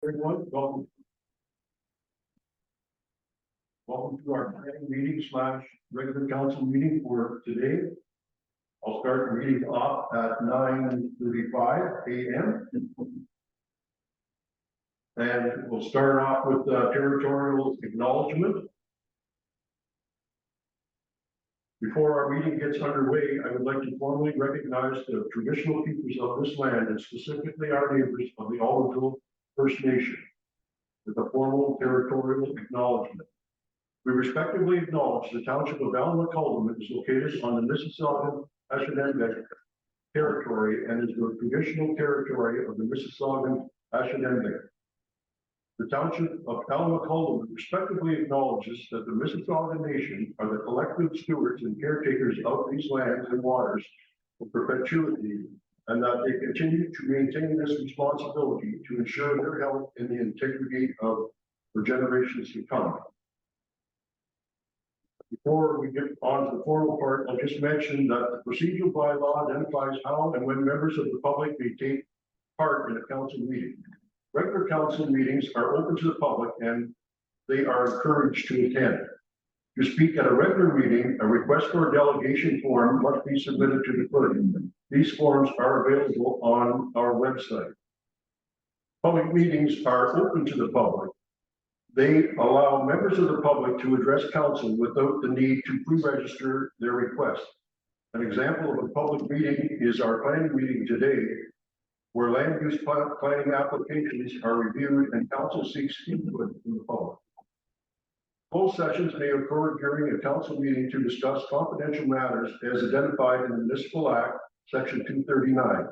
Everyone, welcome to our planning meeting / regular council meeting for today. I'll start the meeting off at 9:35 a.m. And we'll start off with territorial acknowledgement. Before our meeting gets underway, I would like to formally recognize the traditional peoples of this land and specifically our neighbors of the Algonquin First Nation with a formal territorial acknowledgement. We respectively acknowledge the township of Algonquin is located on the Mississauga Ashanindic territory and is the traditional territory of the Mississaugan Ashanindic. The township of Algonquin respectively acknowledges that the Mississauga Nation are the collective stewards and caretakers of these lands and waters for perpetuity, and that they continue to maintain this responsibility to ensure their health and the integrity of for generations to come. Before we get on to the formal part, I'll just mention that the procedural bylaw identifies how and when members of the public may take part in a council meeting. Regular council meetings are open to the public and they are encouraged to attend. To speak at a regular meeting, a request for a delegation form must be submitted to the clerk. These forms are available on our website. Public meetings are open to the public. They allow members of the public to address council without the need to pre-register their request. An example of a public meeting is our planning meeting today, where land use planning applications are reviewed and council seeks input from the public. Closed sessions may occur during a council meeting to discuss confidential matters as identified in the Municipal Act, Section 239.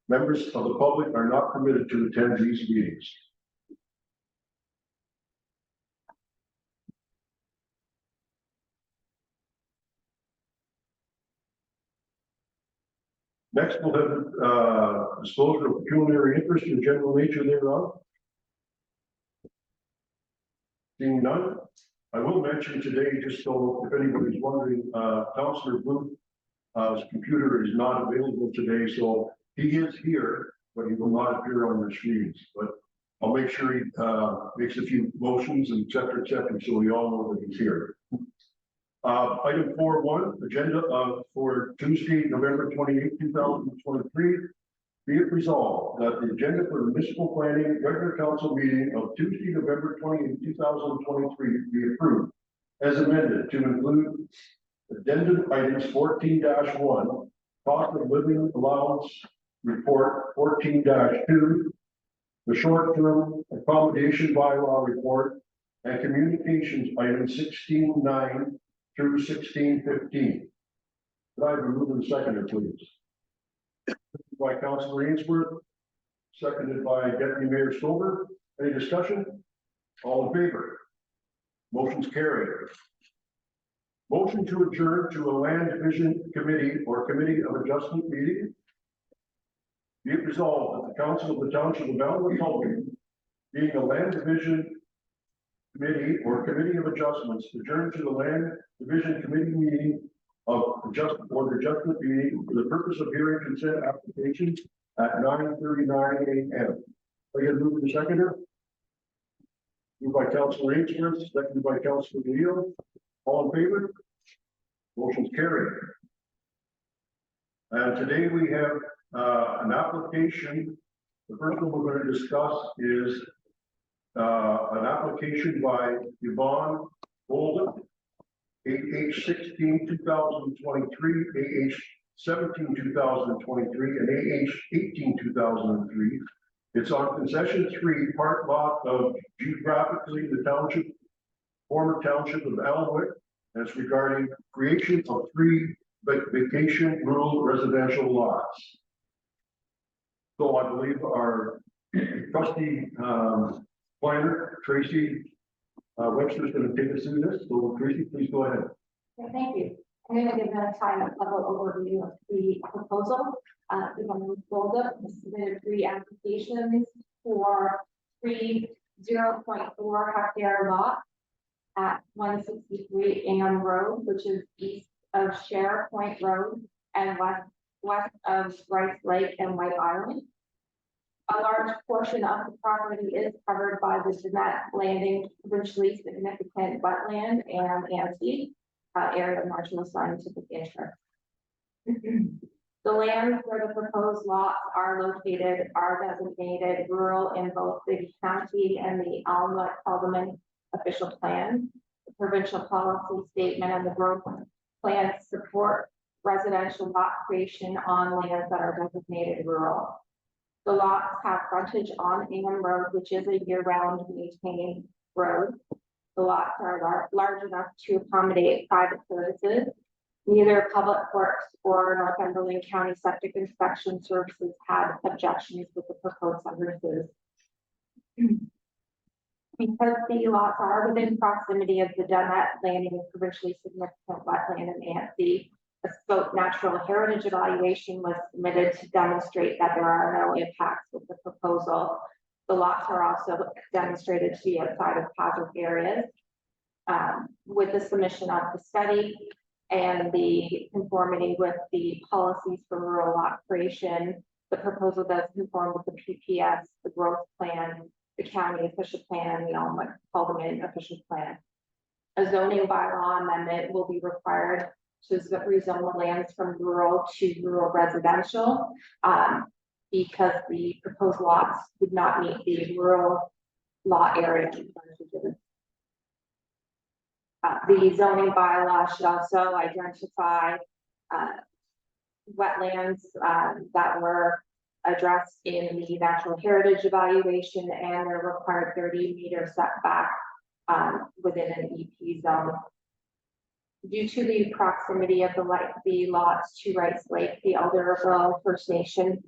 Members of the public are not permitted to attend these meetings. Next, we'll have disclosure of pecuniary interest in general nature thereof. Seeing none, I will mention today, just so if anybody's wondering, Councillor Bluth's computer is not available today, so he is here, but he will not appear on the screens. But I'll make sure he makes a few motions and et cetera, so we all know that he's here. Item 4.1, agenda for Tuesday, November 28, 2023. Be it resolved that the agenda for the municipal planning regular council meeting of Tuesday, November 28, 2023 be approved as amended to include addendum items 14-1, cost of living allowance report 14-2, the short-term accommodation bylaw report, and communications items 16-9 through 16-15. Could I remove the seconder, please? By Councilor Ainsworth, seconded by Deputy Mayor Stover. Any discussion? All in favor? Motion's carried. Motion to adjourn to a land division committee or committee of adjustment meeting. Be it resolved that the council of the township of Algonquin, being a land division committee or committee of adjustments, adjourn to the land division committee meeting of adjustment meeting for the purpose of hearing consent applications at 9:39 a.m. I get moved to the seconder. Moved by Councilor Ainsworth, seconded by Councilor Neal. All in favor? Motion's carried. And today we have an application. The first one we're going to discuss is an application by Yvonne Golden, AH 16-2023, AH 17-2023, and AH 18-2003. It's on concession 3, part lot of geographically the township, former township of Alnwick, and it's regarding creation of 3 vacation rural residential lots. So I believe our trustee planner, Tracy Webster, is going to take us through this. So Tracy, please go ahead. Yeah, thank you. I'm going to give a high-level overview of the proposal. Yvonne Golden submitted 3 applications for 3 0.4 hectare lots at 163 Ingham Road, which is east of Share Point Road and west of Rice Lake and White Island. A large portion of the property is covered by the Jeanette Landing provincially significant wetland and ANSI area of marginal scientific interest. The lands where the proposed lots are located are designated rural in both the county and the Alderman official plan. The provincial policy statement and the growth plan support residential lot creation on lands that are designated rural. The lots have frontage on Ingham Road, which is a year-round maintained road. The lots are large enough to accommodate private services. Neither Public Works or Northumberland County Septic Inspection Services had objections with the proposed services. Because the lots are within proximity of the Jeanette Landing provincially significant wetland and ANSI, a scope natural heritage evaluation was submitted to demonstrate that there are no impacts with the proposal. The lots are also demonstrated to be outside of hazard areas. With the submission of the study and the conformity with the policies for rural lot creation, the proposal does conform with the PPS, the growth plan, the county official plan, and the Alderman official plan. A zoning bylaw amendment will be required to rezone the lands from rural to rural residential, because the proposed lots would not meet the rural lot area. The zoning bylaw should also identify wetlands that were addressed in the natural heritage evaluation and their required 30-meter setback within an EP zone. Due to the proximity of the lots to Rice Lake, the Alderville First Nation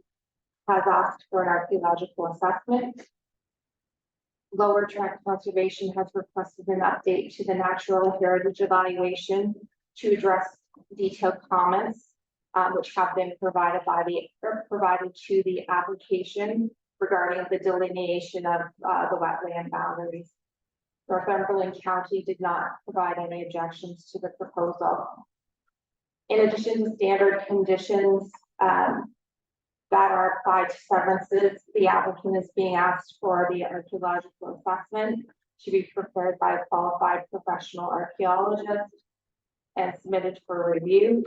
has asked for an archaeological assessment. Lower Trent Conservation has requested an update to the natural heritage evaluation to address detailed comments, which have been provided to the application regarding the delineation of the wetland boundaries. Northumberland County did not provide any objections to the proposal. In addition to standard conditions that are applied to severances, the applicant is being asked for the archaeological assessment to be prepared by a qualified professional archaeologist and submitted for review.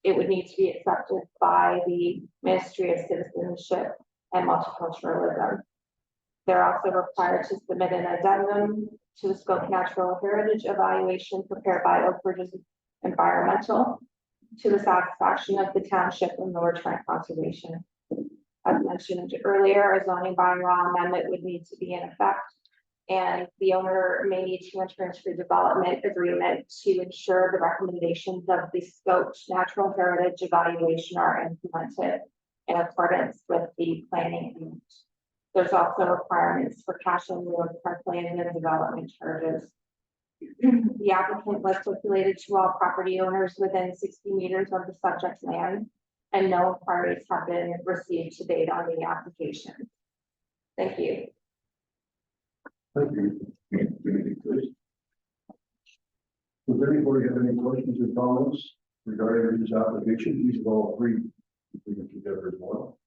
It would need to be accepted by the Ministry of Citizenship and Multiculturalism. They're also required to submit an addendum to the scope natural heritage evaluation prepared by Oak Ridge Environmental to the satisfaction of the township and Lower Trent Conservation. As mentioned earlier, a zoning bylaw amendment would need to be in effect, and the owner may need to enter into a development agreement to ensure the recommendations of the scoped natural heritage evaluation are implemented in accordance with the planning act. There's also requirements for cash in lieu of parkland and development charges. The applicant was circulated to all property owners within 60 meters of the subject land, and no inquiries have been received to date on the application. Thank you. Thank you. Does anybody have any questions or comments regarding these applications? These are all three together as well.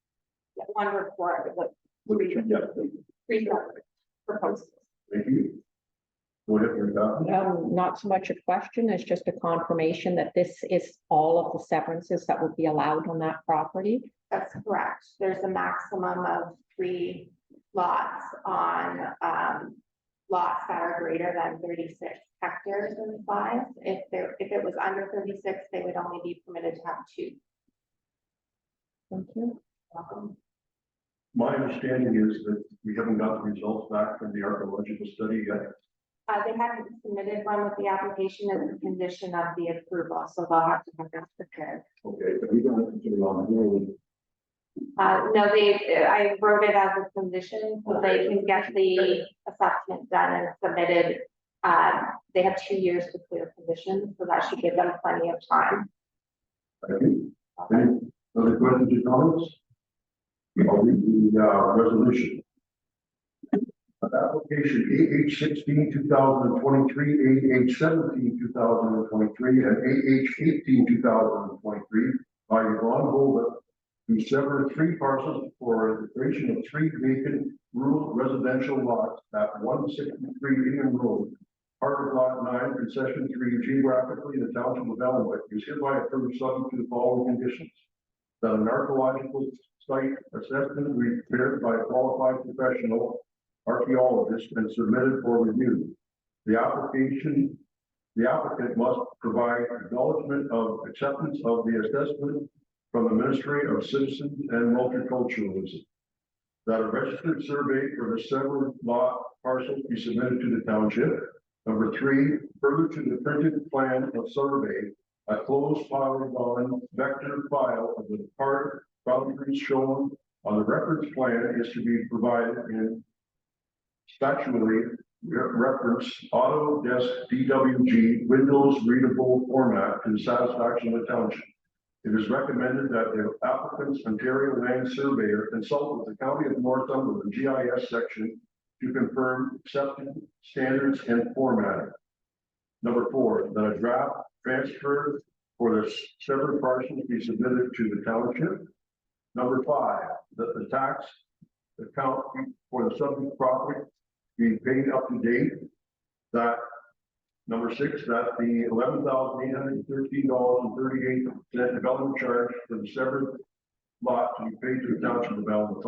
Yeah, one report with three separate proposals. Thank you. Go ahead, Rebecca. Not so much a question, it's just a confirmation that this is all of the severances that will be allowed on that property. That's correct. There's a maximum of 3 lots on lots that are greater than 36 hectares in size. If it was under 36, they would only be permitted to have 2. Thank you. My understanding is that we haven't got the results back from the archaeological study yet. They haven't submitted one with the application as a condition of the approval, so they'll have to have that prepared. Okay, but we don't have to put it on here. No, I wrote it as a condition so they can get the assessment done and submitted. They have 2 years to clear conditions, so that should give them plenty of time. Thank you. Any other questions or comments? I'll read the resolution. Application AH 16/2023, AH 17/2023, and AH 18/2023 by Yvonne Holder to sever 3 parcels for the creation of 3 vacant rural residential lots at 163 Indian Road, part of lot 9, concession 3, geographically in the township of Elmwood, is hereby approved subject to the following conditions. That an archaeological site assessment be prepared by a qualified professional archaeologist and submitted for review. The applicant must provide acknowledgement of acceptance of the assessment from the Ministry of Citizens and Multiculturalism. That a registered survey for the several lot parcels be submitted to the township. Number 3, further to the printed plan of survey, a closed polygon vector file of the part boundaries shown on the reference plan is to be provided in statutory reference Autodesk DWG Windows readable format to the satisfaction of the township. It is recommended that the applicant's Ontario land surveyor consult with the County of Northumberland GIS section to confirm accepted standards and formatting. Number 4, that a draft transfer for the severed parcels be submitted to the township. Number 5, that the tax account for the subject property be paid up to date. That number 6, that the $11,813.38 development charge for the severed lot to be paid to the township of Allen.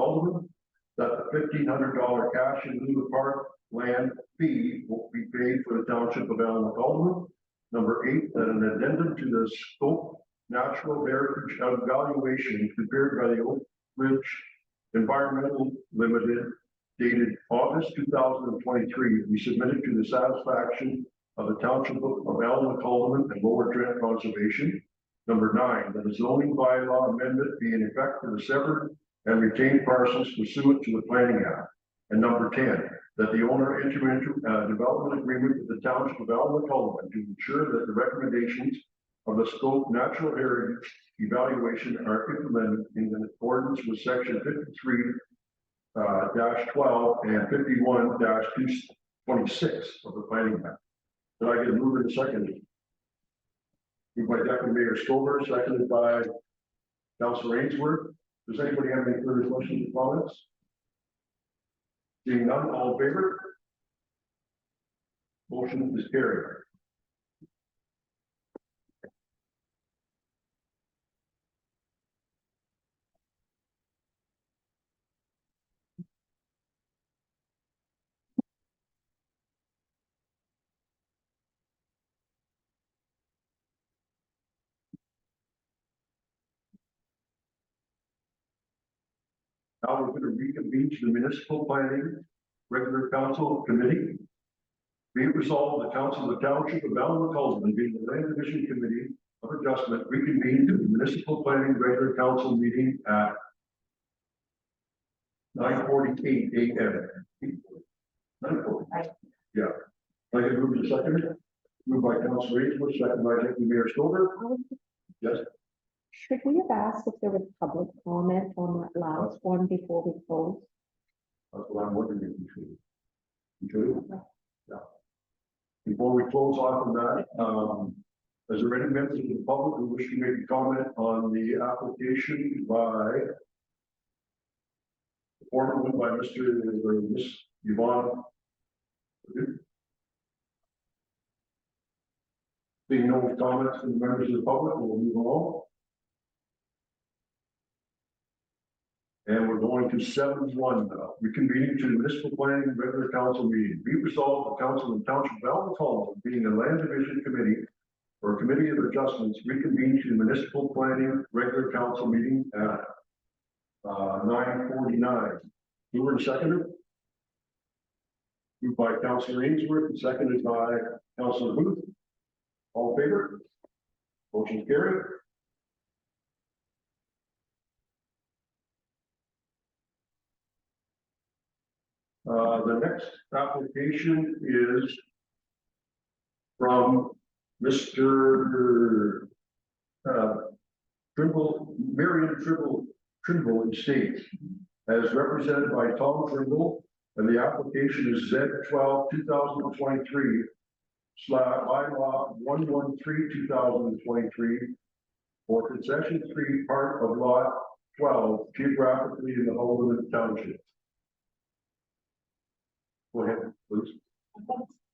That the $1,500 cash in lieu of park land fee will be paid for the township of Allen. Number 8, that an addendum to the scope natural heritage evaluation prepared by the Oak Ridge Environmental Limited dated August 2023 be submitted to the satisfaction of the township of Allen and Lower Trent Conservation. Number 9, that a zoning bylaw amendment be in effect for the severed and retained parcels pursuant to the Planning Act. And number 10, that the owner enter into a development agreement with the township of Allen to ensure that the recommendations of the scope natural heritage evaluation are implemented in accordance with section 53-12 and 51-226 of the Planning Act. Did I get a mover and second? Moved by Deputy Mayor Stover, seconded by Councilor Ainsworth. Does anybody have any further questions or comments? Seeing none, all in favor? Motion is carried. Now we're going to reconvene to the Municipal Planning Regular Council Committee. Be it resolved, the Council of the Township of Allen being the Land Division Committee of Adjustment reconvened to the Municipal Planning Regular Council meeting at 9:48 a.m. 9:40. Yeah. I can move to second. Moved by Councilor Ainsworth, second by Deputy Mayor Stover. Yes. Should we have asked if there was public comment on that last one before we close? That's what I'm wondering if you should. You should? Yeah. Before we close off on that, is there any members of the public who wish to make a comment on the application by the former one by Mr. or Miss Yvonne? Being no comments from the members of the public, we'll move along. And we're going to 7-1 now. Reconvening to the Municipal Planning Regular Council meeting. Be resolved, the Council of the Township of Allen being the Land Division Committee or Committee of Adjustments, reconvene to the Municipal Planning Regular Council meeting at 9:49. Mover and seconder. Moved by Councilor Ainsworth and seconded by Councilor Booth. All in favor? Motion carried. The next application is from Mr. Marion Trimble Estates, as represented by Tom Trimble, and the application is Z12-2023 bylaw 113-2023 for concession 3 part of lot 12, geographically in the whole of the township. Go ahead, please.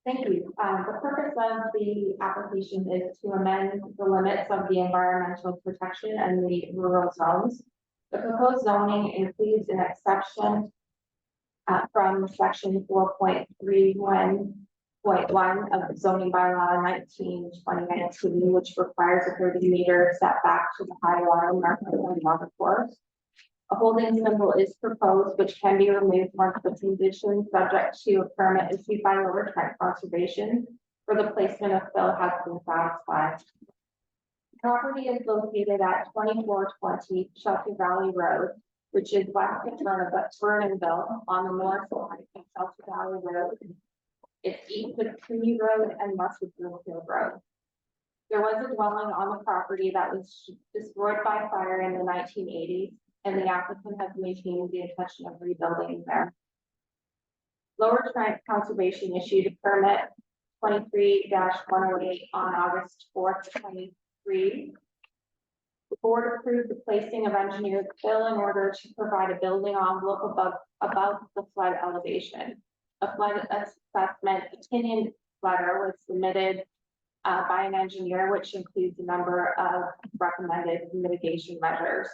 Thank you. The purpose of the application is to amend the limits of the environmental protection and the rural zones. The proposed zoning includes an exception from section 4.31.1 of the zoning bylaw 19/2019, which requires a 30-meter setback to the high water mark of the water course. A holding symbol is proposed, which can be removed once the condition subject to a permit issued by Lower Trent Conservation for the placement of fill has been satisfied. The property is located at 2420 Shelter Valley Road, which is west of Vernonville on the north side of Shelter Valley Road. It's east of Cooney Road and west of Brookfield Road. There was a dwelling on the property that was destroyed by fire in the 1980s. And the applicant has maintained the intention of rebuilding there. Lower Trent Conservation issued a permit 23-108 on August 4th, 23. The board approved the placing of engineered fill in order to provide a building envelope above the flood elevation. A flood assessment opinion letter was submitted by an engineer, which includes a number of recommended mitigation measures.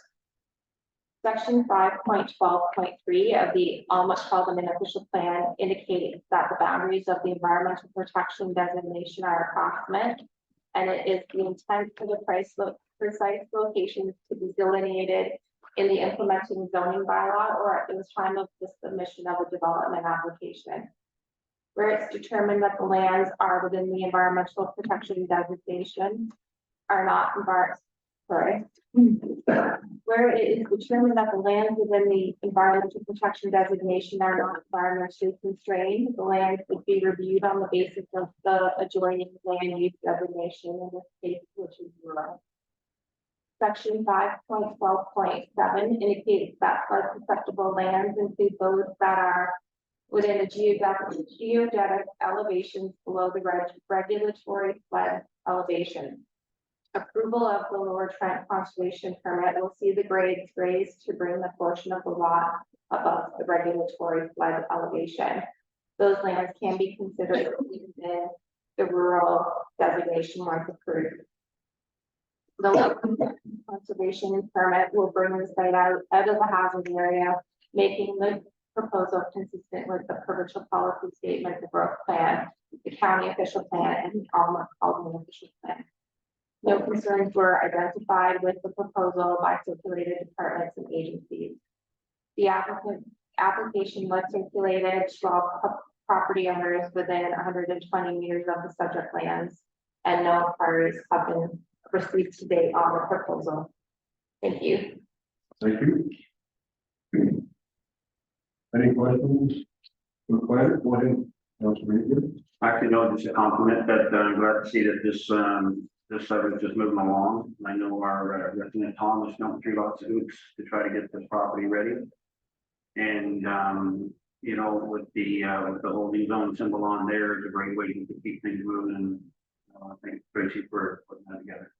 Section 5.12.3 of the Almost Haldeman official plan indicates that the boundaries of the environmental protection designation are approximate, and it is the intent for the precise locations to be delineated in the implementing zoning bylaw or at the time of the submission of a development application. Where it's determined that the lands are within the environmental protection designation are not where it is determined that the lands within the environmental protection designation are not environmentally constrained, the land would be reviewed on the basis of the adjoining land use designation, in this case, which is rural. Section 5.12.7 indicates that flood susceptible lands include those that are within a geodetic elevations below the regulatory flood elevation. Approval of the Lower Trent Conservation Permit will see the grades raised to bring the portion of the lot above the regulatory flood elevation. Those lands can be considered within the rural designation once approved. The Lower Trent Conservation Permit will bring the site out of the hazard area, making the proposal consistent with the provincial policy statement, the growth plan, the county official plan, and the Almost Haldeman official plan. No concerns were identified with the proposal by circulated departments and agencies. The application was circulated to all property owners within 120 meters of the subject lands, and no inquiries have been received to date on the proposal. Thank you. Thank you. Any questions? Go ahead. Actually, no, just a compliment that I'm glad to see that this site is just moving along. I know our resident Tom has jumped through lots of hoops to try to get this property ready. And you know, with the holding zone symbol on there, it's a great way to keep things moving. And thanks Tracy for putting that together.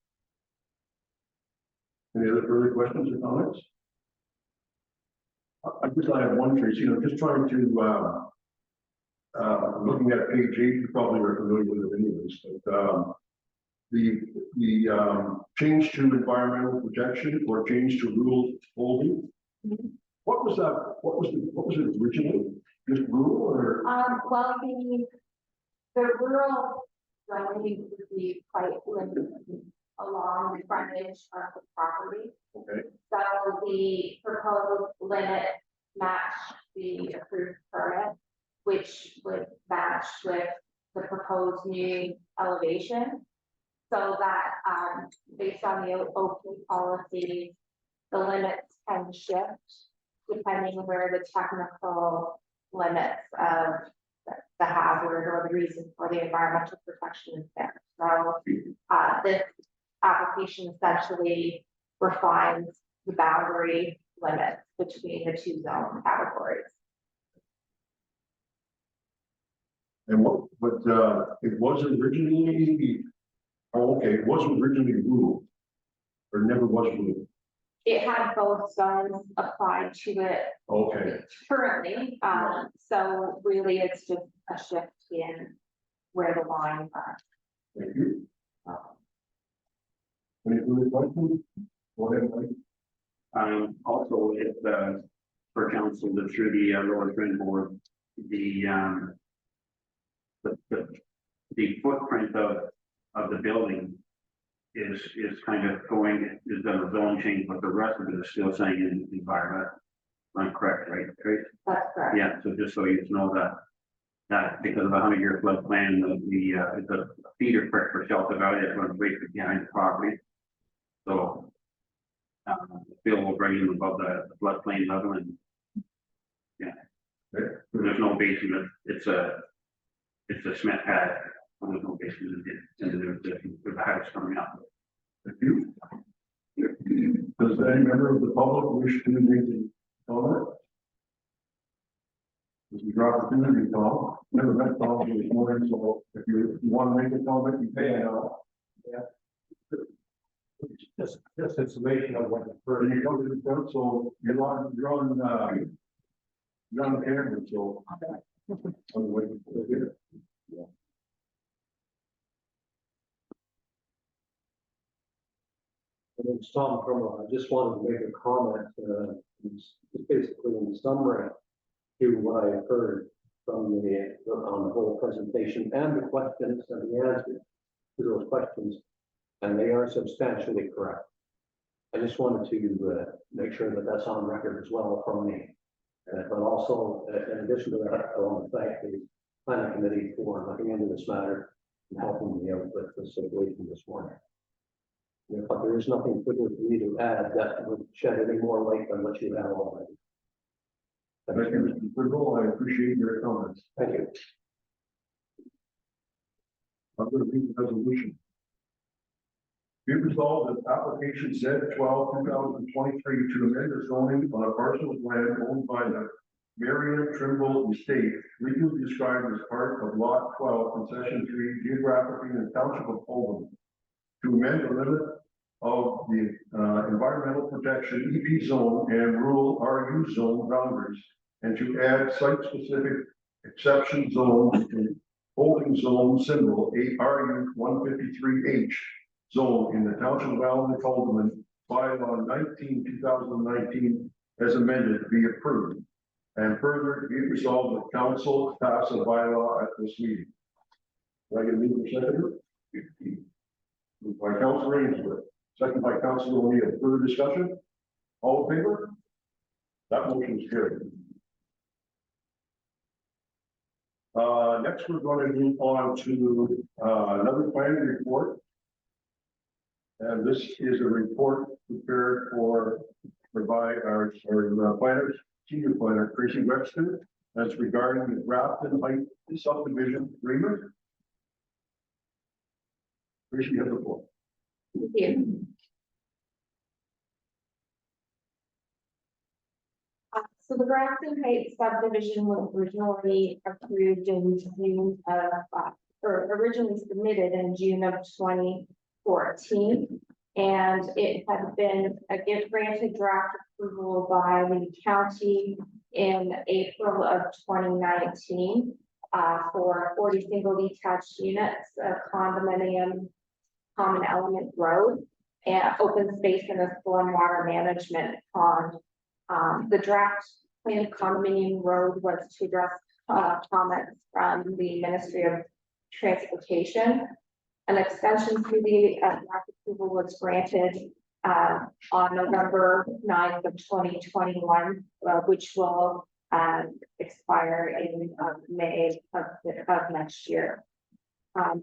Any other further questions or comments? I have one, Tracy, just trying to, looking at page 8, you probably are familiar with it anyways, but the change to environmental protection or change to rural holding. Mm-hmm. What was that? What was it originally? Just rural or? Well, the rural zoning would be quite limited along the frontage of the property. Okay. So the proposed limit matched the approved permit, which would match with the proposed new elevation. So that based on the OP policy, the limits can shift depending on where the technical limits of the hazard or the reason for the environmental protection is there. So this application essentially refines the boundary limits between the two zone categories. And it was originally, oh, okay, it wasn't originally rural, or never was rural. it had both zones applied to it Okay, currently, so really it's just a shift in where the lines are. thank you. Any further questions? Go ahead, Mike. Also, if, for council, that through the lower trend board, the, the footprint of the building is kind of going, is done a zone change, but the rest of it is still saying in environment. I'm correct, right? That's correct. Yeah, so just so you know that because of a 100-year flood plan, the feeder creek for Shelter Valley is going right behind the property. So, Bill will bring him above the floodplain level, and there's no basement. It's a cement pad. There's no basement in the house coming up. Thank you. Does any member of the public wish to make a comment? This is your opportunity, Tom. Never met Tom this morning, so if you want to make a comment, you can now. Just information of what the first. You come to the front, so you're on camera, so. I'm waiting for it. And it's Tom Cromwell. I just wanted to make a comment, it's basically in summary to what I heard from on the whole presentation and the questions and the answers to those questions, and they are substantially correct. I just wanted to make sure that that's on record as well from me. But also, in addition to that, I want to thank the planning committee for looking into this matter and helping me out with the situation this morning. But there is nothing further for me to add that would shed any more light than what you have already. Thank you, Mr. Frizzle. I appreciate your comments. Thank you. I'm going to read the resolution. Be resolved that application Z-12-2023 to amend the zoning on a parcel of land owned by the Marion Trimble Estate, legally described as part of Lot 12, Concession 3, geographically in the township of Oldham, to amend the limit of the environmental protection EP zone and rural RU zone boundaries, and to add site-specific exception zones in holding zone symbol ARU 153H zone in the township of Allen and Coleman, bylaw 19/2019 as amended be approved. And further, be resolved that council pass a bylaw at this meeting. Do I get a legal seconder? Moved by Councilor Ainsworth, second by Councilor O'Neill. Further discussion? All in favor? That motion is carried. Next, we're going to move on to another planning report. And this is a report prepared by our planners, senior planner, Tracy Webster. That's regarding the Grafton Heights subdivision agreement. Tracy, you have the floor. Thank you. So the Grafton Heights subdivision was originally approved in June of, or originally submitted in June of 2014. And it had been granted draft approval by the county in April of 2019 for 40 single detached units, a condominium, common element road, and open space and a stormwater management pond. The draft plan of condominium road was to address comments from the Ministry of Transportation. An extension to the draft approval was granted on November 9th of 2021, which will expire in May of next year.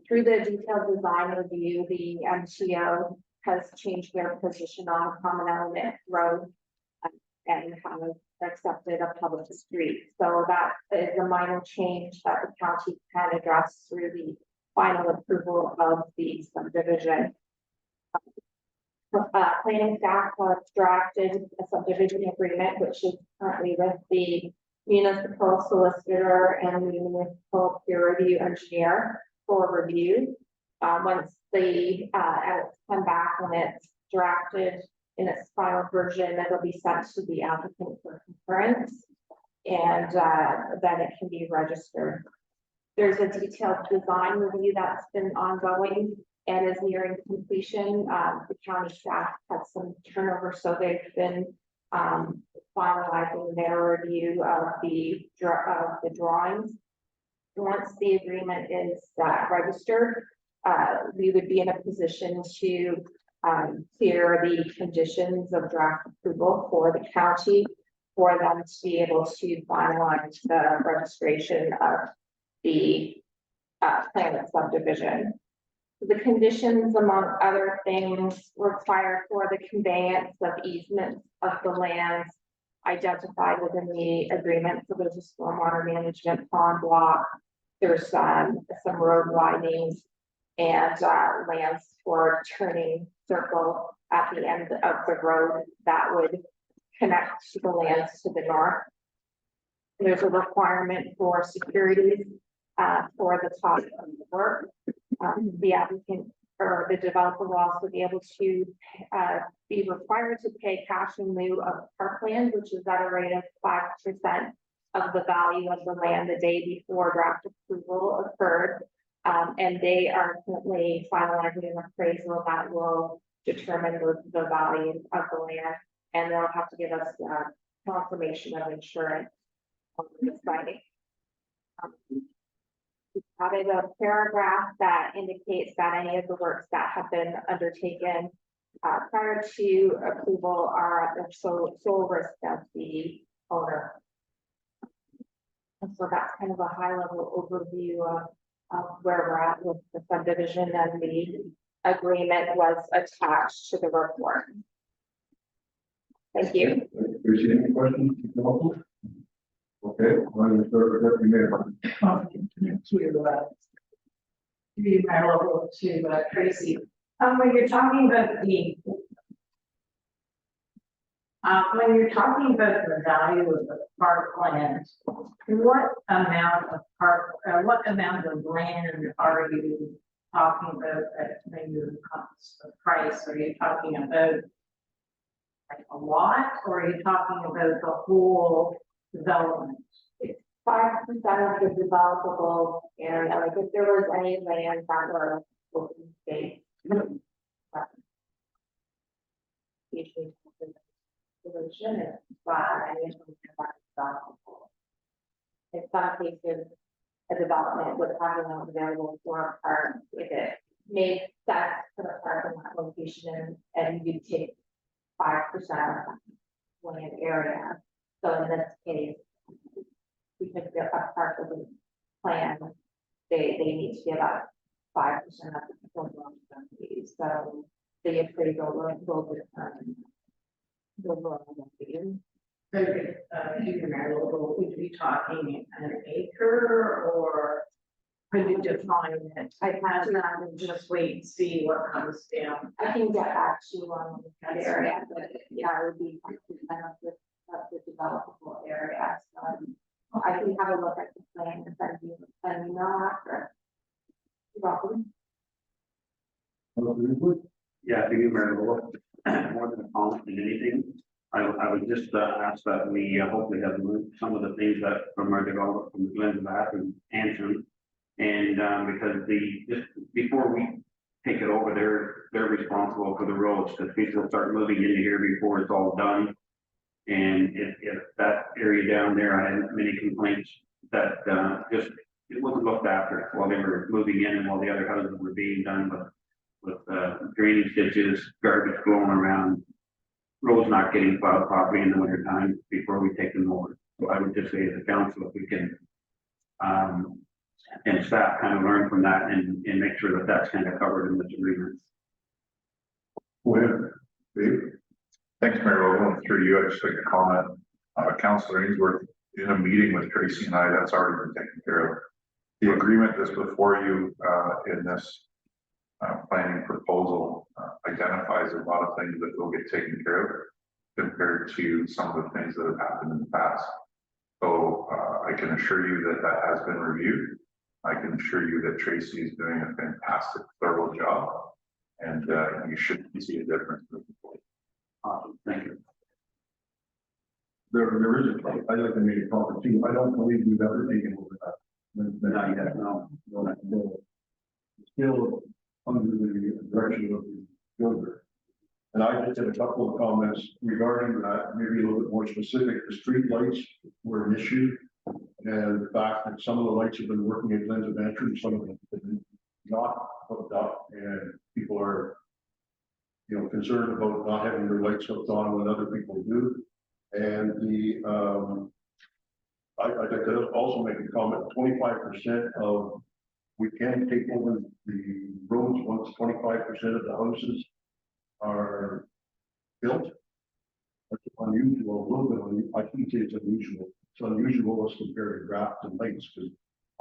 Through the detailed design review, the MTO has changed their position on common element road and have accepted a public street. So that is a minor change that the county can address through the final approval of the subdivision. Planning staff has drafted a subdivision agreement, which is currently with the municipal solicitor and the municipal peer review engineer for review. Once the edits come back and it's drafted in its final version, it'll be sent to the applicant for concurrence. And then it can be registered. There's a detailed design review that's been ongoing and is nearing completion. The county staff had some turnover, so they've been finalizing their review of the drawings. Once the agreement is registered, we would be in a position to clear the conditions of draft approval for the county for them to be able to finalize the registration of the plan of subdivision. The conditions, among other things, require for the conveyance of easements of the lands identified within the agreement. So there's a stormwater management pond block. There's some road widenings and lands for turning circle at the end of the road that would connect to the lands to the north. There's a requirement for security for the top of the work. The applicant or the developer will also be able to be required to pay cash in lieu of parkland, which is at a rate of 5% of the value of the land the day before draft approval occurred. And they are currently finalizing an appraisal that will determine the value of the land, and they'll have to give us confirmation of insurance on the site. We added a paragraph that indicates that any of the works that have been undertaken prior to approval are at the sole risk of the owner. And so that's kind of a high level overview of where we're at with the subdivision, and the agreement was attached to the report. Thank you. Tracy, any questions? Okay, I'm going to start with Deputy Mayor. To be my level to Tracy. When you're talking about the value of the parkland, what amount of land are you talking about that when you comes the price? Are you talking about like a lot, or are you talking about the whole development? 5% of the developable area, like if there was any land that were open space. Usually, solution is by developable. In some cases, a development would have land available for a park if it made sense for the park in that location, and you take 5% of that land area. So in this case, because they're a part of the plan, they need to give up 5% of the total fees. So the appraisal will determine the value. So, would you be talking an acre, or could you define it? I can just wait and see what comes down. I can get back to you on that area, but yeah, it would be 5% of the developable area. So I can have a look at the plan and send you an email after. You're welcome. Yeah, thank you very much. More than a comment than anything, I would just ask that we hopefully have learned some of the things that from our developer, from Glenn's back and Antrim. And because just before we take it over, they're responsible for the roads, because people start moving into here before it's all done. And if that area down there, I had many complaints that it wasn't looked after while they were moving in and while the other houses were being done with drainage ditches, garbage blowing around, roads not getting plowed properly in the winter time before we take them over. So I would just say as a council, if we can, and staff kind of learn from that and make sure that that's kind of covered in this agreement. Go ahead, Dave. Thanks, Mayor Logan. Through you, I just like a comment. Councilor Ainsworth, in a meeting with Tracy and I, that's already been taken care of. The agreement that's before you in this planning proposal identifies a lot of things that will get taken care of compared to some of the things that have happened in the past. So I can assure you that that has been reviewed. I can assure you that Tracy is doing a fantastic, thorough job, and you shouldn't see a difference moving forward. Awesome, thank you. There is I'd like to make a comment too. I don't believe we've ever taken over that. Not yet, no. No. Still under the direction of the builder. And I just had a couple of comments regarding that, maybe a little bit more specific. The street lights were an issue. And the fact that some of the lights have been working at Glenn's Adventure, some of them have been not hooked up, and people are, concerned about not having their lights hooked on when other people do. And I'd like to also make a comment, 25% of, we can take over the roads once 25% of the houses are built. That's unusual, a little bit unusual. I think it's unusual. It's unusual as compared to Grafton Heights, because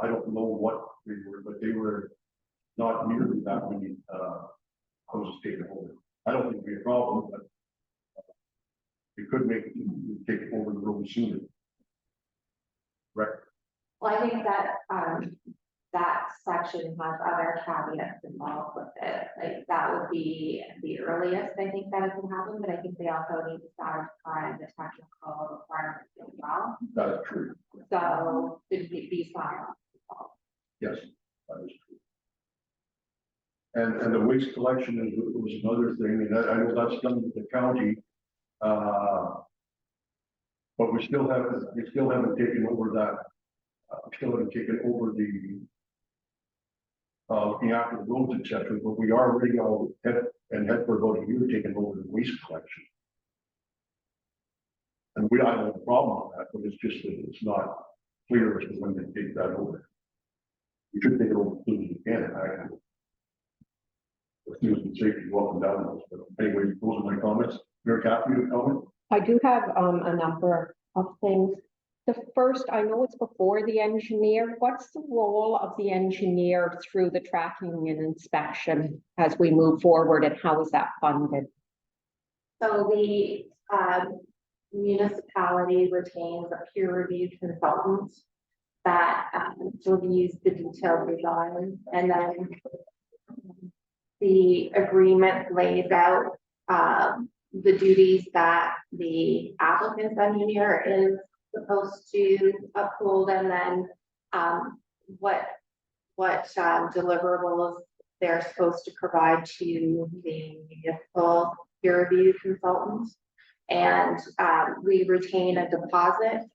I don't know what they were, but they were not nearly that many houses taken over. I don't think it'd be a problem, but it could make take over the road sooner. Right. Well, I think that, that section has other caveats involved with it, like that would be the earliest I think that it can happen, but I think they also need to satisfy the technical requirements as well. That's true. So it'd be silent. Yes, that is true. And the waste collection was another thing, and I know that's done with the county. But we still haven't taken over that. We still haven't taken over the looking after the roads, etc. But we are already all head for about a year taking over the waste collection. And we don't have a problem with that, but it's just that it's not clear as to when they take that over. We should take it over as soon as we can, actually. As soon as the safety go up and down those. But anyway, those are my comments. Mayor Cappy, you have a comment? I do have a number of things. The first, I know it's before the engineer. What's the role of the engineer through the tracking and inspection as we move forward, and how is that funded? So the municipality retains a peer reviewed consultant that reviews the detailed design, and then the agreement lays out the duties that the applicant's engineer is supposed to uphold, and then what deliverables they're supposed to provide to the municipal peer review consultant. And we retain a deposit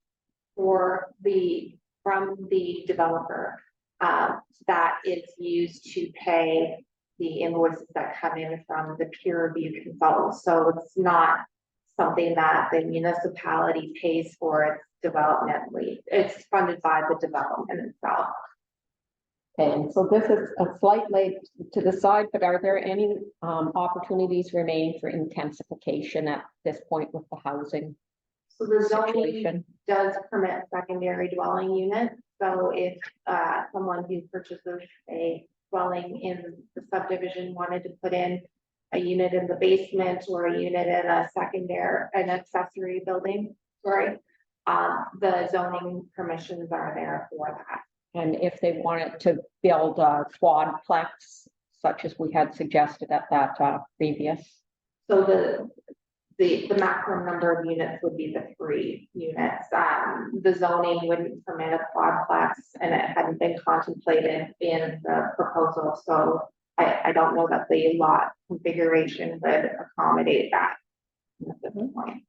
from the developer that is used to pay the invoices that come in from the peer review consultant. So it's not something that the municipality pays for its development. It's funded by the development itself. And so this is a slightly to the side, but are there any opportunities remaining for intensification at this point with the housing So the zoning situation? does permit secondary dwelling units. So if someone who purchases a dwelling in the subdivision wanted to put in a unit in the basement or a unit in an accessory building, the zoning permissions are there for that. And if they wanted to build a quadplex, such as we had suggested at that previous. So the maximum number of units would be the 3 units. The zoning wouldn't permit a quadplex, and it hadn't been contemplated in the proposal. So I don't know that the lot configuration would accommodate that at this point.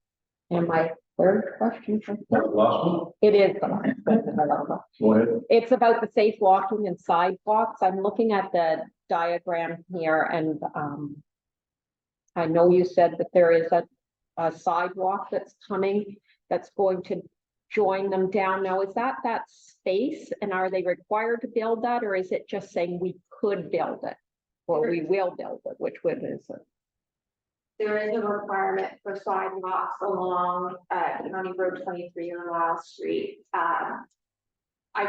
And my third question. That last one? It is the last. Go ahead. It's about the safe walking and sidewalks. I'm looking at the diagram here, and I know you said that there is a sidewalk that's coming, that's going to join them down. Now, is that space, and are they required to build that, or is it just saying we could build it, or we will build it? Which one is it? There is a requirement for sidewalks along County Road 23 or Lyle Street. I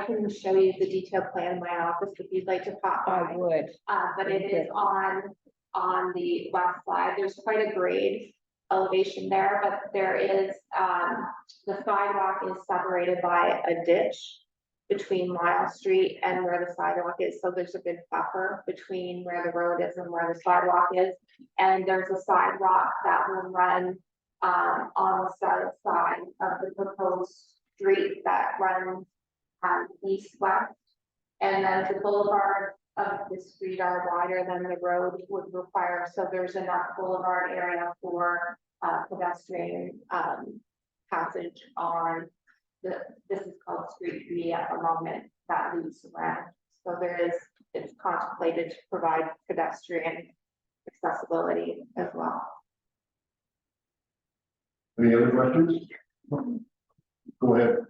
can show you the detailed plan in my office if you'd like to pop by. I would. But it is on the west side. There's quite a grade elevation there, but there is the sidewalk is separated by a ditch. between Lyle Street and where the sidewalk is, so there's a good buffer between where the road is and where the sidewalk is. And there's a sidewalk that will run on the south side of the proposed street that runs east-west. And then the boulevard of the street are wider than the road would require, so there's enough boulevard area for pedestrian passage on this is called Street B at the moment, that leads around. So it's contemplated to provide pedestrian accessibility as well. Any other questions? Go ahead.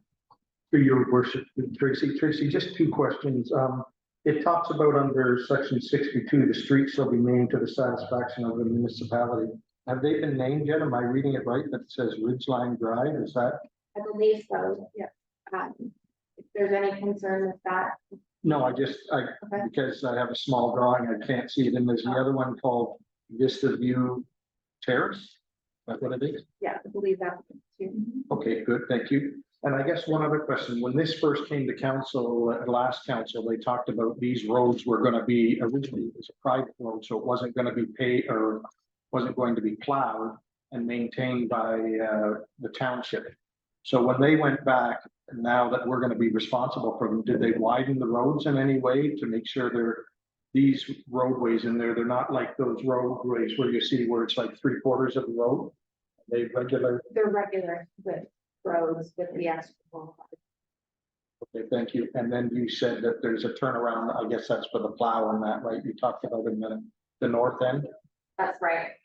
For your worship, Tracy, just two questions. It talks about under section 62, the streets shall be named to the satisfaction of the municipality. Have they been named yet? Am I reading it right? That says Ridgeline Drive, is that? I believe so, yeah. If there's any concern with that, No, because I have a small drawing, I can't see it. And there's the other one called Vista View Terrace. That's what it is? yeah, I believe that too. Okay, good, thank you. And I guess one other question, when this first came to council, last council, they talked about these roads were gonna be, originally it was a private road, so it wasn't gonna be paid or wasn't going to be plowed and maintained by the township. So when they went back, now that we're gonna be responsible for them, did they widen the roads in any way to make sure these roadways in there, they're not like those roadways where you see where it's like 3/4 of the road? They regular. They're regular with roads with the extra. Okay, thank you. And then you said that there's a turnaround, I guess that's for the plow and that, right? You talked about in the north end? That's right.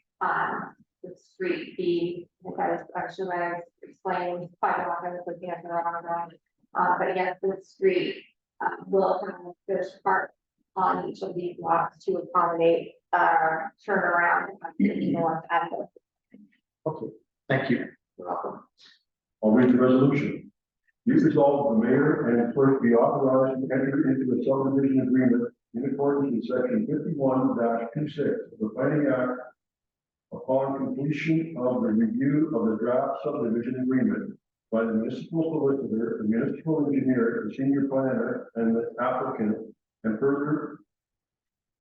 The street B, because actually when I was explaining sidewalk, I was looking at the wrong drawing. But again, the street will have this part on each of these blocks to accommodate turnaround at the north end. Okay, thank you. You're welcome. I'll read the resolution. Be resolved, the mayor and clerk be authorized to enter into a subdivision agreement in accordance with section 51-26 of the Planning Act upon completion of the review of the draft subdivision agreement by the municipal solicitor, the municipal engineer, the senior planner, and the applicant, and further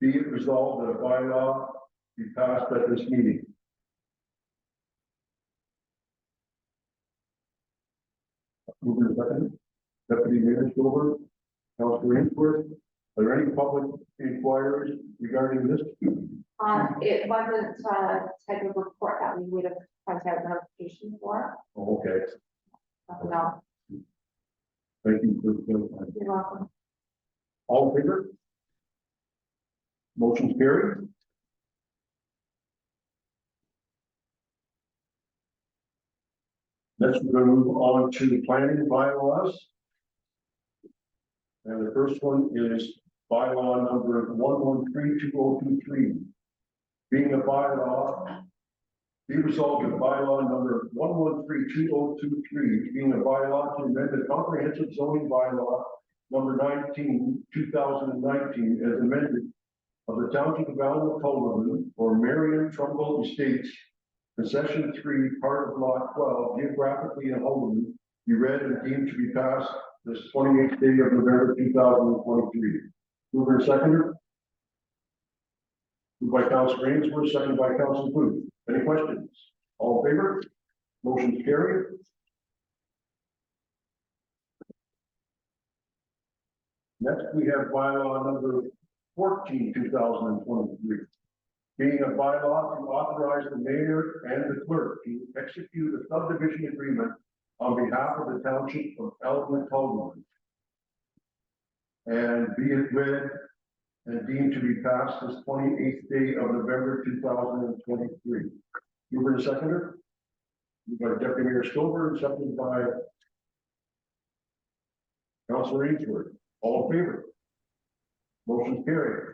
be it resolved that a bylaw be passed at this meeting. Moving to second, Deputy Mayor Stover, Councilor Ainsworth, are there any public inquiries regarding this? It wasn't type of report that we would have sent out notification for. Oh, okay, No, thank you for the. you're welcome. All in favor? Motion carried. Next, we're going to move on to the planning bylaws. And the first one is bylaw number 1132023. Being a bylaw, be resolved that bylaw number 1132023, being a bylaw to amend the comprehensive zoning bylaw number 19, 2019, as amended of the Township of Allen or Marion Trumbull Estates, Concession 3, part of Lot 12, geographically in Holden, be read and deemed to be passed this 28th day of November 2023. Mover and seconder. Moved by Councilor Ainsworth, seconded by Councilor Booth. Any questions? All in favor? Motion carried. Next, we have bylaw number 14, 2023. Being a bylaw to authorize the mayor and the clerk to execute a subdivision agreement on behalf of the Township of Elton. And be it read and deemed to be passed this 28th day of November 2023. Mover and seconder. Moved by Deputy Mayor Stover and seconded by Councilor Ainsworth. All in favor? Motion carried.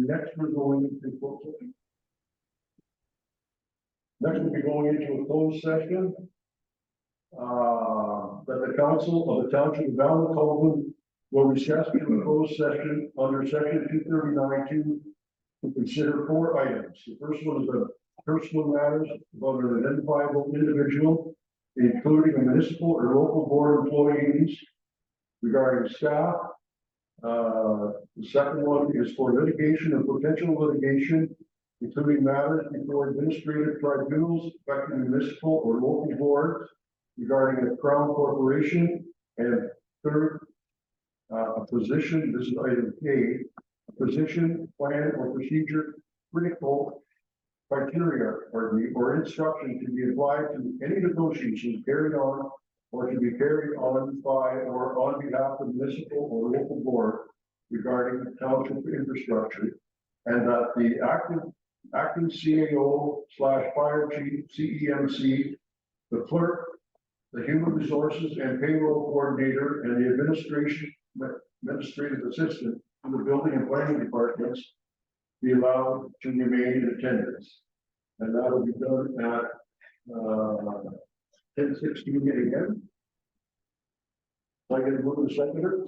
Next we're going into we'll be going into a closed session. That the council of the Township of Allen will recess to a closed session under section 239(2) to consider 4 items. The first one is the personal matters about an identifiable individual including a municipal or local board employees regarding staff. The second one is for litigation and potential litigation, including matters before administrative tribunals affecting municipal or local boards regarding a crown corporation. And third, a position, this is item K, a position, plan, or procedure critical criteria or instruction to be applied to any negotiations carried on or to be carried on by or on behalf of municipal or local board regarding township infrastructure, and that the acting CAO / fire chief, CEMC, the clerk, the human resources and payroll coordinator, and the administrative assistant in the building and planning departments be allowed to remain in attendance. And that will be done at 10:16 a.m. So I get to move the seconder.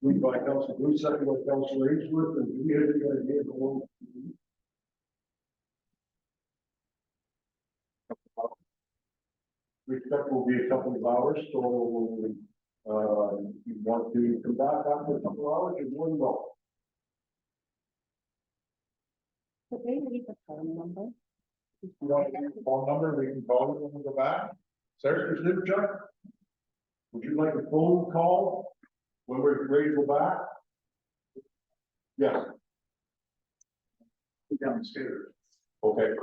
Moved by Council Blue, second by Council Ainsworth, and we have any idea of the one. We expect will be a couple of hours, so you want to come back after a couple of hours, you're more than welcome. Could they leave the phone number? You want to give the phone number, we can call it when we go back. Secretary Slipchuk, would you like a phone call when we're ready to go back? Yes. Downstairs. Okay.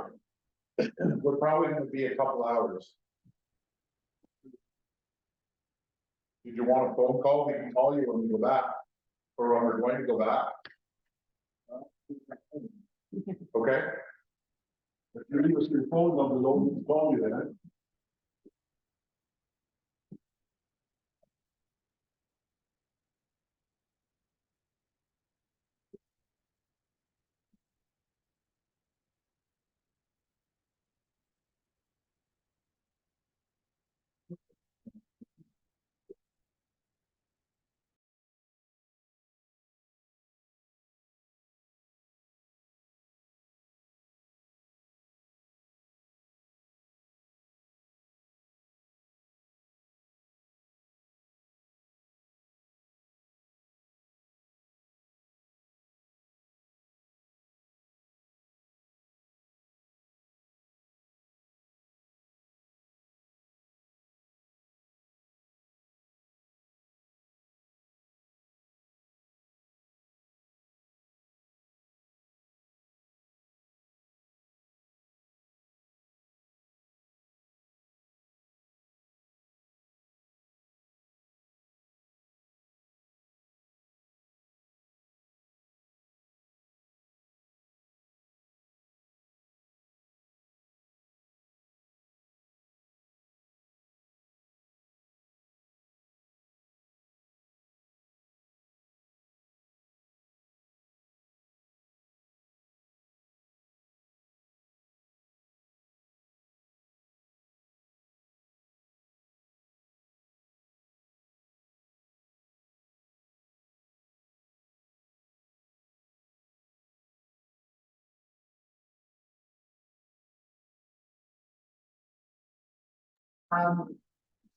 We're probably going to be a couple hours. Did you want a phone call? We can call you when we go back, or when we're going to go back. Okay. If you leave us your phone number, we can call you then.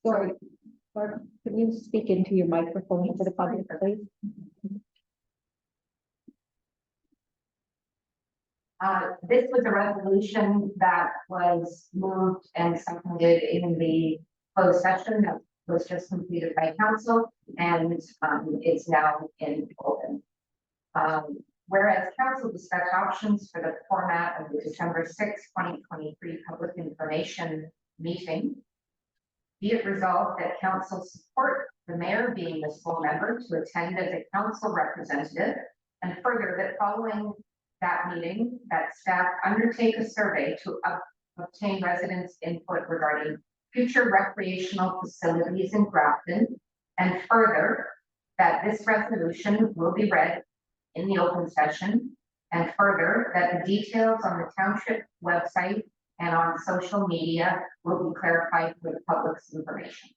Sorry, Barb, can you speak into your microphone for the public, please? This was a resolution that was moved and seconded in the closed session that was just completed by council, and it's now in open. Whereas council discussed options for the format of the December 6, 2023 public information meeting, be it resolved that council support the mayor being the sole member to attend as a council representative, and further that following that meeting, that staff undertake a survey to obtain residents' input regarding future recreational facilities in Grafton, and further that this resolution will be read in the open session, and further that the details on the township website and on social media will be clarified for the public's information.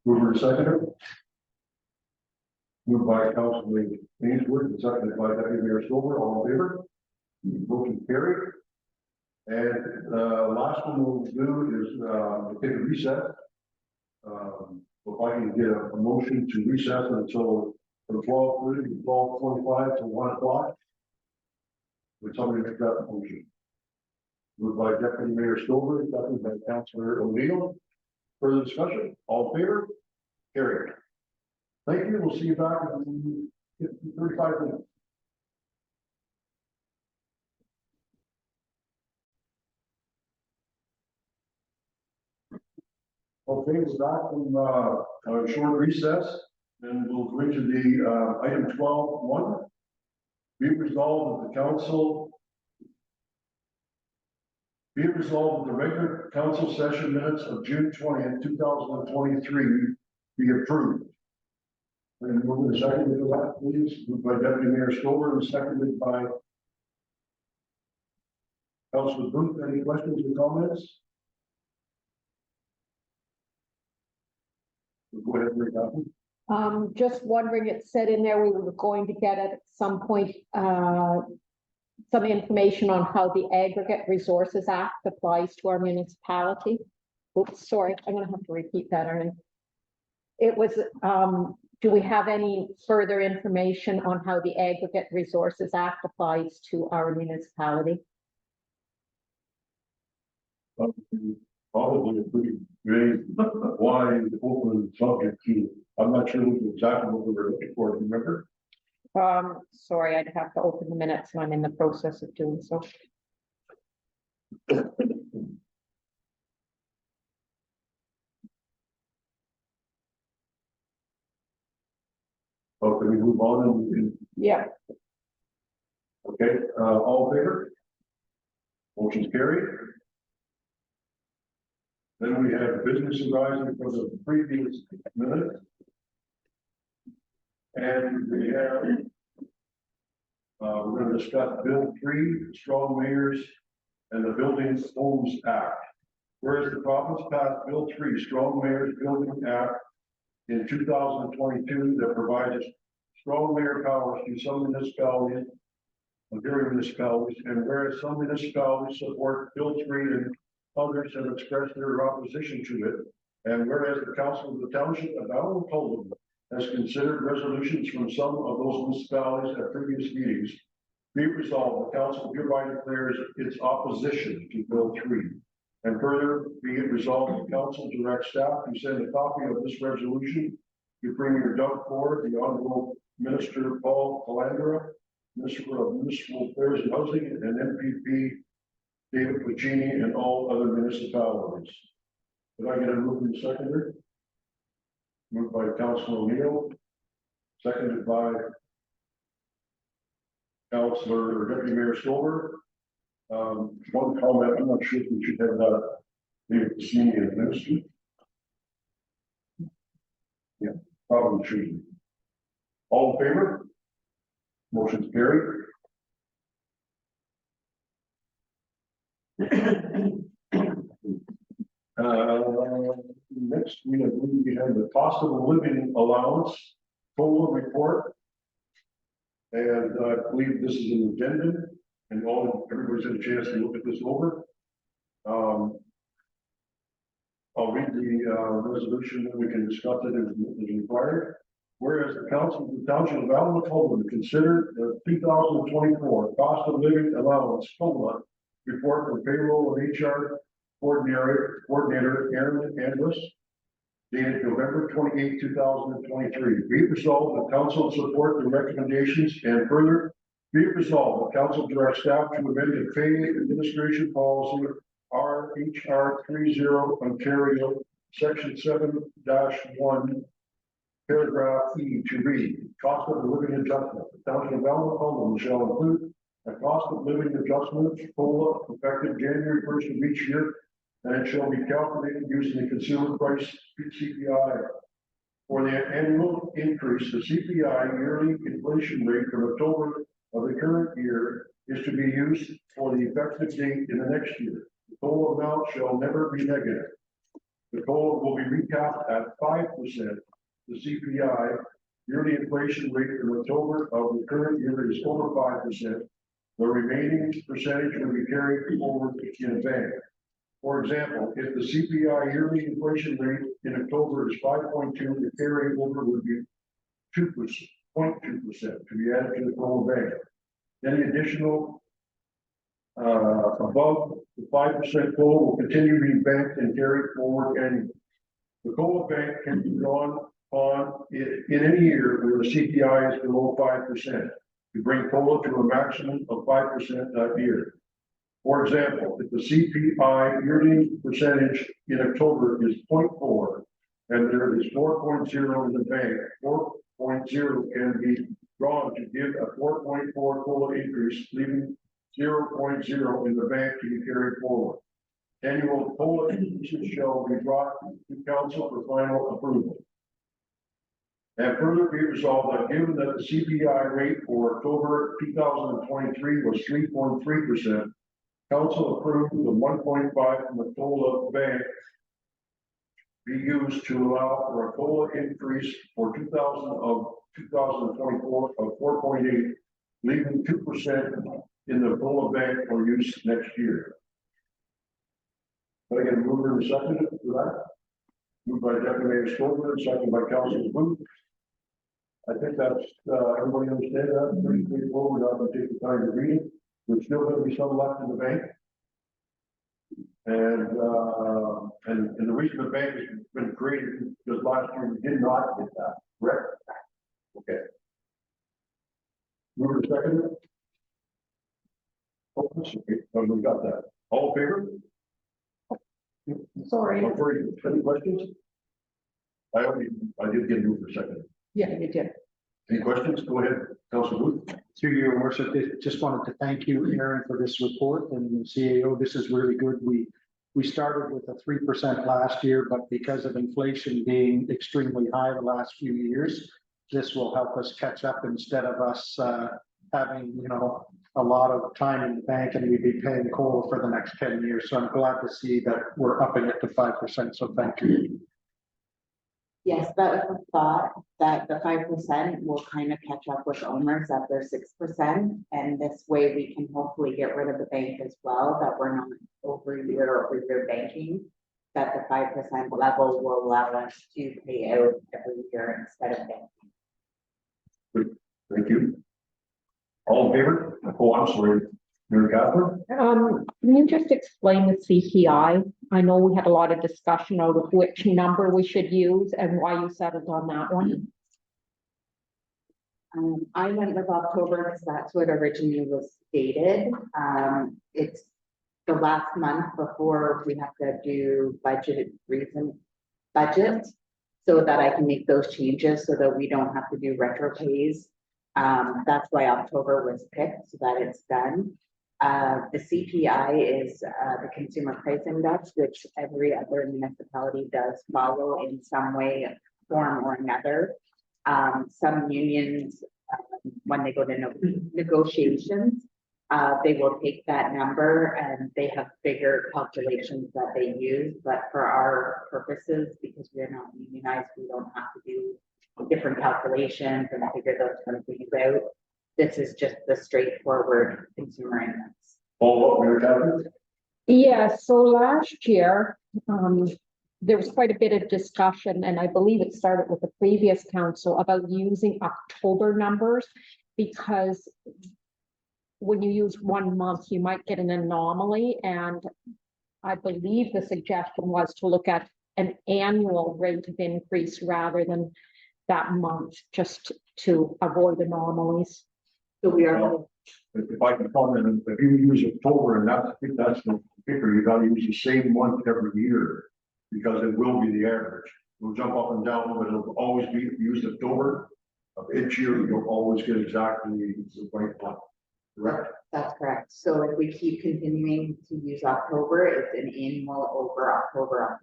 Mover and seconder. Moved by Councilor Ainsworth and seconded by Deputy Mayor Stover. All in favor? Motion carried. And, last one we'll do is, take a recess. If I can get a motion to recess until from 12:30 to 12:25 to 1 o'clock. Would somebody make that motion? Moved by Deputy Mayor Stover, seconded by Councilor O'Neill. Further discussion, all in favor? Carried. Thank you, we'll see you back in 35 minutes. Okay, we're back from, a short recess, and we'll go into the, item 12.1. Be it resolved that the council. Be it resolved that the regular council session minutes of June 20th, 2023 be approved. And move the second to that, please, moved by Deputy Mayor Stover and seconded by Councilor Booth. Any questions or comments? Go ahead, Rick. Just wondering, it said in there we were going to get at some point, some information on how the Aggregate Resources Act applies to our municipality. Oops, sorry, I'm gonna have to repeat that, Ernie. It was, do we have any further information on how the Aggregate Resources Act applies to our municipality? Probably a pretty very wide open subject to, I'm not sure exactly what we were looking for, remember? Sorry, I'd have to open the minutes and I'm in the process of doing so. Oh, can we move on and, Yeah. okay, all in favor? Motion's carried. Then we have business arising from the previous minute. And we have, we're going to discuss Bill 3, Strong Mayors and the Building Homes Act. Whereas the province passed Bill 3, Strong Mayors Building Act in 2022 that provides strong mayor powers to some municipalities, Ontario municipalities, and whereas some municipalities support Bill 3 and others have expressed their opposition to it, and whereas the Council of the Township of Allen has considered resolutions from some of those municipalities at previous meetings, be it resolved, the Council hereby declares its opposition to Bill 3. And further, be it resolved, the Council directs staff to send a copy of this resolution to Premier Doug Ford, the Honorable Minister Paul Calandra, Minister of Municipal Affairs and Housing, and MPP David Puccini, and all other municipalities. Did I get a move in the seconder? Moved by Councilor O'Neill, seconded by Councilor Deputy Mayor Stover. One comment, I'm not sure if we should have that David Puccini and Minister. Yeah, probably should. All in favor? Motion's carried. Next, we have the cost of a living allowance total report. And I believe this is an addendum, and everybody's had a chance to look at this over. I'll read the resolution, and we can discuss it as required. Whereas the Council of the Township of Allen considered the 2024 cost of living allowance total report from payroll and HR coordinator Aaron Andrus, dated November 28, 2023. Be it resolved, the council support the recommendations, and further be it resolved, the council directs staff to amend the pay administration policy RHR 30 Ontario Section 7-1 paragraph E to read cost of living adjustment. The township of Allen shall include a cost of living adjustment COLA effective January 1st of each year, and it shall be calculated using the consumer price CPI. For the annual increase, the CPI yearly inflation rate from October of the current year is to be used for the effective date in the next year. The total amount shall never be negative. The total will be recapped at 5%. The CPI yearly inflation rate from October of the current year is over 5%. the remaining percentage will be carried forward in advance. For example, if the CPI yearly inflation rate in October is 5.2, the carry over would be 2%, 0.2% to be added to the COLA bank. Any additional above the 5% COLA will continue to be banked and carried forward annually. The COLA bank can be drawn on in any year where the CPI is below 5%. To bring COLA to a maximum of 5% that year. For example, if the CPI yearly percentage in October is 0.4 and there is 4.0 in the bank, 4.0 can be drawn to give a 4.4 COLA increase, leaving 0.0 in the bank to be carried forward. Annual COLA increases shall be brought to council for final approval. And further be resolved that given that the CPI rate for October 2023 was 3.3%, council approved the 1.5 from the COLA bank be used to allow for a COLA increase for 2024 of 4.8, leaving 2% in the COLA bank for use next year. Can I get a mover and a second for that? Moved by Deputy Mayor Stover, second by Councilor Booth. I think that's, everybody understand that, pretty straightforward, not gonna take the time to read it. There's still gonna be some left in the bank. And the reason the bank has been created because last year we did not get that, correct? Okay. Mover second. Oh, we got that. All in favor? Sorry. Any questions? I did get a mover second. Yeah, you did. Any questions? Go ahead, Councilor Booth. Through your worship, just wanted to thank you, Aaron, for this report and CAO. This is really good. We started with a 3% last year, but because of inflation being extremely high the last few years, this will help us catch up instead of us having, a lot of time in the bank and we'd be paying COLA for the next 10 years. So I'm glad to see that we're upping it to 5%. So thank you. Yes, that was the thought, that the 5% will kind of catch up with owners at their 6. And this way we can hopefully get rid of the bank as well, that we're not over year banking. That the 5% level will allow us to pay out every year instead of banking. Thank you. All in favor? Oh, I'm sorry. Mayor Catherine? Can you just explain the CPI? I know we had a lot of discussion out of which number we should use and why you settled on that one. I went with October because that's what originally was stated. It's the last month before we have to do budget, so that I can make those changes so that we don't have to do retro pays. That's why October was picked, so that it's done. The CPI is the Consumer Price Index, which every other municipality does follow in some way, form or another. Some unions, when they go to negotiations, they will take that number and they have bigger calculations that they use. But for our purposes, because we're not unionized, we don't have to do different calculations and figure those kind of things out. This is just the straightforward consumer index. Follow up, Mayor Catherine? Yeah, so last year, there was quite a bit of discussion, and I believe it started with the previous council about using October numbers, because when you use 1 month, you might get an anomaly. And I believe the suggestion was to look at an annual rate of increase rather than that month, just to avoid anomalies. So we are. If I can comment, if you use October, and that's the kicker, you gotta use the same month every year, because it will be the average. It'll jump up and down, but it'll always be, if you use October of each year, you'll always get exactly the right one. Correct? That's correct. So if we keep continuing to use October, it's an annual over October.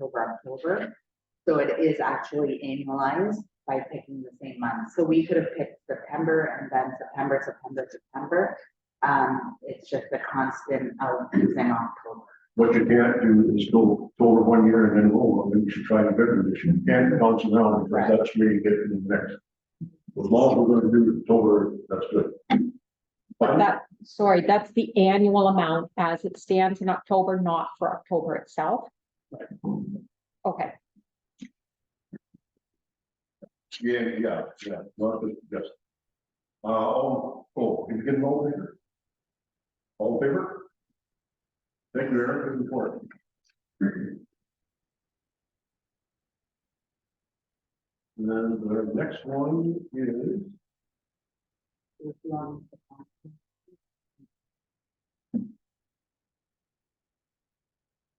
So it is actually annualized by picking the same month. So we could have picked September and then September. It's just a constant of using October. What you can't do is go October 1 year and then, well, maybe we should try a different edition. You can't bounce around, because that's where you get in the next. As long as we're going to do October, that's good. But that, sorry, that's the annual amount as it stands in October, not for October itself. Okay, Yeah, not the, yes. Can you get an all in favor? All in favor? Thank you, Eric, good report. And then the next one is,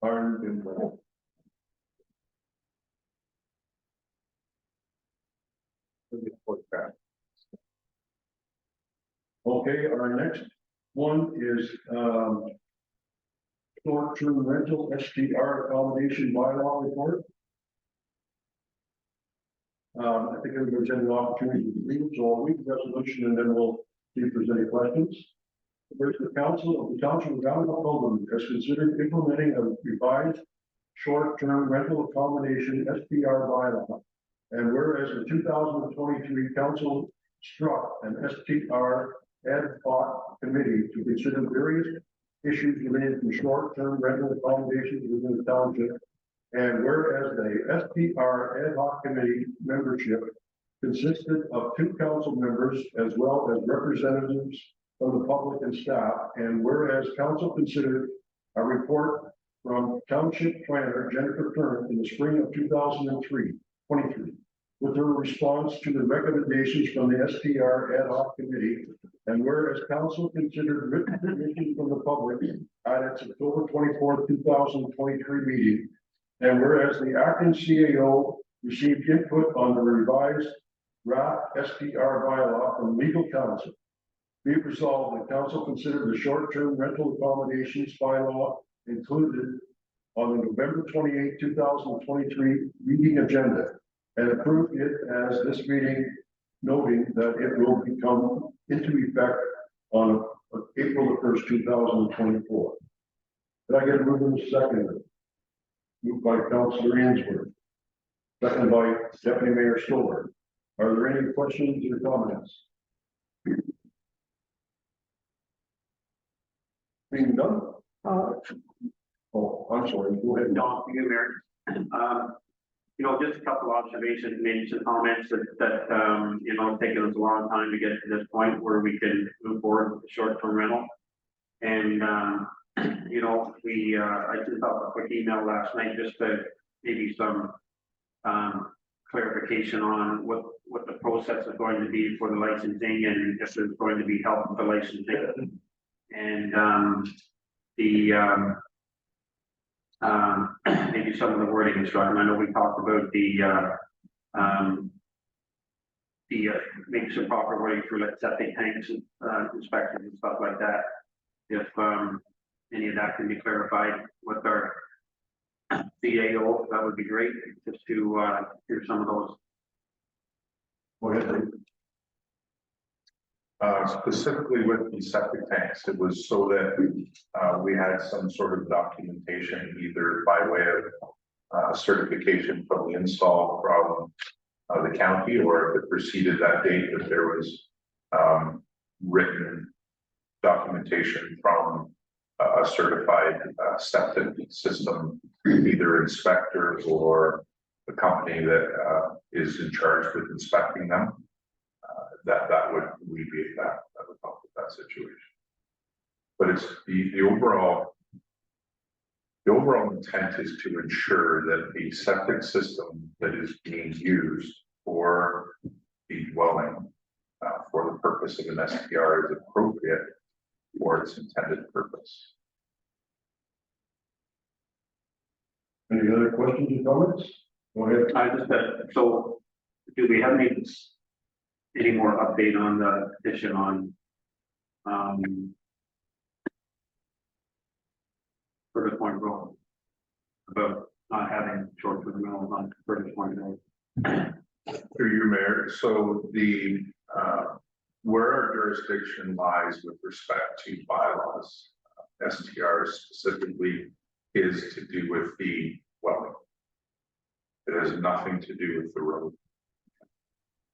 Iron and Metal. Let me put that. Okay, our next one is, short-term rental STR accommodation bylaw report. I think everybody's had an opportunity to read it, so I'll read the resolution and then we'll see if there's any questions. Whereas the council of the township of Algonquin has considered implementing a revised short-term rental accommodation STR bylaw. And whereas the 2023 council struck an STR ad hoc committee to consider various issues related to short-term rental accommodations within the township. And whereas the STR ad hoc committee membership consisted of 2 council members as well as representatives from the public and staff. And whereas council considered a report from township planner Jennifer Kern in the spring of 2023 with her response to the recommendations from the STR ad hoc committee. And whereas council considered written permission from the public at its October 24th, 2023 meeting. And whereas the acting CAO received input on the revised draft STR bylaw from legal counsel. Be it resolved that council considered the short-term rental accommodations bylaw included on the November 28, 2023 meeting agenda and approved it as this meeting, noting that it will become into effect on April the 1st, 2024. Did I get a move in the second? Moved by Councilor Ainsworth. Second by Deputy Mayor Stoller. Are there any questions or comments? Being done? Oh, I'm sorry, go ahead. No, you, Mayor. Just a couple observations, maybe some comments that taken us a long time to get to this point where we can move forward with the short-term rental. And, I sent out a quick email last night just to maybe some clarification on what the process is going to be for the licensing and if there's going to be help with the licensing. And maybe some of the wording is right. I know we talked about maybe some proper wording for like septic tanks and inspections and stuff like that. If any of that can be clarified with our CAO, that would be great, just to hear some of those. Go ahead. Specifically with the septic tanks, it was so that we had some sort of documentation, either by way of certification from the install from the county, or if it preceded that date, that there was written documentation from a certified septic system, either inspector or the company that is in charge with inspecting them. That would alleviate that would help with that situation. But it's the overall intent is to ensure that the septic system that is being used for the dwelling for the purpose of an STR is appropriate for its intended purpose. Any other questions or comments? Go ahead. I just so do we have any more update on the petition on Curtis Point Road about not having short-term rentals on Curtis Point Road? Through you, Mayor. So the where our jurisdiction lies with respect to bylaws, STRs specifically, is to do with the dwelling. It has nothing to do with the road.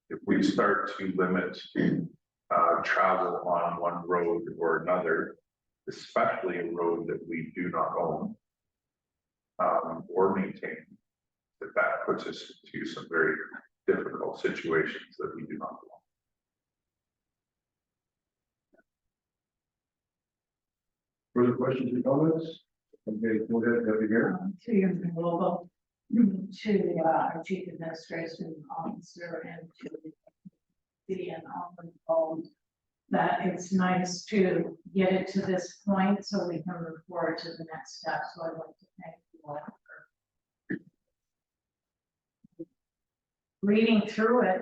If we start to limit travel on one road or another, especially a road that we do not own. Or maintain, that puts us into some very difficult situations that we do not want. Further questions or comments? Okay, go ahead, Deputy Mayor. To your global, to our chief administration officer and to the and all involved, that it's nice to get it to this point so we can move forward to the next step. So I'd like to thank you all for reading through it.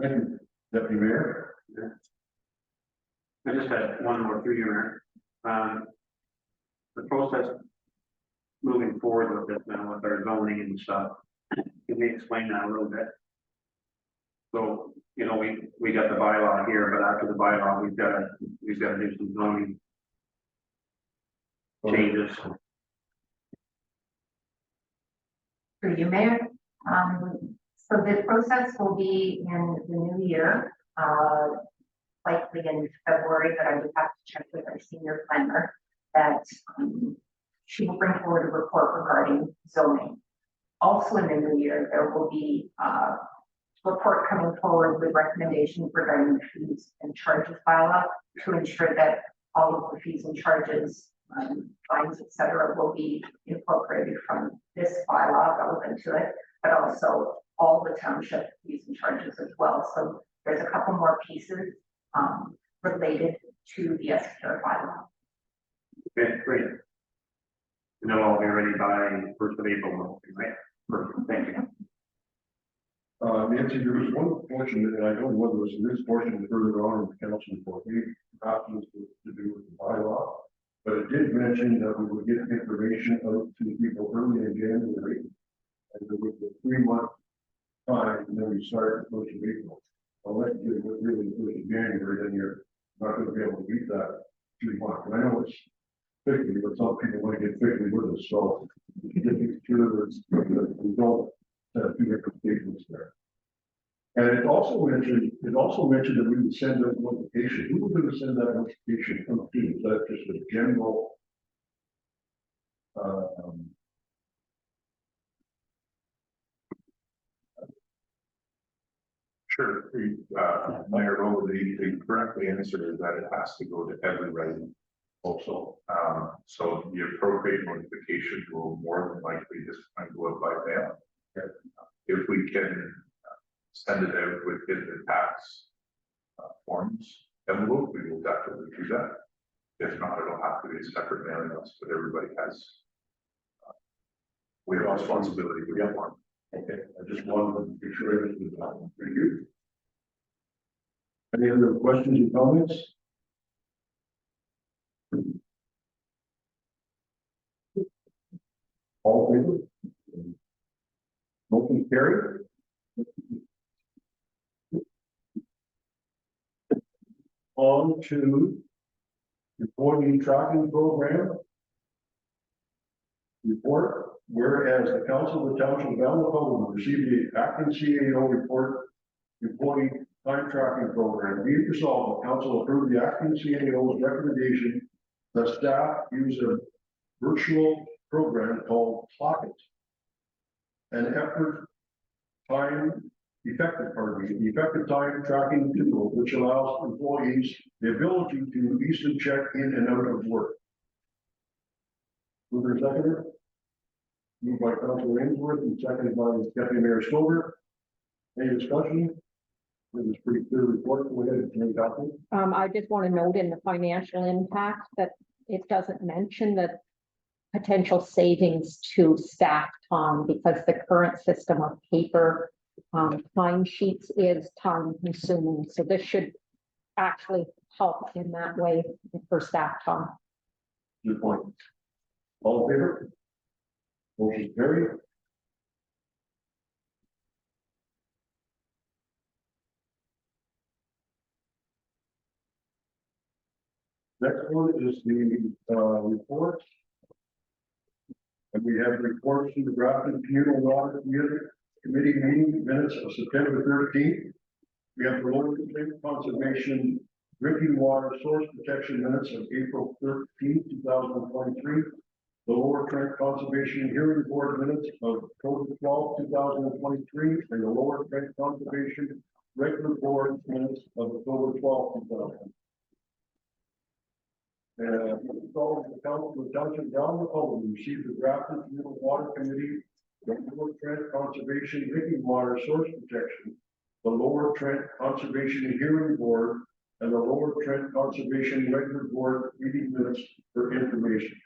Thank you, Deputy Mayor. I just had one more through you, Mayor. The process moving forward with this now with our zoning and stuff, can we explain that a little bit? So, you know, we got the bylaw here, but after the bylaw, we've got to do some zoning changes. Through you, Mayor. So the process will be in the new year, likely in February, but I would have to check with our senior planner that she will bring forward a report regarding zoning. Also in the new year, there will be a report coming forward with recommendations regarding the fees and charges bylaw to ensure that all of the fees and charges, fines, et cetera, will be incorporated from this bylaw relevant to it, but also all the township fees and charges as well. So there's a couple more pieces related to the SPR bylaw. Okay, great. And it'll all be ready by 1st of April, right? Perfect, thank you. Nancy, there was one portion, and I don't know whether it was in this portion further on in the council report, options to do with the bylaw, but it did mention that we would get information out to the people early in January, and there was a 3-month time, and then we start the 1st of April. Unless you do it really the 1st of January, then you're not going to be able to beat that 3 months. And I know it's fickly, but some people want to get fickly with us, so you can make sure that we don't have 2 different statements there. And it also mentioned that we would send out notification. Who was going to send that notification out to? Is that just a general? Sure, Mayor Rowe, the correct answer is that it has to go to every resident also. So the appropriate notification will more than likely just go out by mail. If we can send it out within the tax forms envelope, we will definitely do that. If not, it'll have to be a separate mailing list, but everybody has we have a responsibility to get one. Okay, I just wanted to be sure it was done. Thank you. Any other questions or comments? All in favor? Motion carried. On to employee tracking program. Report, whereas the council of the township of Alma received the acting CAO report, employee time tracking program. Be it resolved, the council approved the acting CAO's recommendation that staff use a virtual program called Pocket. An effective time tracking tool, which allows employees the ability to easily check in and out of work. Mover seconder. Moved by Councilor Ainsworth and seconded by Deputy Mayor Stover. Any discussion? It was pretty clear report. Go ahead and make that one. I just want to note in the financial impact that it doesn't mention the potential savings to staff time because the current system of paper time sheets is time consuming. So this should actually help in that way for staff time. Good point. All in favor? Motion carried. Next one is the report. And we have reports from the Grafton Communal Water Community Committee meeting minutes of September 13th. We have the Lower Trent Conservation Drinking Water Source Protection minutes of April 13th, 2023. The Lower Trent Conservation Hearing Board minutes of October 12th, 2023, and the Lower Trent Conservation Regular Board minutes of October 12th, 2023. So the council, the township down the hall, received the drafted Municipal Water Committee, the Lower Trent Conservation Drinking Water Source Protection, the Lower Trent Conservation Hearing Board, and the Lower Trent Conservation Regular Board meeting minutes for information.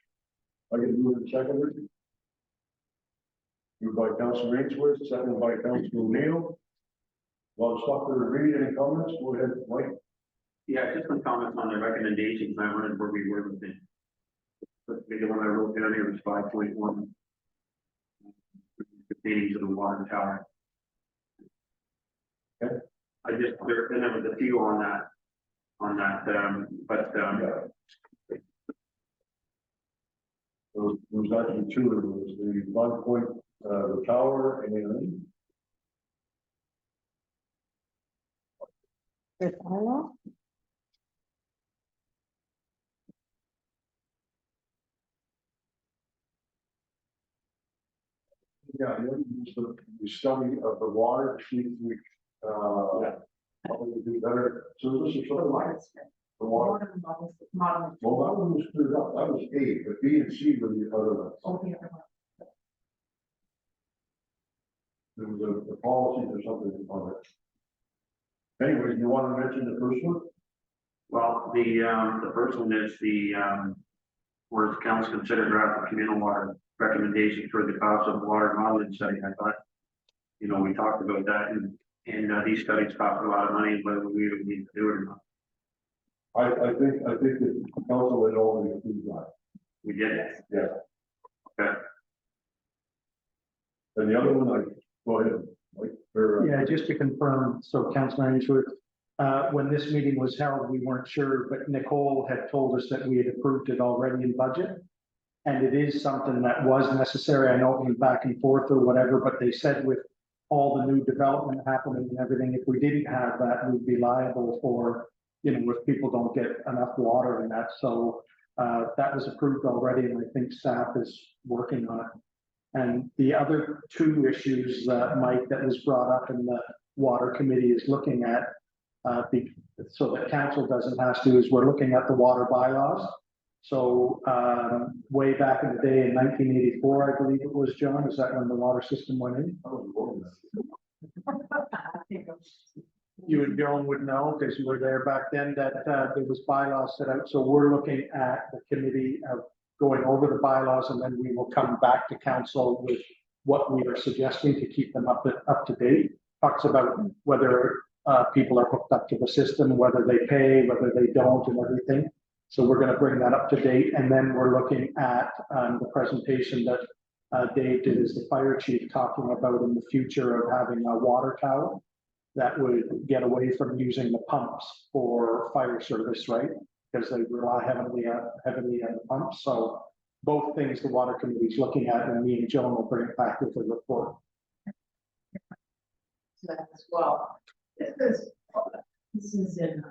I can move it seconded. Moved by Councilor Ainsworth, seconded by Councilor O'Neill. While stop for the read, any comments? Go ahead, Mike. Yeah, just some comments on the recommendations. I wondered where we were with it. But maybe the one I wrote down here was 5.1. Pertaining to the water tower. Okay. I just, there was a few on that, There was actually two of those, the 1 point, the tower and There's bylaw? yeah, the study of the water, see if we, probably do better. So this is sort of like the water. Model. Well, that one was cleared up. That was A, but B and C were the other ones. Okay. There was a policy or something on it. Anyways, you want to mention the first one? well, the first one is where the council considered draft communal water recommendation for the cost of water modeling study. I thought, we talked about that and these studies cost a lot of money, whether we would need to do it or not. I think the council had already approved that. We did it. Yeah. Okay. And the other one, go ahead. Yeah, just to confirm, so Councilor Ainsworth, when this meeting was held, we weren't sure, but Nicole had told us that we had approved it already in budget. And it is something that was necessary. I know it went back and forth or whatever, but they said with all the new development happening and everything, if we didn't have that, we'd be liable for, if people don't get enough water and that. So that was approved already, and I think staff is working on it. And the other two issues, Mike, that was brought up in the water committee is looking at, so that council doesn't have to, is we're looking at the water bylaws. So way back in the day in 1984, I believe it was, John, is that when the water system went in? You and Joan would know because you were there back then that there was bylaws set out. So we're looking at the committee of going over the bylaws, and then we will come back to council with what we are suggesting to keep them up to date. Talks about whether people are hooked up to the system, whether they pay, whether they don't, and everything. So we're going to bring that up to date, and then we're looking at the presentation that Dave did as the fire chief, talking about in the future of having a water tower that would get away from using the pumps for fire service, right? Because they rely heavily on the pumps. So both things the water committee is looking at, and me and Joan will bring it back with a report. As well. This is in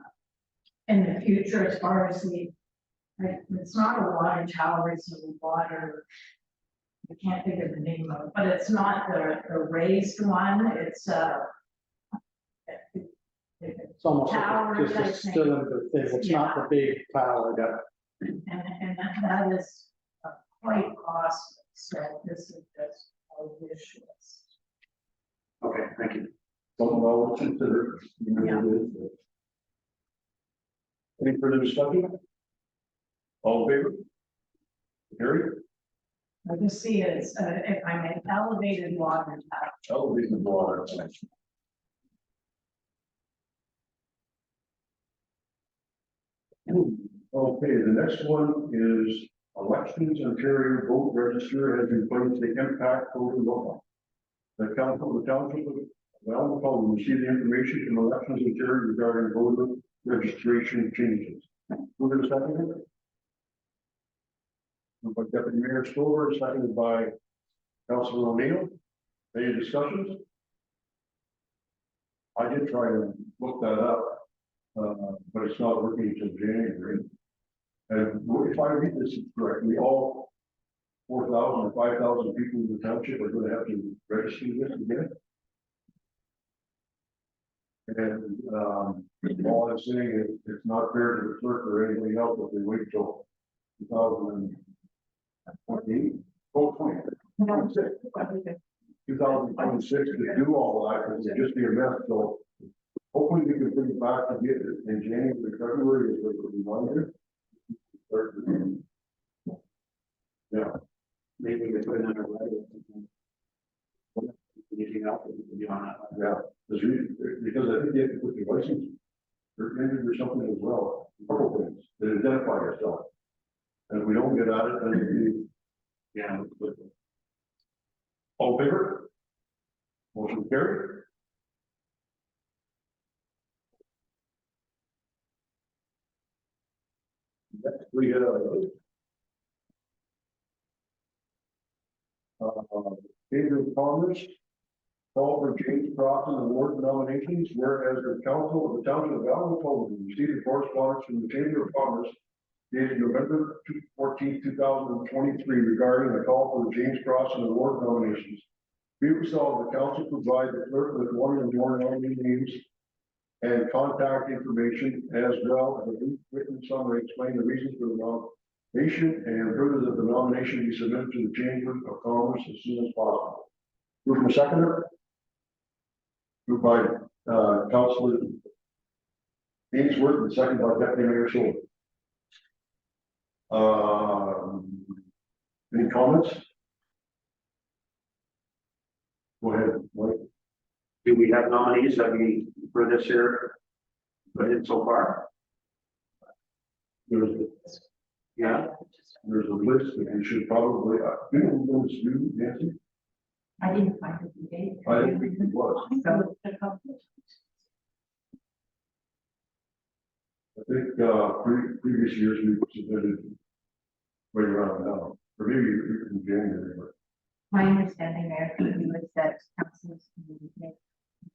the future as far as it's not a water tower, it's a water. I can't think of the name of it, but it's not the raised one. It's It's almost tower like just a cylinder thing. It's not the big tower that. and that is quite costly. So this is just a wish list. Okay, thank you. Something I'll consider. Yeah. Any further discussion? All in favor? Harry? I just see it as, if I'm an elevated water tower. Elevated water. Okay, the next one is Elections Ontario Vote Register has replaced the impact voter law. The township will receive the information from Elections Ontario regarding voter registration changes. Move to the second. Moved by Deputy Mayor Stover, seconded by Councilor O'Neill. Any discussions? I did try to look that up, but it's not working until January. And if I read this correctly, all 4,000 or 5,000 people in the township are gonna have to register this again. And, all I'm saying is, it's not fair to the clerk or anybody else if they wait till 2028, 2026 to do all that, because it'd just be a mess, so hopefully we can bring it back to get it in January, February, if we can monitor. Yeah. Maybe we put it under writing. Anything else that we can do on that? Yeah, because I think they have to put the license or injured or something as well, a couple things that identify yourself. And if we don't get at it, then it'll be, Yeah. all in favor? Motion carried. Next, we have Chamber of Commerce, call for James Crofton and Ward nominations, whereas the council of the township of Allen received correspondence from the Chamber of Commerce dated November 14, 2023, regarding the call for the James Crofton and Ward nominations. Be resolved, the council provide the clerk with one or more nominee names and contact information, as well as a written summary explaining the reasons for the nomination, and further that the nomination be submitted to the Chamber of Commerce as soon as possible. Move from seconder. Moved by Councilor Ainsworth and second by Deputy Mayor Schultz. Any comments? Go ahead, Mike. Do we have nominees that we, for this year, put in so far? There's Yeah, a list that we should probably, you know, who was you, Nancy? I didn't find it today. I didn't think it was. So, I think, previous years we submitted right around now, or maybe in January, but. my understanding, Mayor, was that councils can make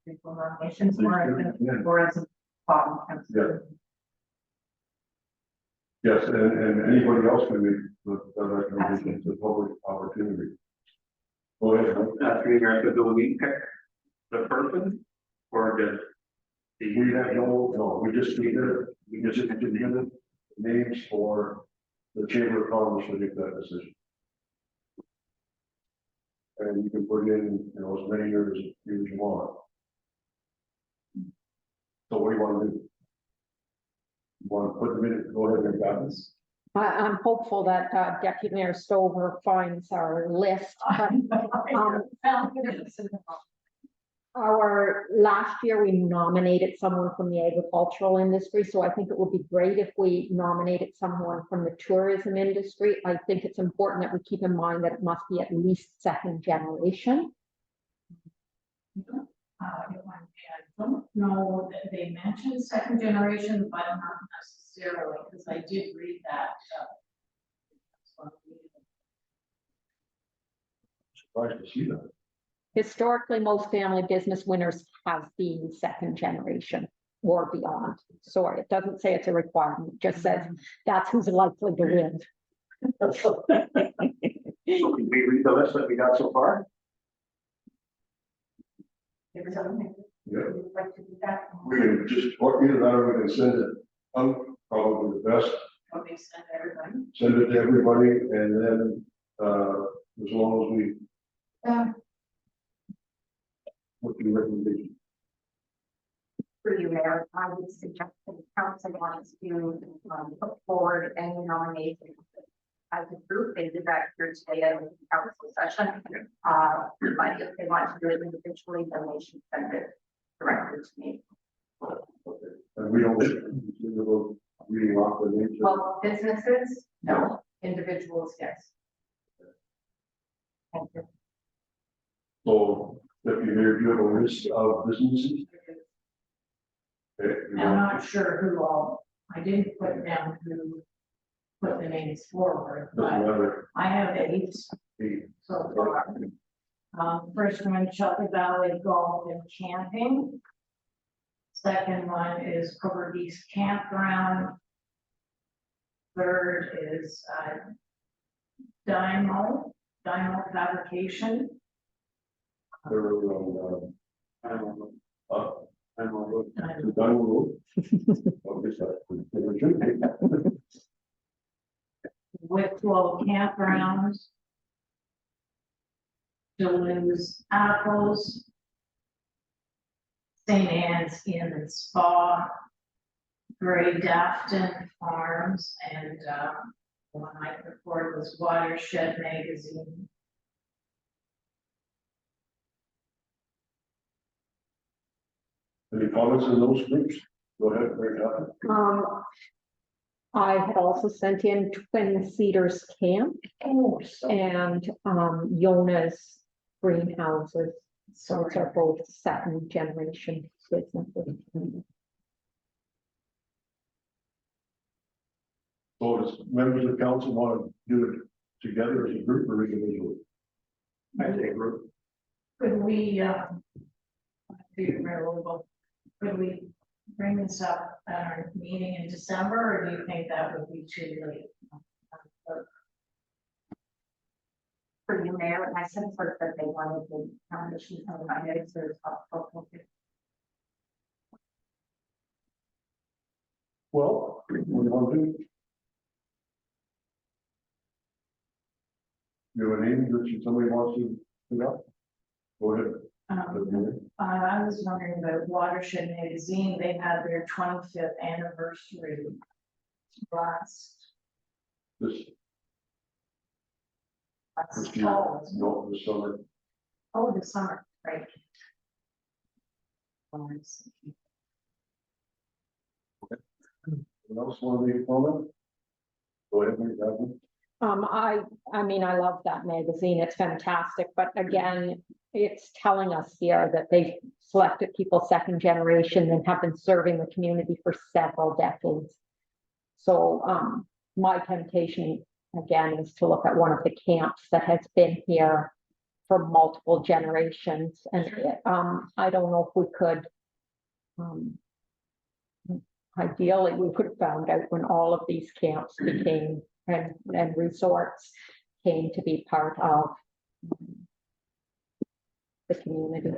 individual nominations or as a bottom council. Yes, and anybody else can make the recommendation, it's a public opportunity. Go ahead, Mike. Three years ago, we pick the person, or does We have no, we just needed names for the Chamber of Commerce to make that decision. And you can put in, you know, as many years as you want. So what do you want to do? You want to put them in, go ahead and got this? I'm hopeful that Deputy Mayor Stover finds our list. Our last year, we nominated someone from the agricultural industry, so I think it would be great if we nominated someone from the tourism industry. I think it's important that we keep in mind that it must be at least second generation. I don't know that they mentioned second generation, but not necessarily, because I did read that. Surprised to see that. Historically, most family business winners have been second generation or beyond. Sorry, it doesn't say it's a requirement, it just says that's who's likely to win. So can we read the list that we got so far? There was something. Yeah. You'd like to do that? We can just, or either that or we can send it out, probably the best, Okay, send everybody. send it to everybody, and then, as long as we. What's your recommendation? For you, Mayor, I would suggest that the council wants to put forward any nominations as a group. They did that here today at the council session. But if they want to do it individually, then they should send it directly to me. And we don't, reading off the names. Well, businesses, no. Individuals, yes. Thank you. So, if you have a list of businesses. Okay, you I'm want- not sure who all, I didn't put down who put the names forward, doesn't but matter. I have 8 Eight. so far. First one, Shelter Valley Golf and Camping. Second one is Cobra Beast Campground. Third is, Dymo Fabrication. They're on, the Dunn Road. Oh, yes, I- Wicklow Campground. Duluth Apples. St. Anne's Inn and Spa. Gray Dafton Farms, and one I reported was Watershed Magazine. Any comments on those groups? Go ahead, Mary Catherine. I had also sent in Twin Cedars Camp and, Yona's greenhouses. So it's are both second generation businesses. So does members of council want to do it together as a group or individually? I say group. Could we, could we bring this up at our meeting in December, or do you think that would be too late? For you, Mayor, my sense was that they wanted the foundation of my notes or Well, we want to. You have a name that somebody wants to pick up? Go ahead. I was wondering about Watershed Magazine. They had their 25th anniversary last This, year. fall. No, this summer. Oh, the summer, right? Anyone else want to make a comment? Go ahead, Mary Catherine. I mean, I love that magazine. It's fantastic, but again, it's telling us here that they've selected people second generation and have been serving the community for several decades. So, my temptation again is to look at one of the camps that has been here for multiple generations, and I don't know if we could. Ideally, we could have found out when all of these camps became and resorts came to be part of the community.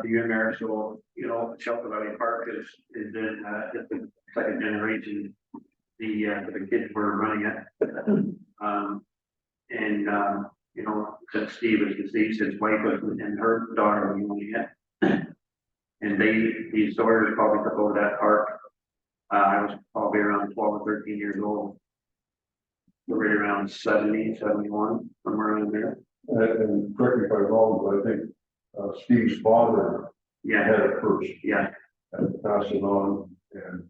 You and Mayor, so, you know, Shelter Valley Park is in, the second generation. The kids were running it. You know, since Steve was deceased, his wife was, and her daughter were running it. And these Sawyers probably took over that park. I was probably around 12 or 13 years old. Right around 70, 71, somewhere around there. And correct me if I'm wrong, but I think Steve's father Yeah, had it first. yeah, And passed it on, and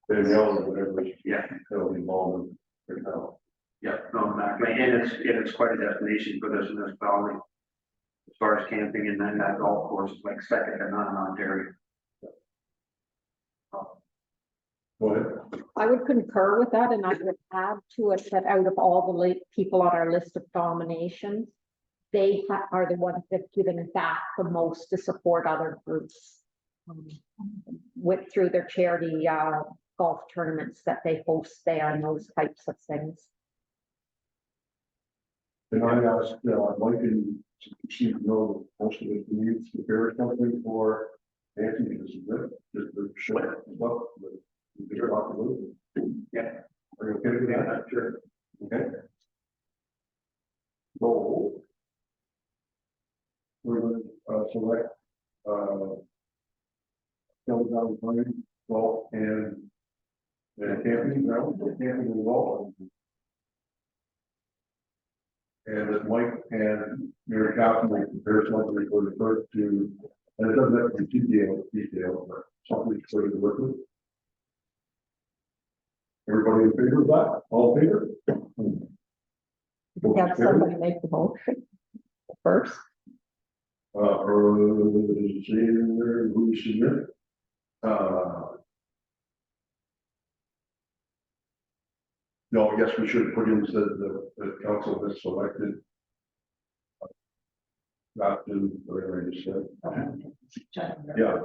Danielle or whatever is yeah, heavily involved in it now. yeah, no, exactly. And it's quite a destination for this municipality. As far as camping, and then that golf course is like second to none in Ontario. Go ahead. I would concur with that, and I would add to it that out of all the people on our list of nominations, they are the ones that have given back the most to support other groups through their charity golf tournaments that they host there and those types of things. And I asked, Mike and she know most of it needs the bear company for Anthony, because of just the short stuff. Yeah. Are you okay with that? Sure. Okay. So. We're going to select, Kelly Valley, golf and camping ground, camping and golf. And that Mike and Mary Catherine will prepare something for the first to, and it doesn't have to be detail, but something for you to work with. Everybody in favor of that? All in favor? Have somebody make the motion first. Or who submit? No, I guess we should put in said the council has selected Back to whatever I just said. Yeah.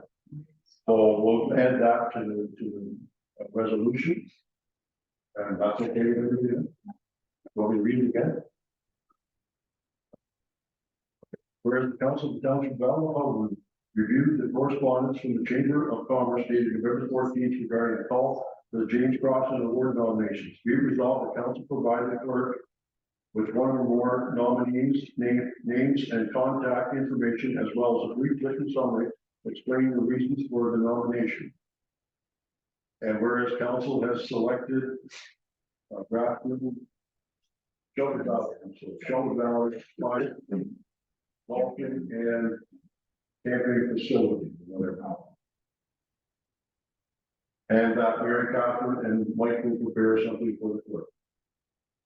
So we'll add that to the resolution. And that's okay with everybody? Want me to read it again? Whereas the Council of the Township of Allen reviewed the correspondence from the Chamber of Commerce dated November 14th regarding a call for the James Crossan Award nominations. Be resolved, the council provided the clerk with one or more nominees, names and contact information, as well as a brief written summary explaining the reasons for the nomination. And whereas council has selected Grafton, Shelter Valley, Vulcan, and camping facility, whatever. And that Mary Catherine and Mike will prepare something for the clerk.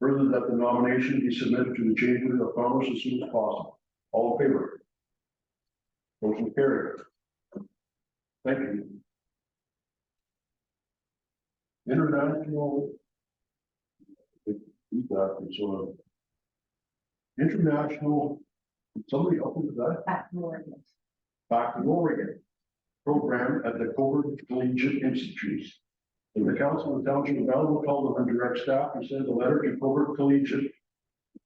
Further, that the nomination be submitted to the Chamber of Commerce as soon as possible. All in favor? Motion carried. Thank you. International. International, somebody open to that? Back to Oregon. Program at the Coburg Collegiate Institute. And the Council of the Township of Allen will call upon direct staff to send a letter to Coburg Collegiate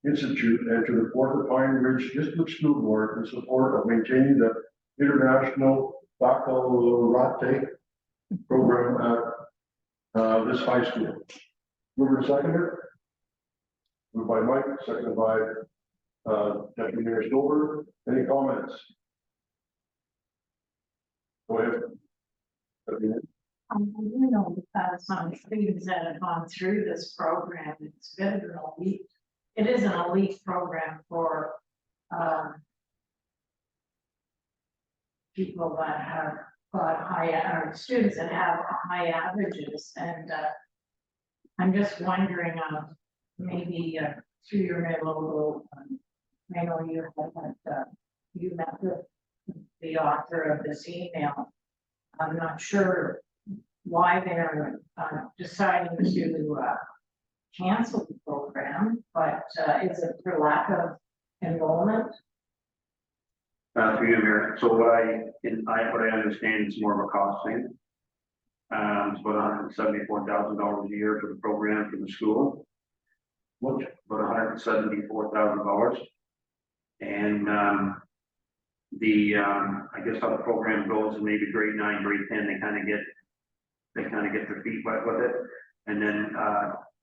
Institute and to the Port Pine Ridge District School Board in support of maintaining the International Baccalaureate program at this high school. Mover and seconder. Moved by Mike, seconded by Deputy Mayor Stover. Any comments? Go ahead. You know, some students that have gone through this program, it's been an elite, it is an elite program for, people that have got high, students that have high averages, and, I'm just wondering, maybe, through your mail, I know you had, you met with the author of this email. I'm not sure why they're deciding to cancel the program, but is it for lack of enrollment? Through you, Mayor. So what I understand is more of a cost thing. It's about $174,000 a year for the program for the school. What? About $174,000. And I guess how the program goes, and maybe grade 9, grade 10, they kind of get their feet wet with it, and then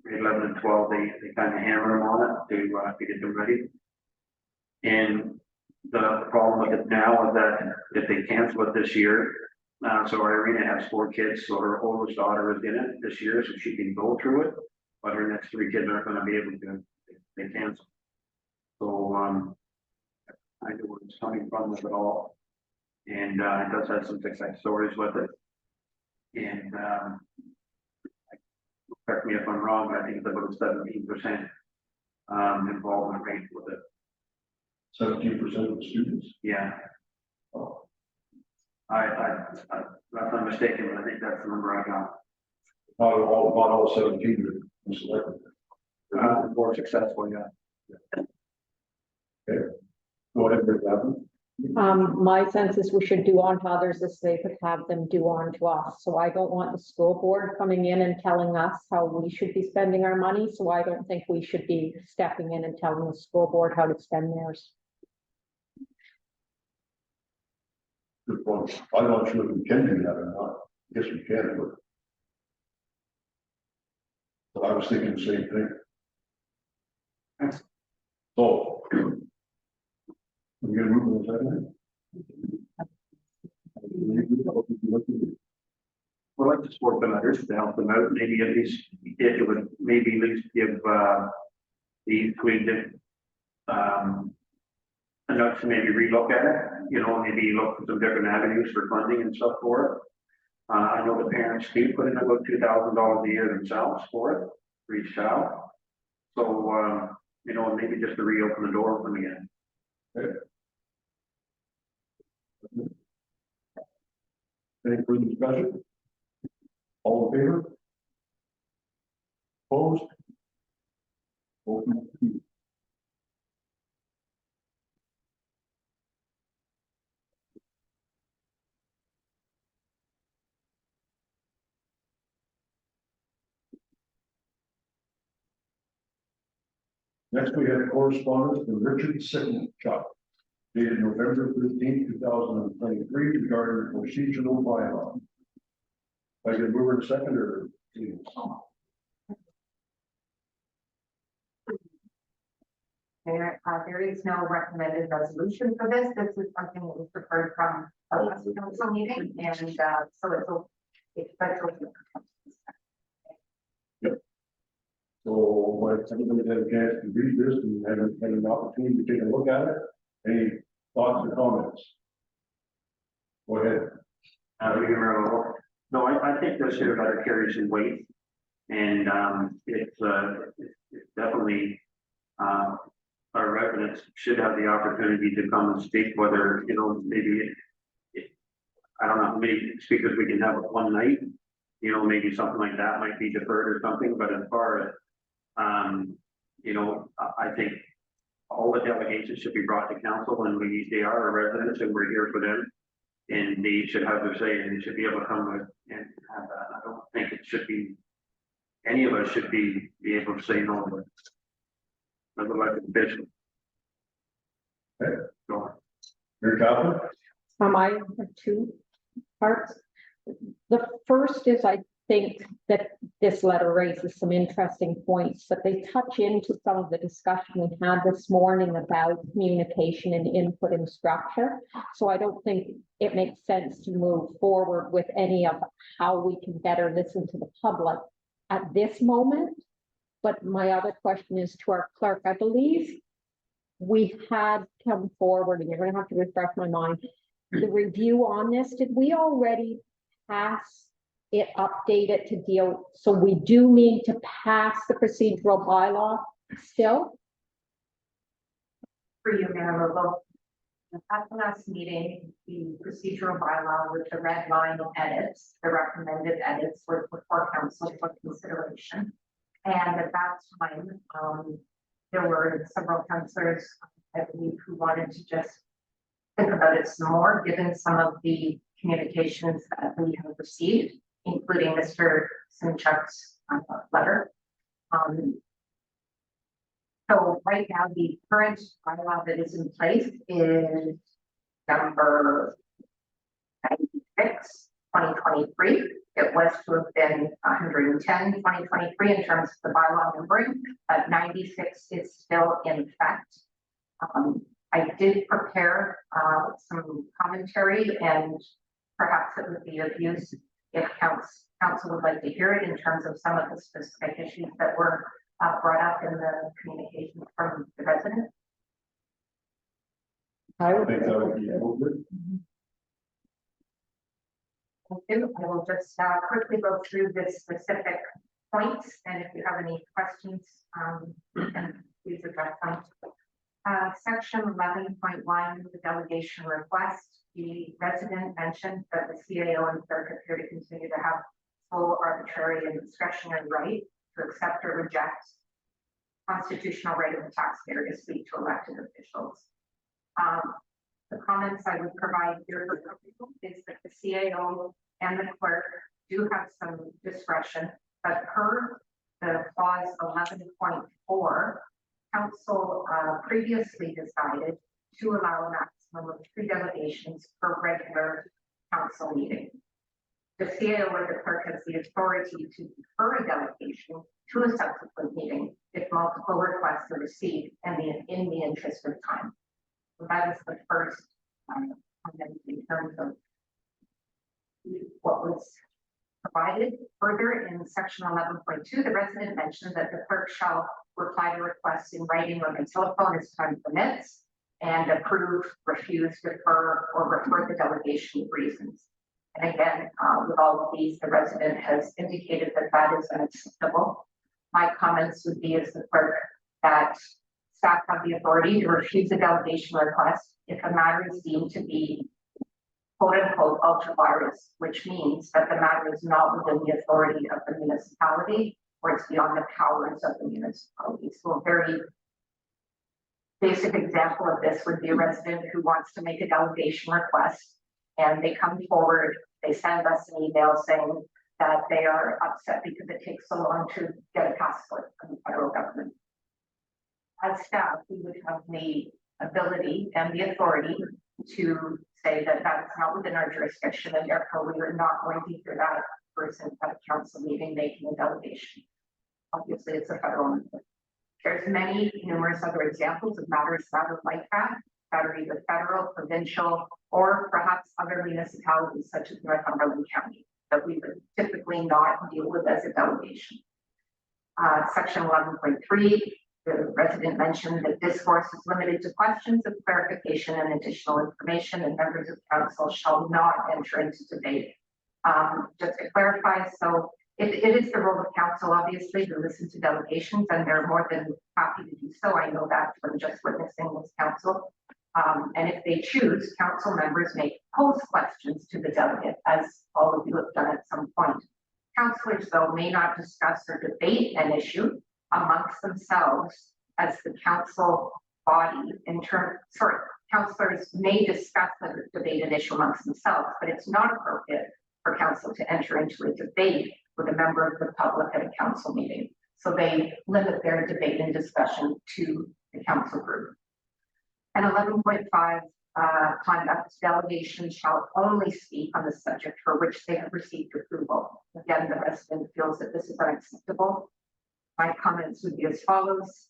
grade 11 and 12, they kind of hammer them on it to get them ready. And the problem with it now is that if they cancel it this year, so Irina has 4 kids, so her oldest daughter is in it this year, so she can go through it, but her next 3 kids aren't going to be able to. They cancel. So I know where it's coming from with it all, and it does have some success stories with it. And correct me if I'm wrong, but I think it's about 17% involvement rate with it. 17% of the students? Yeah. Oh. If I'm mistaken, but I think that's the number I got. Not all 17 were selected. More successful, yeah. Okay. Go ahead, Rick Gavin. My sense is we should do on to others as they could have them do on to us. So I don't want the school board coming in and telling us how we should be spending our money. So I don't think we should be stepping in and telling the school board how to spend theirs. Good point. I'm not sure if we can do that or not. Yes, we can, but I was thinking the same thing. So, we're gonna move on to Well, I'd just work on others to help them out. Maybe at least it would maybe at least give the Queen enough to maybe relook at it, you know, maybe look for some different avenues for funding and stuff for it. I know the parents do put in about $2,000 a year themselves for it, for each child. So, you know, maybe just to reopen the door for them again. Okay. Any further discussion? All in favor? Opposed? Open. Next, we have correspondence from Richard Sittenchuk, dated November 13, 2023, regarding procedural bylaw. I can move in a second or? Please. There is no recommended resolution for this. This is something that was preferred from a last council meeting, and so it's special. So, what, everybody had a chance to read this and had an opportunity to take a look at it? Any thoughts or comments? Go ahead. No, I think this should have carry some weight. And, it's definitely, our residents should have the opportunity to come and speak, whether, you know, maybe I don't know how many speakers we can have one night, you know, maybe something like that might be deferred or something, but as far as, you know, I think all the delegations should be brought to council, and they are our residents and we're here for them. And they should have their say, and they should be able to come with and have that. I don't think it should be, any of us should be able to say no to it. I would like to vision. Okay. Go on. Mayor Kaplan? I have two parts. The first is, I think that this letter raises some interesting points, but they touch into some of the discussion we had this morning about communication and input and structure. So I don't think it makes sense to move forward with any of how we can better listen to the public at this moment. But my other question is to our clerk. I believe we had come forward, and you're going to have to refresh my mind, the review on this. Did we already pass it, update it to deal? So we do need to pass the procedural bylaw still? For you, Mayor Lobo. At the last meeting, the procedural bylaw with the red line edits, the recommended edits were before council for consideration. And at that time, there were several councillors, I believe, who wanted to just think about it some more, given some of the communications that we have received, including Mr. Sinchuk's letter. So right now, the current bylaw that is in place is number 96, 2023. It was to have been 110, 2023 in terms of the bylaw numbering, but 96 is still in effect. I did prepare some commentary, and perhaps it would be of use if council would like to hear it in terms of some of the specific issues that were brought up in the communications from the residents. I think that would be appropriate. I will just quickly go through the specific points, and if you have any questions, you can please address them. Section 11.1, the delegation request. The resident mentioned that the CAO and clerk appear to continue to have full arbitrary and discretionary right to accept or reject constitutional right of the taxpayer to speak to elected officials. The comments I would provide here is that the CAO and the clerk do have some discretion, but per the clause 11.4, council previously decided to allow a maximum of 3 delegations per regular council meeting. The CAO or the clerk has the authority to defer a delegation to a subsequent meeting if multiple requests are received and in the interest of time. So that is the first comment in terms of what was provided. Further, in section 11.2, the resident mentioned that the clerk shall reply to requests in writing or by telephone as time permits, and approve, refuse, defer, or refer the delegation reasons. And again, with all of these, the resident has indicated that that is unacceptable. My comments would be as the clerk that staff have the authority to refuse a delegation request if a matter is deemed to be quote unquote ultra virus, which means that the matter is not within the authority of the municipality or it's beyond the powers of the municipality. So a very basic example of this would be a resident who wants to make a delegation request, and they come forward, they send us an email saying that they are upset because it takes so long to get a passport from the federal government. as staff, we would have the ability and the authority to say that that's not within our jurisdiction, and therefore we are not going to hear that person at a council meeting making a delegation. Obviously, it's a federal matter. There's many numerous other examples of matters that are like that are either federal, provincial, or perhaps other municipalities such as Northumberland County that we would typically not deal with as a delegation. Section 11.3, the resident mentioned that discourse is limited to questions of clarification and additional information, and members of council shall not enter into debate. Just to clarify, so it is the role of council, obviously, to listen to delegations, and they're more than happy to do so. I know that from just witnessing this council. And if they choose, council members may pose questions to the delegate, as all of you have done at some point. Councillors, though, may not discuss or debate an issue amongst themselves as the council body councillors may discuss or debate an issue amongst themselves, but it's not appropriate for council to enter into a debate with a member of the public at a council meeting. So they limit their debate and discussion to the council group. And 11.5, conduct delegations shall only speak on the subject for which they have received approval. Again, the resident feels that this is unacceptable. My comments would be as follows.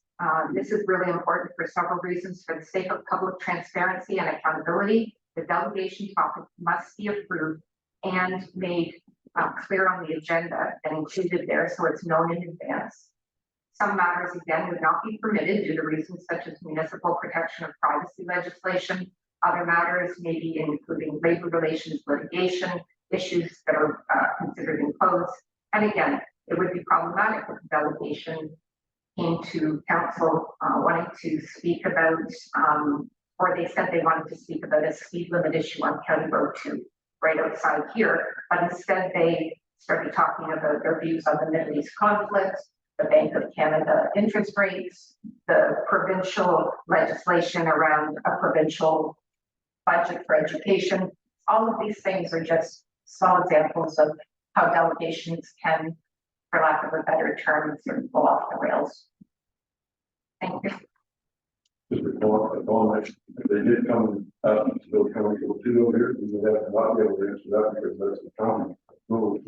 This is really important for several reasons. For the sake of public transparency and accountability, the delegation topic must be approved and made clear on the agenda and included there so it's known in advance. Some matters, again, would not be permitted due to reasons such as municipal protection of privacy legislation. Other matters may be including labor relations litigation, issues that are considered enclosed. And again, it would be problematic if the delegation came to council wanting to speak about, or they said they wanted to speak about a speed limit issue on County Road 2, right outside here, but instead they started talking about their views on the Middle East conflict, the Bank of Canada interest rates, the provincial legislation around a provincial budget for education. All of these things are just small examples of how delegations can, for lack of a better term, sort of go off the rails. Thank you. If they did come out to the county to over here, we would have not be able to answer that because that's the county rules.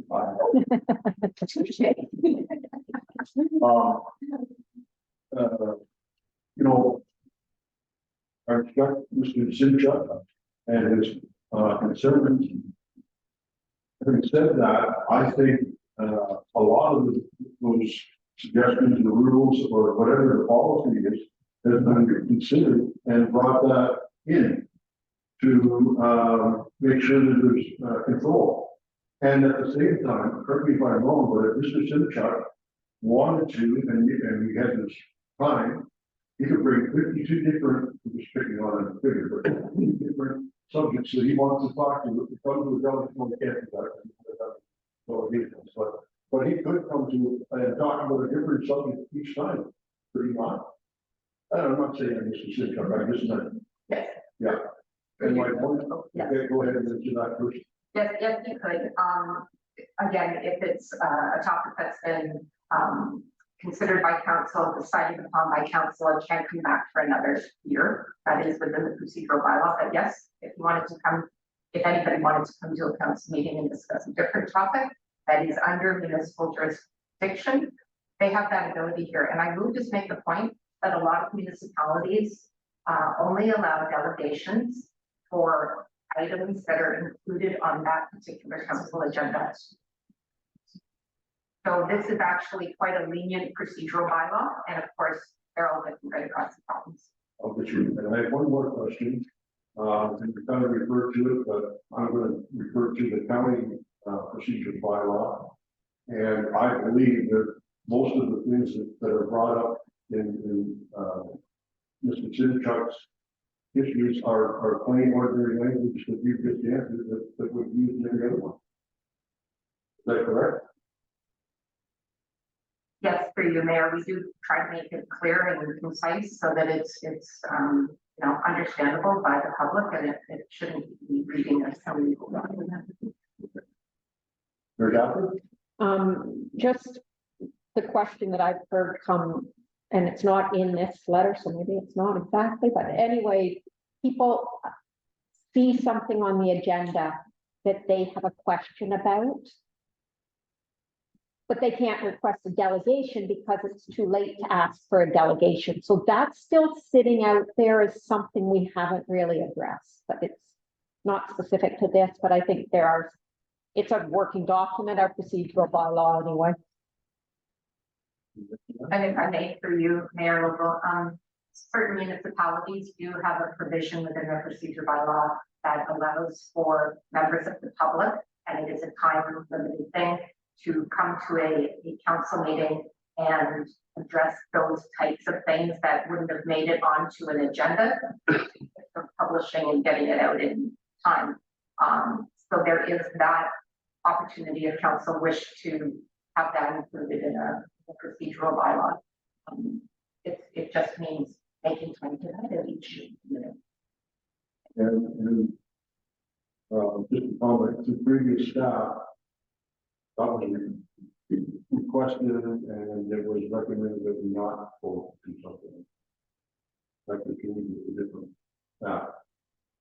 You know, I've got Mr. Simchuk and his concerns. Having said that, I think a lot of those suggestions, the rules, or whatever the policy is, has been considered and brought that in to make sure that there's control. And at the same time, correct me if I'm wrong, but if Mr. Simchuk wanted to, and we had this time, he could bring 52 different, I'm just picking on a figure, but 52 different subjects that he wants to talk to, come to the delegate on the campus. But he could come to and talk about a different subject each time, pretty much. I'm not saying Mr. Simchuk, I just meant. Yes. Yeah. And my point, Yeah. okay, go ahead and answer that first. Yes, yes, you could. Again, if it's a topic that's been considered by council, decided upon by council, it can't come back for another year. That is within the procedural bylaw. But yes, if you wanted to come, if anybody wanted to come to a council meeting and discuss a different topic that is under municipal jurisdiction, they have that ability here. And I will just make the point that a lot of municipalities only allow delegations for items that are included on that particular council agenda. So this is actually quite a lenient procedural bylaw, and of course, they're all different right across the province. And I have one more question. And you kind of referred to it, but I'm going to refer to the county procedure bylaw. And I believe that most of the things that are brought up in Mr. Simchuk's issues are plain ordinary language that you just answered that would use in any other one. Is that correct? Yes, through you, Mayor, we do try to make it clear and concise so that it's you know, understandable by the public, and it shouldn't be reading as some legal document. Very happy. Just the question that I've heard come and it's not in this letter, so maybe it's not exactly, but anyway, people see something on the agenda that they have a question about, but they can't request a delegation because it's too late to ask for a delegation. So that's still sitting out there as something we haven't really addressed, but it's not specific to this, but I think it's a working document, our procedural bylaw anyway. And if I may, for you, Mayor Local, certain municipalities do have a provision within their procedure bylaw that allows for members of the public, and it is a time limited thing, to come to a council meeting and address those types of things that wouldn't have made it onto an agenda for publishing and getting it out in time. So there is that opportunity if council wish to have that included in a procedural bylaw. It just means making time to have it each minute. And just a comment to previous staff, that was requested and it was recommended that we not vote do something. That could be a different staff.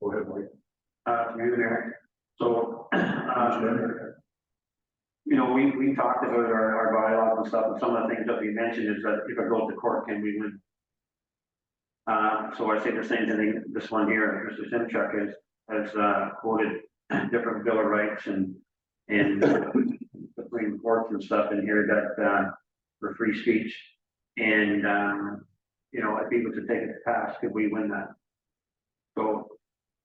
Go ahead, Mike. Through there. So, you know, we talked about our bylaws and stuff, and some of the things that we mentioned is that if it goes to court, can we win? So I say the same thing, this one here, Mr. Simchuk has quoted different Bill of Rights and Supreme Courts and stuff in here that for free speech. And you know, if he was to take it to task, could we win that? So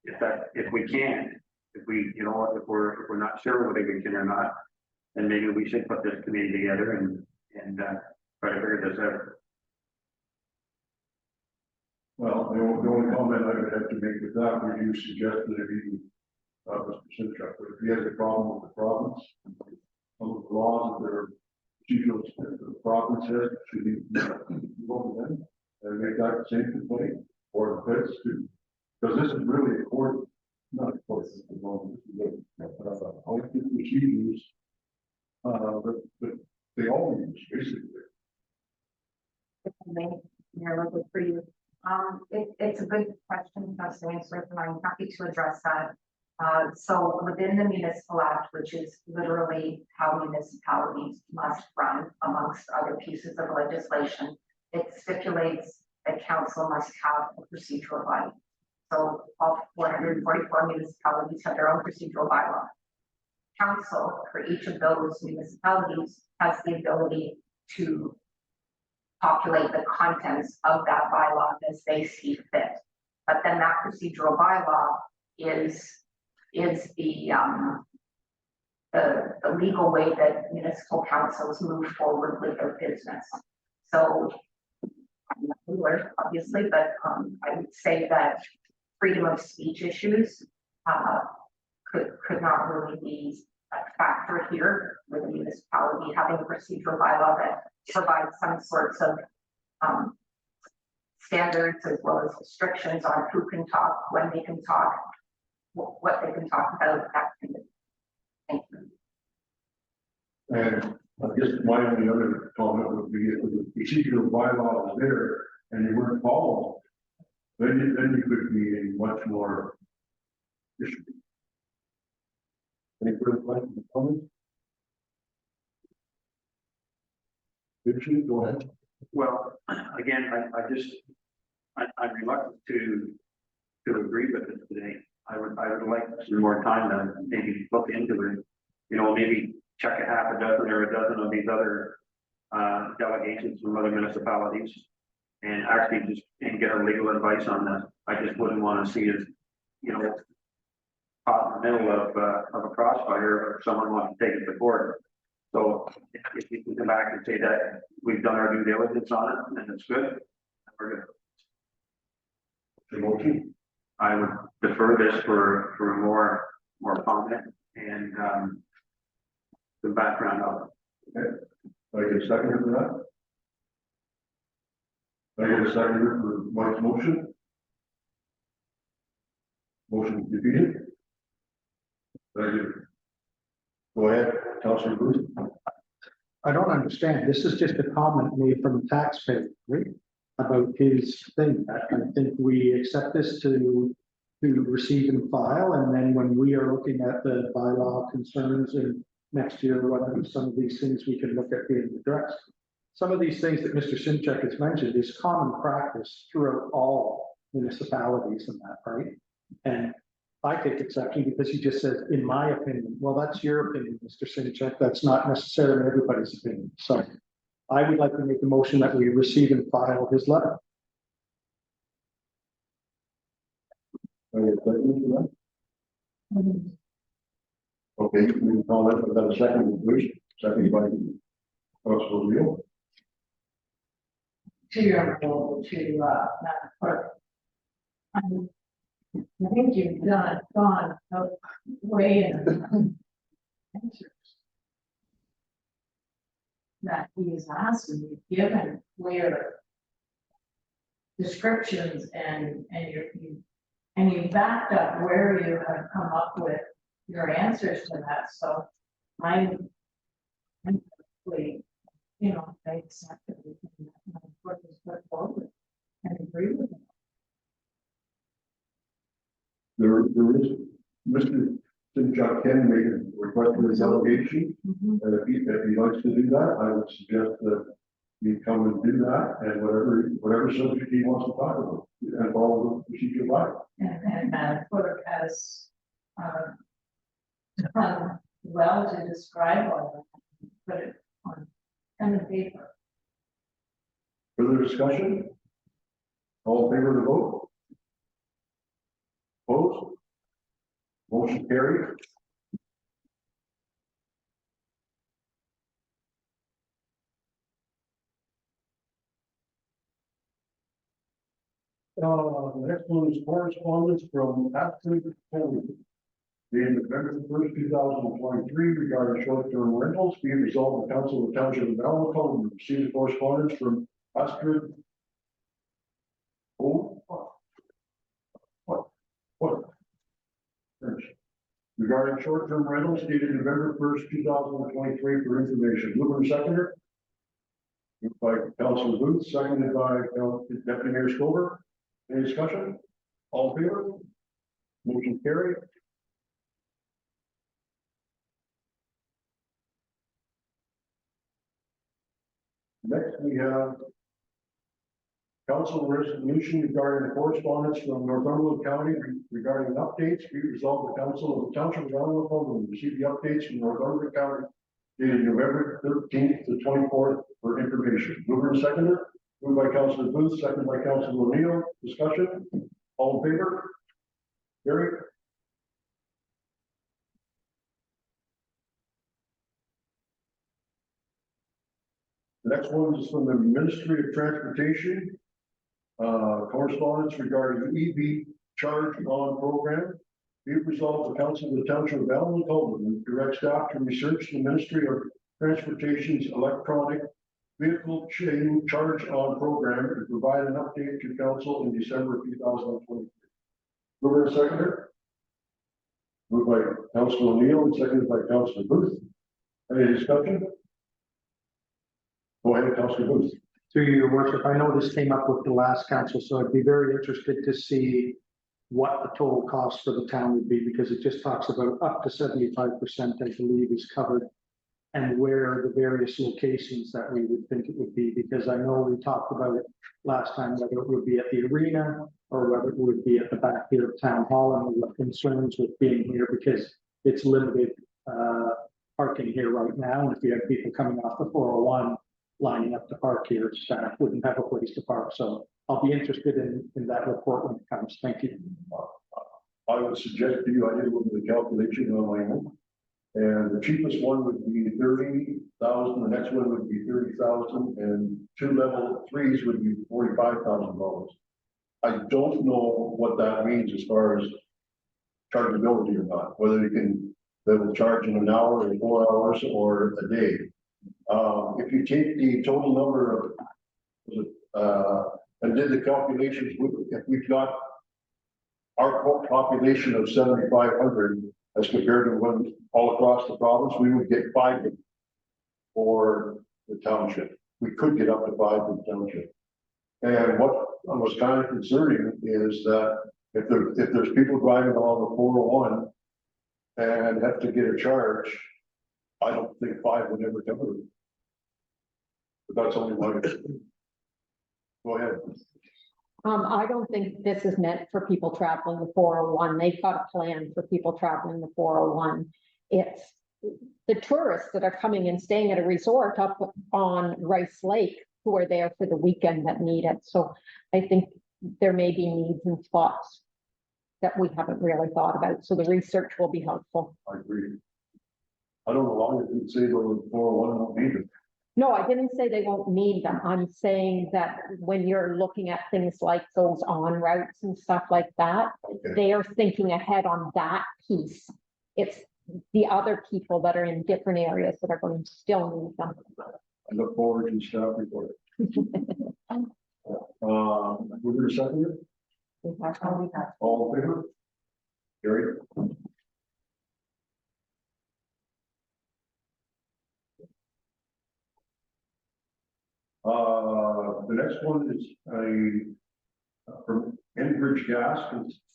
if we can't, if we're not sure whether we can or not, then maybe we should put this committee together and try to figure this out. Well, the only comment I would have to make with that would you suggest that if he, Mr. Simchuk, but if he has a problem with the province, some of the laws that are procedural that the province has, should he go to them and make that the same complaint or the feds too? Because this is really a court, not a court, this is a elected procedures, but they all use basically. Mayor Local, for you. It's a good question, Councilor Ainsworth, and I'm happy to address that. So within the Municipal Act, which is literally how municipalities must run amongst other pieces of legislation, it stipulates that council must have a procedural bylaw. So all 144 municipalities have their own procedural bylaw. Council for each of those municipalities has the ability to populate the contents of that bylaw as they see fit. But then that procedural bylaw is the legal way that municipal councils move forward with their business. So I'm not a lawyer, obviously, but I would say that freedom of speech issues could not really be a factor here with a municipality having a procedural bylaw that provides some sorts of standards as well as restrictions on who can talk, when they can talk, what they can talk about, that kind of thing. And I guess my only other comment would be if the procedural bylaw was there and you weren't following, then you could be in much more issue. Any further questions or comments? Richard, go ahead. Well, again, I'm reluctant to agree with it today. I would like some more time to maybe look into it. You know, maybe check a half a dozen or a dozen of these other delegations from other municipalities and actually just get our legal advice on this. I just wouldn't want to see it, you know, caught in the middle of a crossfire or someone wants to take it to court. So if you can come back and say that we've done our due diligence on it and it's good, we're good. The motion. I would defer this for more comment and the background of it. Okay. I get a seconder for that. I get a seconder for Mike's motion. Motion defeated. Thank you. Go ahead, Councilor Booth. I don't understand. This is just a comment made from a taxpayer, right? About his thing. I think we accept this to receive and file, and then when we are looking at the bylaw concerns and next year, whatever, some of these things we can look at being addressed. Some of these things that Mr. Simchek has mentioned is common practice throughout all municipalities and that, right? And I take exception because he just says, in my opinion. Well, that's your opinion, Mr. Simchek. That's not necessarily everybody's opinion. So I would like to make a motion that we receive and file his letter. Any second for that? Okay, you can call it, without a second, please. Second by Councilor Neal. To your role to, Madam Clerk. I think you've gone way in answers that he is asking, you've given clear descriptions and you backed up where you have come up with your answers to that, so I'm really, you know, I accept everything that Madam Clerk has put forward and agree with it. There is, Mr. Simchak can make a request for a delegation. And if he likes to do that, I would suggest that he come and do that, and whatever subject he wants to talk about, and follow the procedure by. And Madam Clerk has, done well to describe all of it, put it on pen and paper. Further discussion? All in favor of the vote? Opposed? Motion carried. The next one is correspondence from Ashford County. Dated November 1st, 2023, regarding short-term rentals, be it resolved the Council of the Township of Alamo and received correspondence from Ashford. What? Regarding short-term rentals dated November 1st, 2023 for information. Mover and seconder. Moved by Councilor Booth, seconded by Deputy Mayor Stover. Any discussion? All in favor? Motion carried. Next, we have council resolution regarding the correspondence from Northumberland County regarding updates. Be resolved the council of the township of Alamo will receive the updates from Northumberland County dated November 13th to 24th for information. Mover and seconder. Moved by Councilor Booth, seconded by Councilor O'Neill. Discussion. All in favor? Carried. The next one is from the Ministry of Transportation. Correspondence regarding the EV charge on program. Be it resolved the council of the township of Alamo and direct staff to research the Ministry of Transportation's electronic vehicle chain charge on program and provide an update to council in December 2023. Mover and seconder. Moved by Councilor O'Neill and seconded by Councilor Booth. Any discussion? Go ahead, Councilor Booth. Through your worship, I know this came up with the last council, so I'd be very interested to see what the total cost for the town would be, because it just talks about up to 75%, I believe, is covered, and where the various locations that we would think it would be, because I know we talked about it last time, whether it would be at the arena or whether it would be at the back here of town hall, and we have concerns with being here because it's limited parking here right now, and if you have people coming off the 401 lining up to park here, staff wouldn't have a place to park. So I'll be interested in that report when it comes. Thank you. I would suggest to you, I did a little bit of calculation on my own. And the cheapest one would be 30,000, the next one would be 30,000, and two level threes would be $45,000. I don't know what that means as far as chargeability or not, whether they will charge in an hour or 4 hours or a day. If you take the total number of, and did the calculations, if we've got our population of 7,500 as compared to one all across the province, we would get 5 for the township. We could get up to 5 for the township. And what was kind of concerning is that if there's people driving along the 401 and have to get a charge, I don't think 5 would ever cover it. But that's only one. Go ahead. I don't think this is meant for people traveling the 401. They've got a plan for people traveling the 401. It's the tourists that are coming and staying at a resort up on Rice Lake who are there for the weekend that need it. So I think there may be needs and spots that we haven't really thought about. So the research will be helpful. I agree. I don't know why you'd say the 401 won't need it. No, I didn't say they won't need them. I'm saying that when you're looking at things like those on routes and stuff like that, Okay. they are thinking ahead on that piece. It's the other people that are in different areas that are going to still need them. I look forward to staff report. We're going to second it. All in favor? Carried. The next one is from Enbridge Gas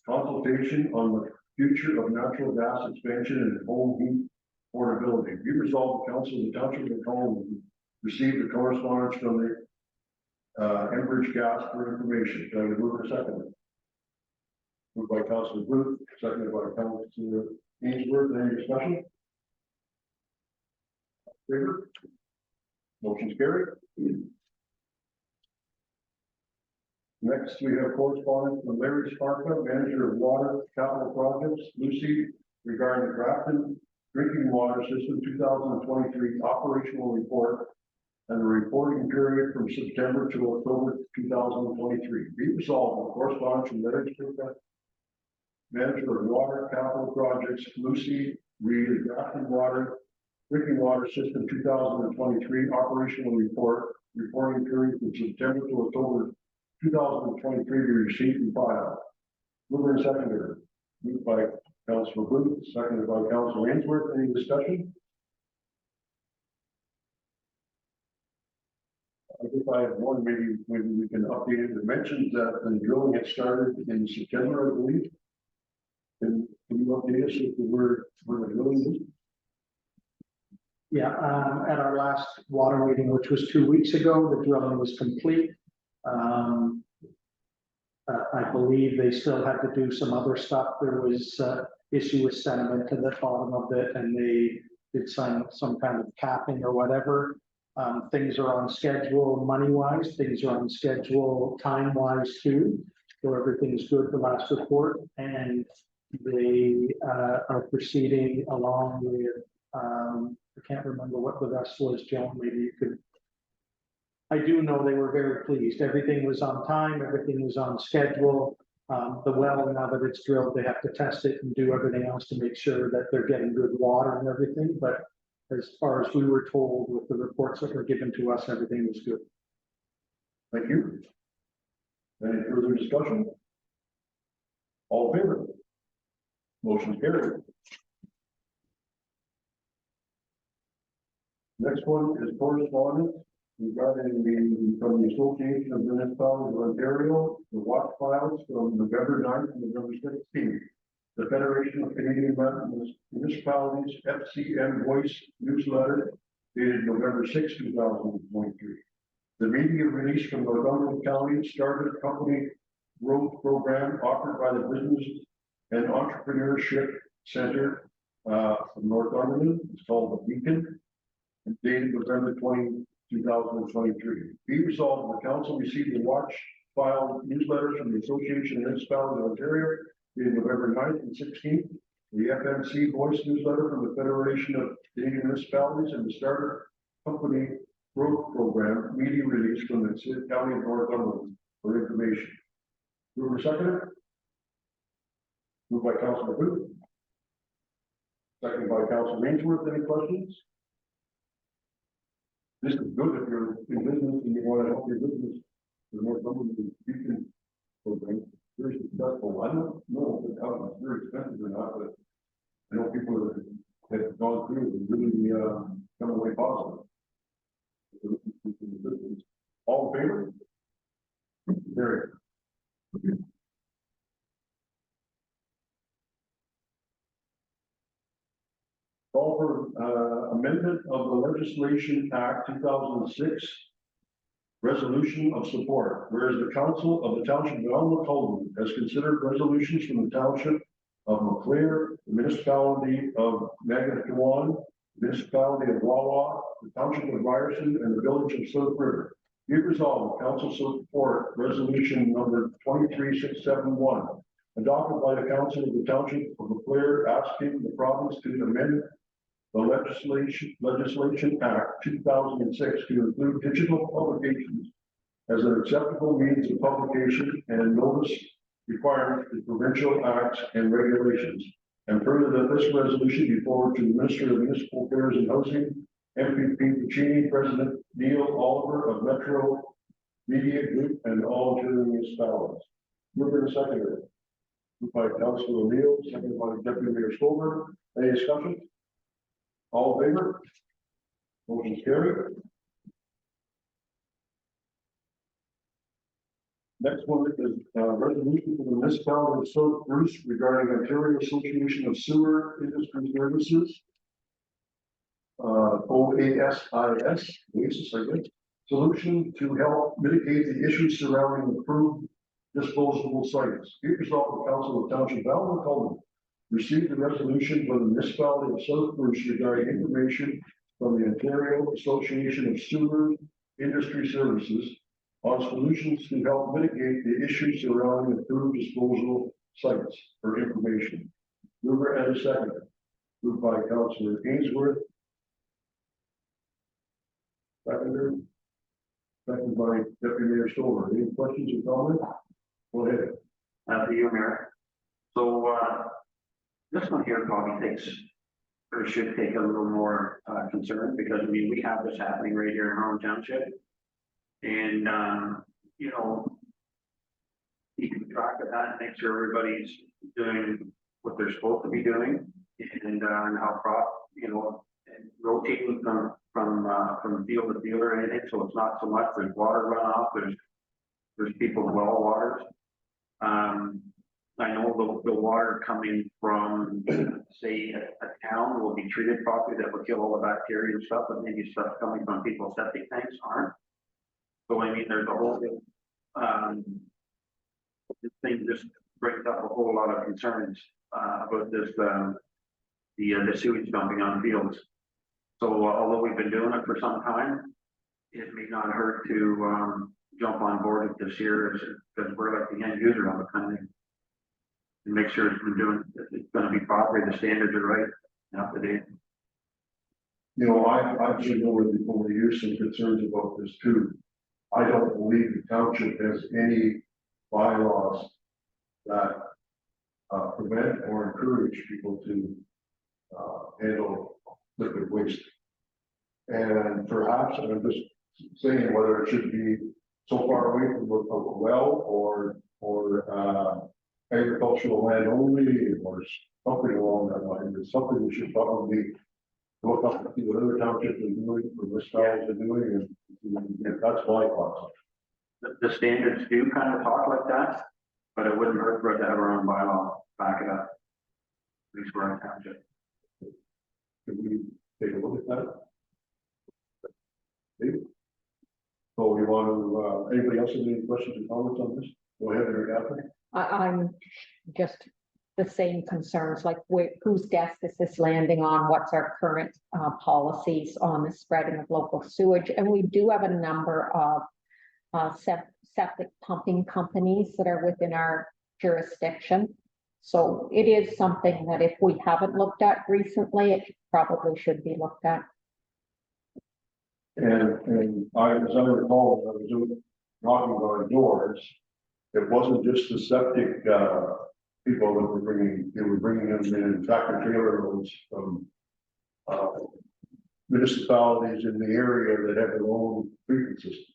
consultation on the future of natural gas expansion and home heat portability. Be resolved, the council of the township of Macomb received the correspondence from the Enbridge Gas for information. Can I move a second? Moved by Councilor Booth, seconded by Councilor Ainsworth. Any discussion? Favor? Motion's carried. Next, we have correspondence from Larry Sparka, manager of water capital projects, Lucy, regarding the Grafton drinking water system 2023 operational report and the reporting period from September to October 2023. Be resolved, the correspondence from Larry Sparka, manager of water capital projects, Lucy, Reed, Grafton water drinking water system 2023 operational report, reporting period from September to October 2023 be received and filed. Mover and seconder. Moved by Councilor Booth, seconded by Councilor Ainsworth. Any discussion? I guess I have one, maybe we can update it. It mentions that the drilling had started in September, I believe. Can you update us if where the drilling is? Yeah, at our last water meeting, which was 2 weeks ago, the drilling was complete. I believe they still had to do some other stuff. There was issue with sediment to the bottom of it, and they did some kind of capping or whatever. Things are on schedule money-wise, things are on schedule time-wise too. So everything's good, the last report, and they are proceeding along with, I can't remember what the rest was, Joan, maybe you could. I do know they were very pleased. Everything was on time, everything was on schedule. The well, now that it's drilled, they have to test it and do everything else to make sure that they're getting good water and everything. But as far as we were told with the reports that were given to us, everything was good. Thank you. Any further discussion? All in favor? Motion carried. Next one is correspondence regarding from the Association of Municipalities of Ontario, the watch files from November 9th and November 16th. The Federation of Canadian Municipalities FCM Voice newsletter dated November 6, 2023. The media release from Northumberland County started company growth program offered by the Business and Entrepreneurship Center from Northumberland. It's called the Beacon, and dated November 20, 2023. Be resolved, the council received the watch file newsletters from the Association of Municipalities of Ontario dated November 9th and 16th. The FMC Voice newsletter from the Federation of Canadian Municipalities and the Starter Company Growth Program media release from the City County of Northumberland for information. Mover seconder. Moved by Councilor Booth. Seconded by Councilor Ainsworth. Any questions? This is good if you're in business and you want to help your business. The Northumberland Beacon program very successful. I don't know if it's very expensive or not, but I know people that have gone through and really come away positive. carried. Call for amendment of the Legislation Act 2006. Resolution of support, whereas the council of the township of Elma has considered resolutions from the township of Maclear, the municipality of Manitowoc, municipality of Wawa, the township of Ryerson, and the village of Silk River. Be it resolved, council support resolution number 23671, adopted by the council of the township of Maclear, asking the province to amend the legislation Act 2006 to include digital publications as an acceptable means of publication and notice requirements to provincial acts and regulations. And further, that this resolution be forwarded to the Minister of Municipal Affairs and Housing, MPP Puccini, President Neil Oliver of Metro Media Group, and all adjoining municipalities. Mover and seconder. Moved by Councilor O'Neill, seconded by Deputy Mayor Stover. Any discussion? All in favor? Motion carried. Next one is resolution for the municipality of Silk Bruce regarding Ontario Association of Sewer Industry Services. OASIS, OASIS, I guess. Solution to help mitigate the issues surrounding approved disposable sites. Be it resolved, the Council of Township of Alma received a resolution from the municipality of South Bruce regarding information from the Ontario Association of Sewer Industry Services on solutions to help mitigate the issues surrounding approved disposal sites for information. Mover and a second. Moved by Councilor Ainsworth. Seconder. Second by Deputy Mayor Stover. Any questions or comments? Go ahead. For you, Mayor. So, this one here probably takes, or should take a little more, concern, because I mean, we have this happening right here in our own township. And, you know, keeping track of that, make sure everybody's doing what they're supposed to be doing, and how you know, and rotating from field to field or anything, so it's not so much there's water runoff, there's people's well waters. I know the water coming from, say, a town will be treated properly, that will kill all the bacteria and stuff, but maybe stuff coming from people's septic tanks aren't. So I mean, there's a whole, this thing just brings up a whole lot of concerns, about this, the sewage dumping on fields. So although we've been doing it for some time, it may not hurt to, jump on board with this year, because we're like the end user of the kind of thing. And make sure it's going to be proper, the standards are right, and up to date. You know, I actually know over the years some concerns about this too. I don't believe the township has any bylaws that prevent or encourage people to handle liquid waste. And perhaps I'm just saying whether it should be so far away from a well or agricultural land only, or something along that line. It's something we should probably look up and see what other townships are doing, or municipalities are doing, and that's my thoughts. The standards do kind of talk like that, but it wouldn't hurt for us to have our own bylaw back it up. At least for our township. Can we take a look at that? Maybe. So you want to, anybody else have any questions or comments on this? Go ahead, Catherine. I'm just the same concerns, like whose desk is this landing on? What's our current policies on the spreading of local sewage? And we do have a number of septic pumping companies that are within our jurisdiction. So it is something that if we haven't looked at recently, it probably should be looked at. And as I recall, when I was doing knocking on doors, it wasn't just the septic people that were bringing, they were bringing them in tractor trailer loads from municipalities in the area that have their own treatment system.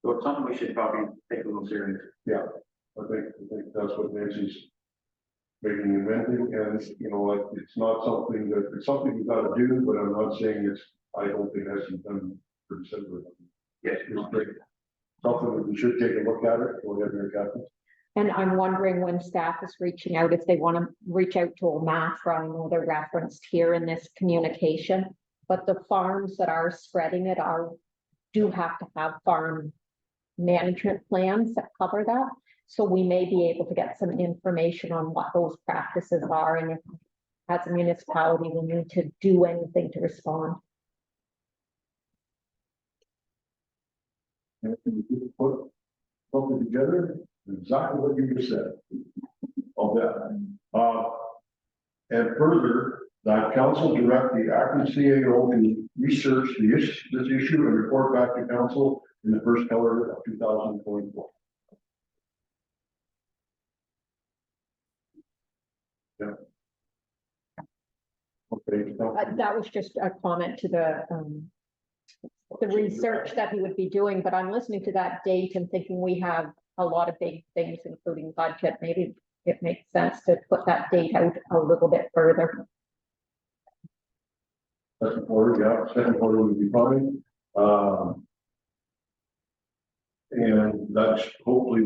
So it's something we should probably take a little serious. Yeah, I think that's what Nancy's making inventing, and you know, like, it's not something that, it's something you gotta do, but I'm not saying it's, I don't think that's done pretty simply. Yes, Something that we should take a look at it, or whatever, Captain. And I'm wondering when staff is reaching out, if they want to reach out to a MAFRA, I know they're referenced here in this communication. But the farms that are spreading it do have to have farm management plans that cover that. So we may be able to get some information on what those practices are, and if as a municipality, we need to do anything to respond. And we could put something together, exactly what you just said. Of that. And further, that council direct the acting CAO to research this issue and report back to council in the first quarter of 2024. Yeah. Okay. That was just a comment to the research that he would be doing, but I'm listening to that date and thinking we have a lot of big things, including budget. Maybe it makes sense to put that date out a little bit further. Second quarter, yeah, second quarter would be fine. And that's hopefully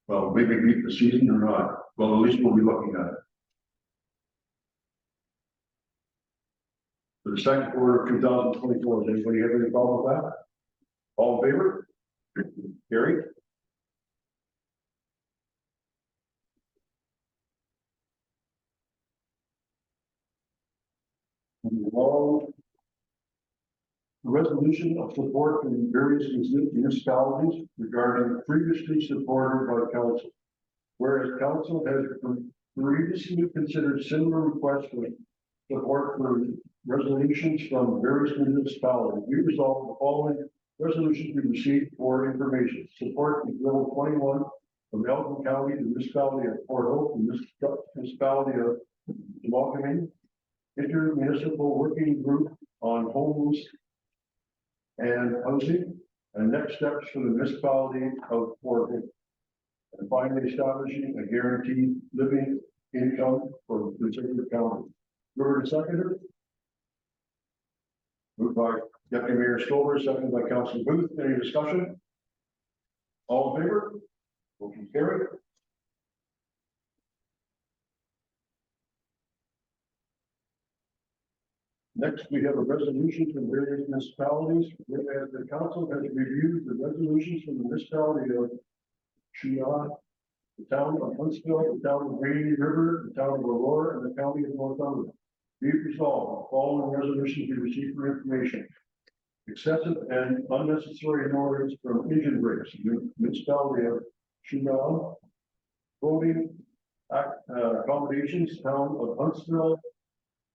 well, maybe beat the season or not. Well, at least we'll be looking at it. For the second quarter of 2024, does anybody have any problem with that? All in favor? Gary? Well, the resolution of support from various municipalities regarding previously supported by council. Whereas council has previously considered similar requests for support for resolutions from various municipalities, we resolve the following resolutions we received for information. Support for Bill 21 from Elgin County, the municipality of Port Hope, the municipality of Welcoming, intermunicipal working group on homes and housing, and next steps for the municipality of Port Hope. And finally, establishing a guaranteed living income for the particular county. Mover and seconder. Moved by Deputy Mayor Stover, seconded by Councilor Booth. Any discussion? All in favor? Motion carried. Next, we have a resolution from various municipalities, whereas the council has reviewed the resolutions from the municipality of Shion, the town of Huntsville, the town of Rainy River, the town of Aurora, and the county of Northumberland. Be it resolved, the following resolutions be received for information. Excessive and unnecessary noise from engine brakes, municipality of Shion, voting accommodations, town of Huntsville,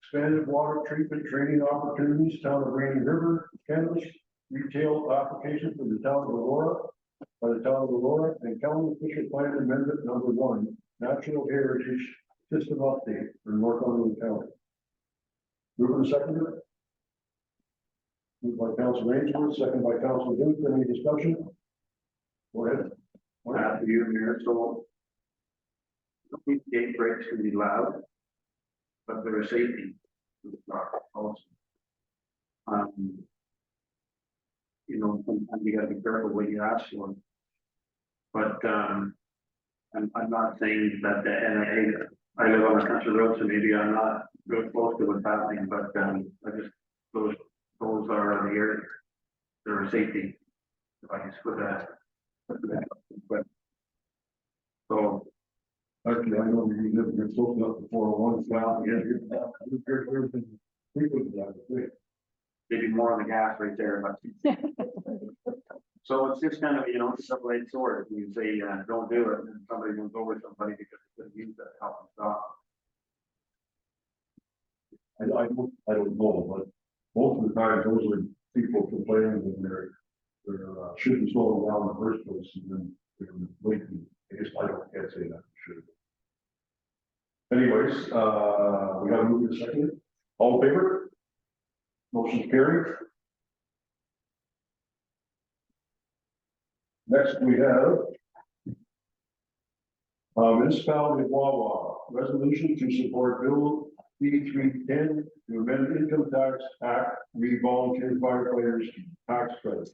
expanded water treatment training opportunities, town of Rainy River, cannabis retail application for the town of Aurora, by the town of Aurora, and county official plan amendment number 1, natural heritage system update for Northumberland County. Mover and seconder. Moved by Councilor Ainsworth, second by Councilor Booth. Any discussion? Go ahead. After you, Mayor, so these gate breaks can be loud, but they're a safety. You know, sometimes you gotta be careful what you ask for. But, I'm not saying that, and I live on a country road, so maybe I'm not real close to what's happening, but, I just, those are the areas, they're a safety device with that. But, so, Actually, I know you live, you're close enough to 401, well, yeah, you're frequent that, I think. maybe more on the gas right there, but. So it's just kind of, you know, it's a double-edged sword. You say, don't do it, and somebody goes over somebody because they couldn't use that help and stop. I don't know, but most of the time, those are people complaining when they're shouldn't slow down in the first place, and then they're waiting. I guess can't say that, should. Anyways, we gotta move to the second. All in favor? Motion carried. Next, we have municipality of Wawa, resolution to support Bill B310 to amend income tax act, re volunteer firefighters tax credit.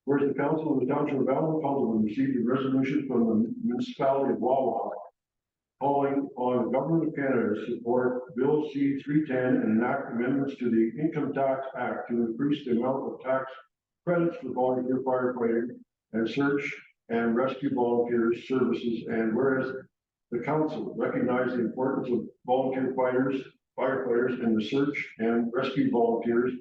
Whereas the council of the township of Allen Cullen received a resolution from the municipality of Wawa calling on the government of Canada to support Bill C-310 and enact amendments to the Income Tax Act to increase the amount of tax credits for volunteer firefighting and search and rescue volunteers services. And whereas the council recognized the importance of volunteer firefighters and the search and rescue volunteers,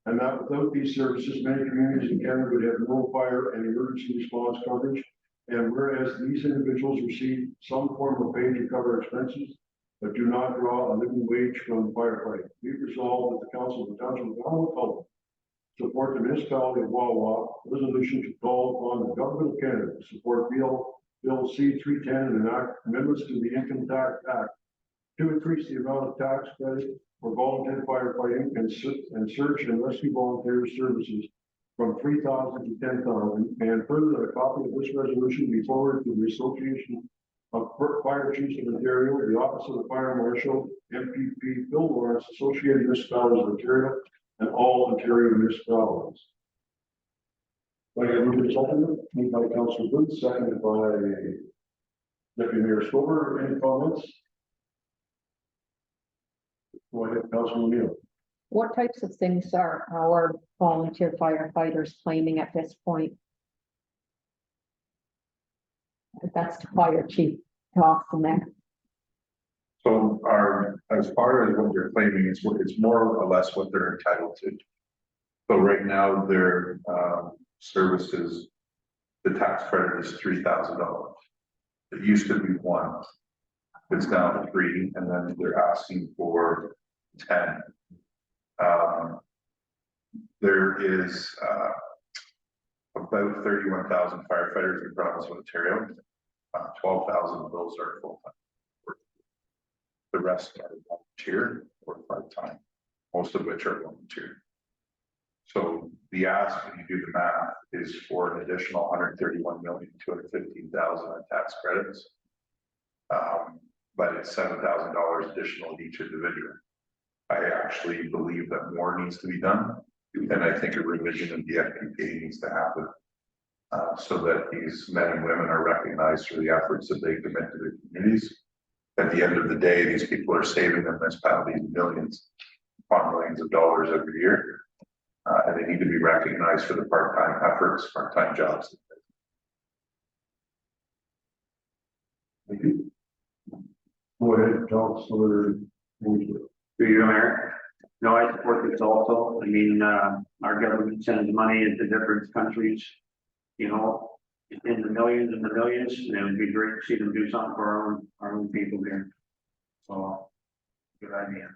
and that without these services, many communities in Canada would have no fire and emergency response coverage. And whereas these individuals receive some form of pay to cover expenses, but do not draw a living wage from firefighting, be it resolved that the council of the township of Allen Cullen support the municipality of Wawa resolution to call upon the government of Canada to support Bill C-310 and enact amendments to the Income Tax Act to increase the amount of tax credit for volunteer firefighting and search and rescue volunteer services from 3,000 to 10,000, and further that a copy of this resolution be forwarded to the Association of Fire Chiefs of Ontario, the Office of the Fire Marshal, MPP, Phil Lawrence, Associated Municipalities of Ontario, and all Ontario municipalities. Like I moved moved by Councilor Booth, seconded by Deputy Mayor Stover. Any comments? Go ahead, Councilor O'Neill. What types of things are our volunteer firefighters claiming at this point? That's the fire chief talk from there. So as far as what they're claiming, it's more or less what they're entitled to. So right now, their services, the tax credit is $3,000. It used to be 1. It's down to 3, and then they're asking for 10. There is about 31,000 firefighters in the province of Ontario. 12,000 of those are full-time. The rest are volunteer or part-time, most of which are volunteer. So the ask, when you do the math, is for an additional 131,215,000 in tax credits. But it's $7,000 additional each individual. I actually believe that more needs to be done, and I think a revision of the FPPA needs to happen. So that these men and women are recognized for the efforts that they commit to their communities. At the end of the day, these people are saving the municipalities millions upon millions of dollars every year. And they need to be recognized for the part-time efforts, part-time jobs. Thank you. Go ahead, Councilor. Do you, Mayor? No, I support this also. I mean, our government sends money into different countries, you know, in the millions and the millions, and it would be great to see them do something for our own people here. So, good idea.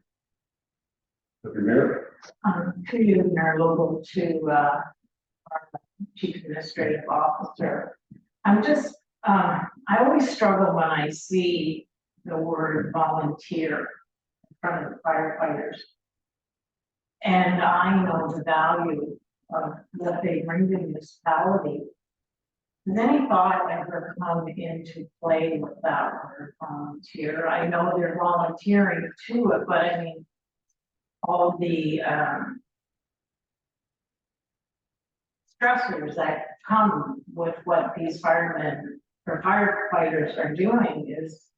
Deputy Mayor. To you, Mayor Lobo, to our Chief Administrative Officer. I'm just, I always struggle when I see the word volunteer in front of the firefighters. And I know the value of what they bring to the municipality. Has any thought ever come into play with that word volunteer? I know they're volunteering to it, but I mean, all the stressors that come with what these firemen or firefighters are doing is,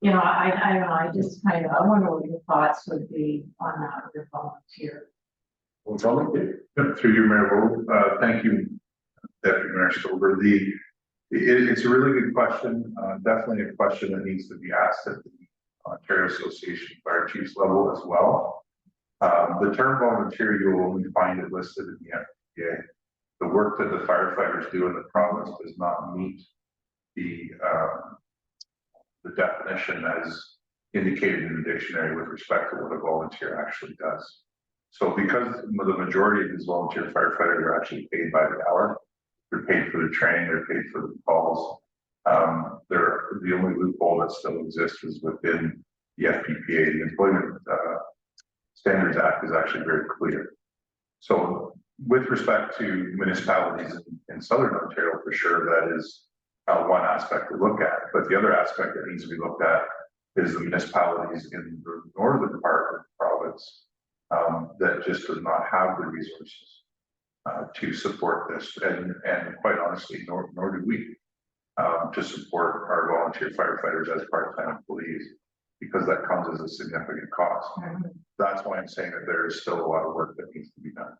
you know, I don't know, I just kind of, I wonder what your thoughts would be on that word volunteer. Well, volunteer. Through you, Mayor Lowe. Thank you, Deputy Mayor Stover. It's a really good question. Definitely a question that needs to be asked at the Ontario Association Fire Chiefs level as well. The term volunteer, you will only find it listed in the FPPA. The work that the firefighters do in the province does not meet the definition as indicated in the dictionary with respect to what a volunteer actually does. So because the majority of these volunteer firefighters are actually paid by the hour, they're paid for the training, they're paid for the calls. The only loophole that still exists is within the FPPA. The Employment Standards Act is actually very clear. So with respect to municipalities in Southern Ontario, for sure, that is one aspect to look at. But the other aspect that needs to be looked at is the municipalities in the northern part of the province that just does not have the resources to support this, and quite honestly, nor do we. To support our volunteer firefighters as part-time employees, because that comes as a significant cost. That's why I'm saying that there is still a lot of work that needs to be done.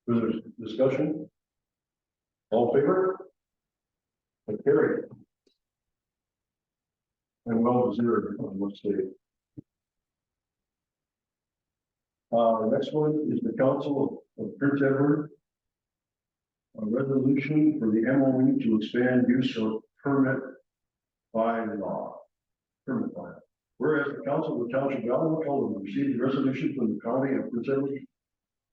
Further discussion? All in favor? Carried. And well deserved, I must say. Next one is the Council of Prince Edward. A resolution for the MOE to expand use of permit by law. Permit by. Whereas the Council of the Township of Allen received a resolution from the County of Prince Edward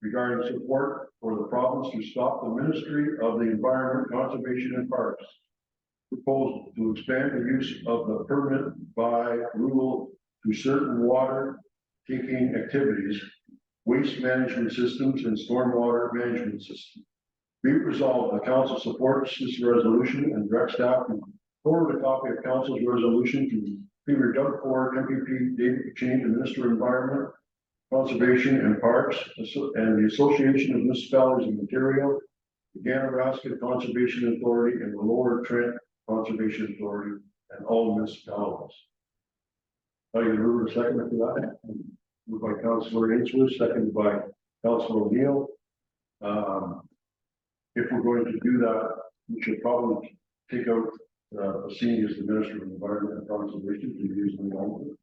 regarding support for the province to stop the Ministry of the Environment, Conservation and Parks proposal to expand the use of the permit by rule to certain water taking activities, waste management systems, and stormwater management systems. Be it resolved, the council supports this resolution and directs staff to forward a copy of council's resolution to Premier Doug Ford, MPP, David Change, and Minister of Environment, Conservation and Parks, and the Association of Municipalities in Ontario, the Ganaraska Conservation Authority, and the Lower Trent Conservation Authority, and all municipalities. I can move a second for that. Moved by Councilor Ainsworth, seconded by Councilor O'Neill. If we're going to do that, we should probably take out Senior as the Minister of Environment and Conservation to use the moment.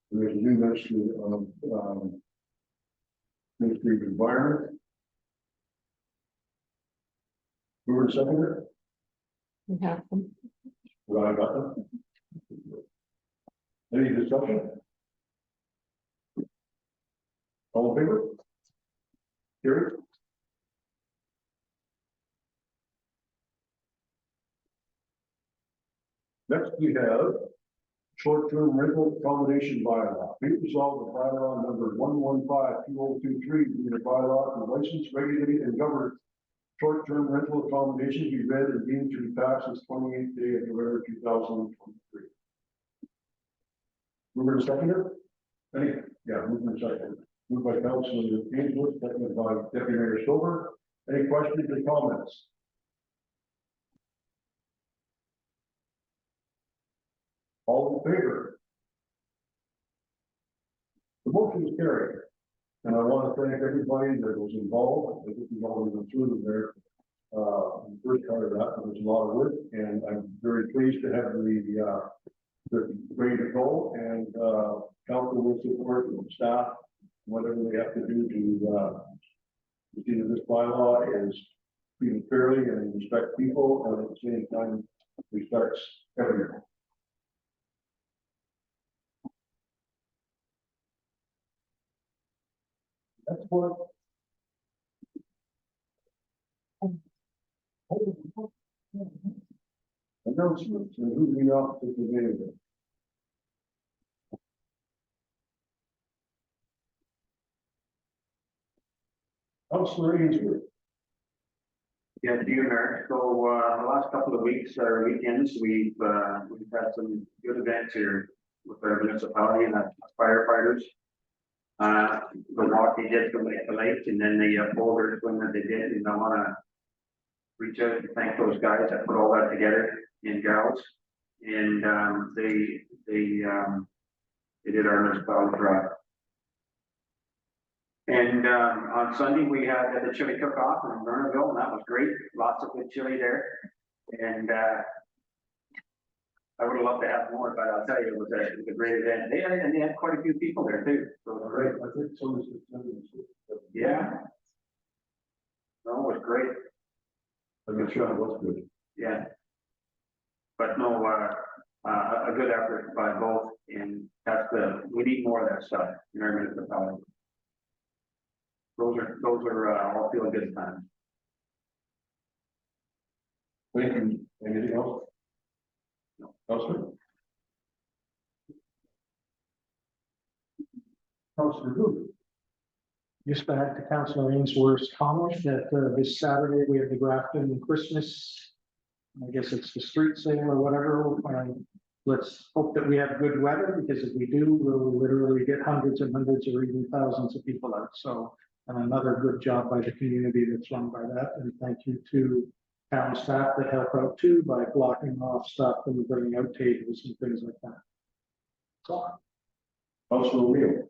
There's a new Ministry of Ministry of Environment. Who were second? We have them. Well, I got them. Any discussion? All in favor? Carried. Next, we have short-term rental accommodation bylaw. Be it resolved the bylaw number 1152023, being a bylaw to license, regulate, and govern short-term rental accommodation be read and deemed to be passed this 28th day of November 2023. Mover to seconder? Any? Yeah, mover to seconder. Moved by Councilor Ainsworth, seconded by Deputy Mayor Stover. Any questions or comments? All in favor? The motion is carried. And I want to thank everybody that was involved. I think we've already been through there. The first part of that, there was a lot of work, and I'm very pleased to have the ready to go, and council will support and staff, whatever they have to do to see that this bylaw is treated fairly and respect people, and at the same time respects everyone. That's what. Announcements and who the officers are available. Councilor Ainsworth. Yeah, to you, Mayor. So, the last couple of weeks or weekends, we've had some good events here with our municipality and our firefighters. The walk they did from the lake, and then the boulder swim that they did, and I want to reach out and thank those guys that put all that together in gals, and they did our municipality drive. And on Sunday we had the chili cook-off in Vernonville, and that was great. Lots of good chili there, and I would have loved to have more, but I'll tell you, it was a great event. They had quite a few people there too. So it was great. I think so was the. Yeah. No, it was great. I'm sure it was good. Yeah. But no, a good effort by both, and we need more of that stuff in our municipality. Those are all feeling good times. Thank you. Anything else? No. Councilor? Councilor Booth. Just back to Councilor Ainsworth's comment that this Saturday we have the Grafton Christmas I guess it's the street sale or whatever. Let's hope that we have good weather, because if we do, we'll literally get hundreds and hundreds or even thousands of people out. So, and another good job by the community that's run by that. And thank you to town staff that help out too by blocking off stuff and bringing out tables and things like that. Councilor O'Neill.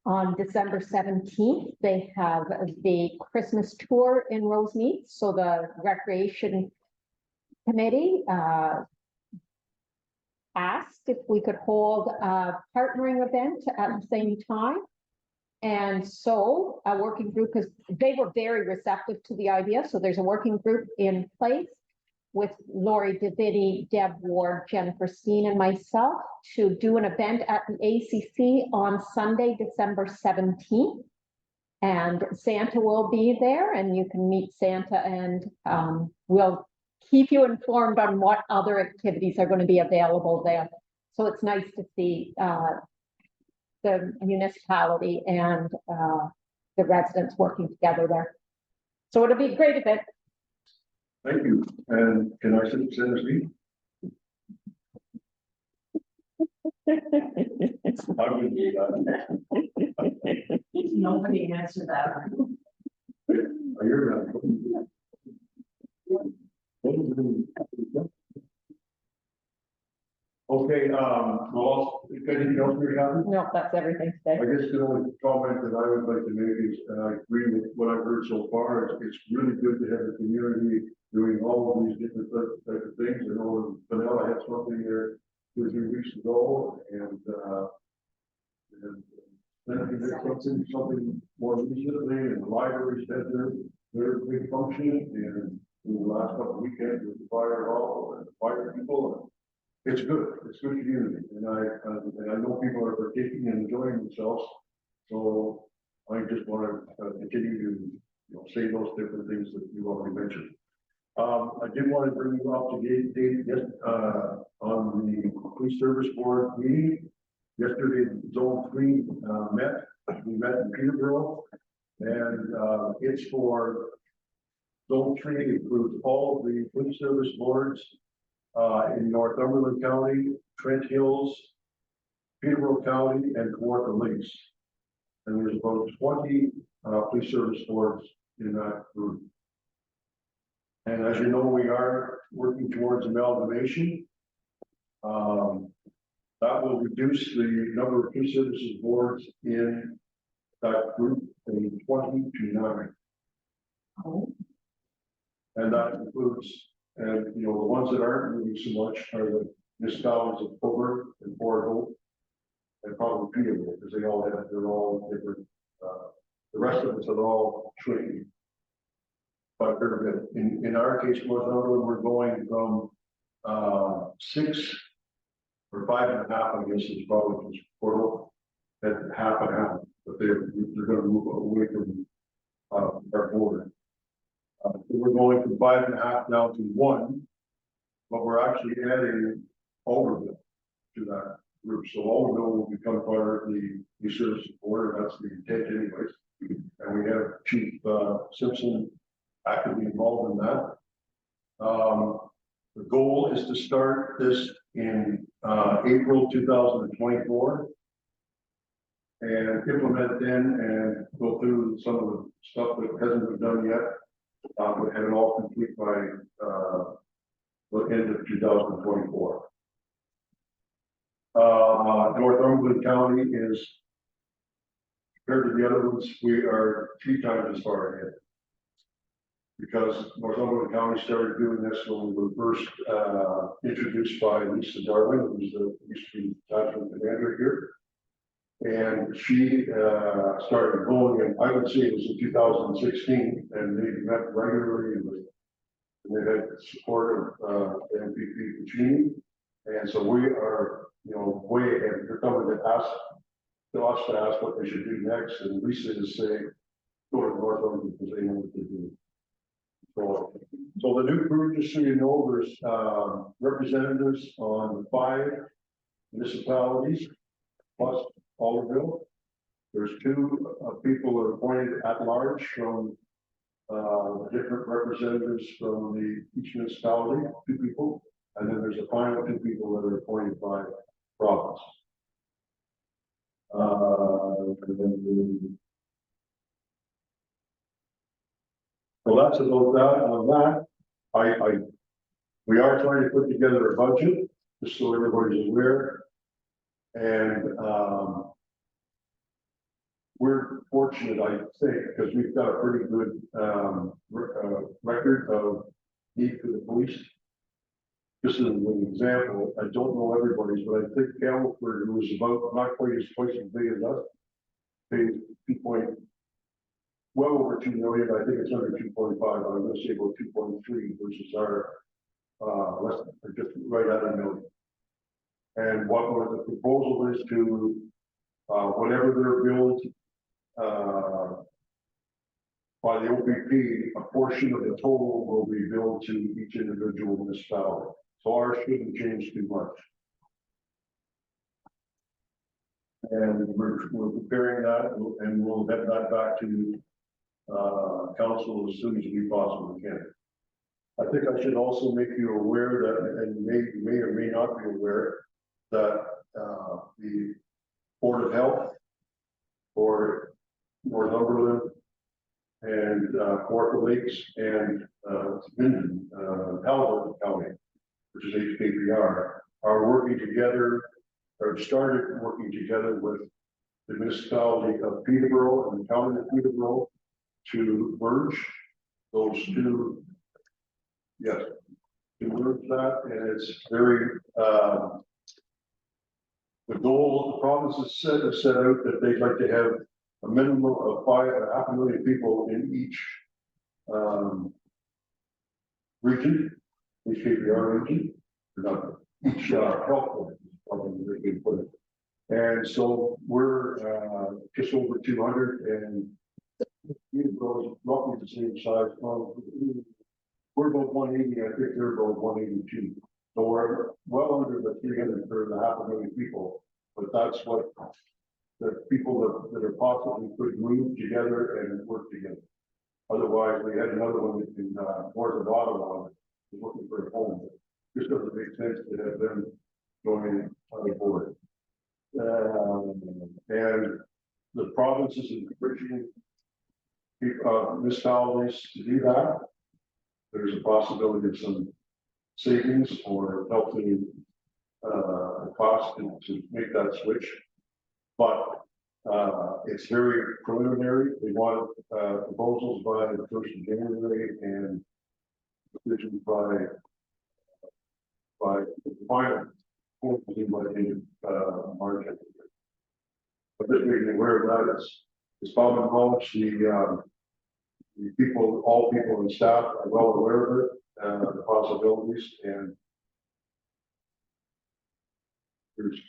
On December 17th, they have the Christmas tour in Rosemead. So the Recreation Committee, asked if we could hold a partnering event at the same time. And so a working group, because they were very receptive to the idea. So there's a working group in place with Lori Davidi, Deb Ward, Jennifer Steen, and myself to do an event at the ACC on Sunday, December 17th. And Santa will be there, and you can meet Santa, and we'll keep you informed on what other activities are going to be available there. So it's nice to see the municipality and the residents working together there. So it'll be a great event. Thank you. And can I send a speech? I would do that. Nobody answered that. I hear that. Okay, well, anything else we have? No, that's everything today. I guess the only comment that I would like to make is, and I agree with what I've heard so far, it's really good to have the community doing all of these different types of things. I know Vanilla had something there 2 or 3 weeks ago, and then I think there's something more recently, and the libraries had their big function, and in the last couple of weekends with the fire hall and the fire people. It's good. It's good community, and I know people are partaking and enjoying themselves. So I just want to continue to say those different things that you already mentioned. I did want to bring you up to date on the police service board meeting. Yesterday, Zone 3 met. We met in Peterborough, and it's for Zone 3 includes all of the police service boards in Northumberland County, Trent Hills, Peterborough County, and Kawartha Lakes. And there's about 20 police service boards in that group. And as you know, we are working towards amalgamation. That will reduce the number of police services boards in that group from 20 to 9. And that includes, and the ones that aren't moving so much are the municipalities of Hobart and Fort Hope, and probably Peterborough, because they're all different. The rest of us are all shrinking. But in our case, Northumberland, we're going from 6 or 5.5, I guess is probably just Fort Hope, at half and half, but they're going to move away from our border. So we're going from 5.5 down to 1, but we're actually adding Overville to that group. So Overville will become part of the service board, and that's the intent anyways. And we have Chief Simpson actively involved in that. The goal is to start this in April 2024 and implement then and go through some of the stuff that hasn't been done yet. But have it all complete by the end of 2024. Northumberland County is, compared to the other ones, we are 3 times as far ahead. Because Northumberland County started doing this when we were first introduced by Lisa Darwin, who was the used to be Detachment Commander here. And she started going, and I would say it was in 2016, and they met regularly, and they had support of MPP Puccini. And so we are, way ahead. They're coming to us to ask what they should do next, and Lisa is saying, go to Northumberland because they know what to do. So the new group, just so you know, there's representatives on 5 municipalities plus Alderville. There's 2 people that are appointed at large from different representatives from each municipality, 2 people, and then there's a final 2 people that are appointed by province. And then so that's about that. On that, we are trying to put together a budget, just so everybody's aware. And, we're fortunate, I think, because we've got a pretty good, record of need for the police. Just as an example, I don't know everybody's, but I think Galway, who is about not quite as twice as big as us, pays 2 well over 2 million. I think it's under 2.5. I'm going to say about 2.3 versus our less, just right at a million. And what the proposal is to whatever they're billed by the OPP, a portion of the total will be billed to each individual municipality. So ours shouldn't change too much. And we're preparing that, and we'll get that back to council as soon as we possibly can. I think I should also make you aware that, and you may or may not be aware, that the Board of Health for Northumberland and Cork Lakes and Minden, Haliburton County, which is HKPR, are working together, or started working together with the municipality of Peterborough and the county of Peterborough to merge those 2. Yes, to merge that, and it's very, the goal, the province has set out that they'd like to have a minimum of 500,000 people in each region, each KPR region, or not, each health plan, probably the way to put it. And so we're just over 200, and Peterborough is roughly the same size. We're about 180, I think they're about 182. So we're well under the 300 for the 500,000 people, but that's what the people that are possibly could move together and work together. Otherwise, we had another one in north of Ottawa, was looking for a home. Just doesn't make sense to have them join on the board. And the province is encouraging municipalities to do that. There's a possibility of some savings or helping cost to make that switch. But it's very preliminary. They want proposals by the 1st of January and decisions by the final hopefully by the end of March. But just making aware of that is common knowledge. The people, all people and staff are well aware of it, the possibilities, and there's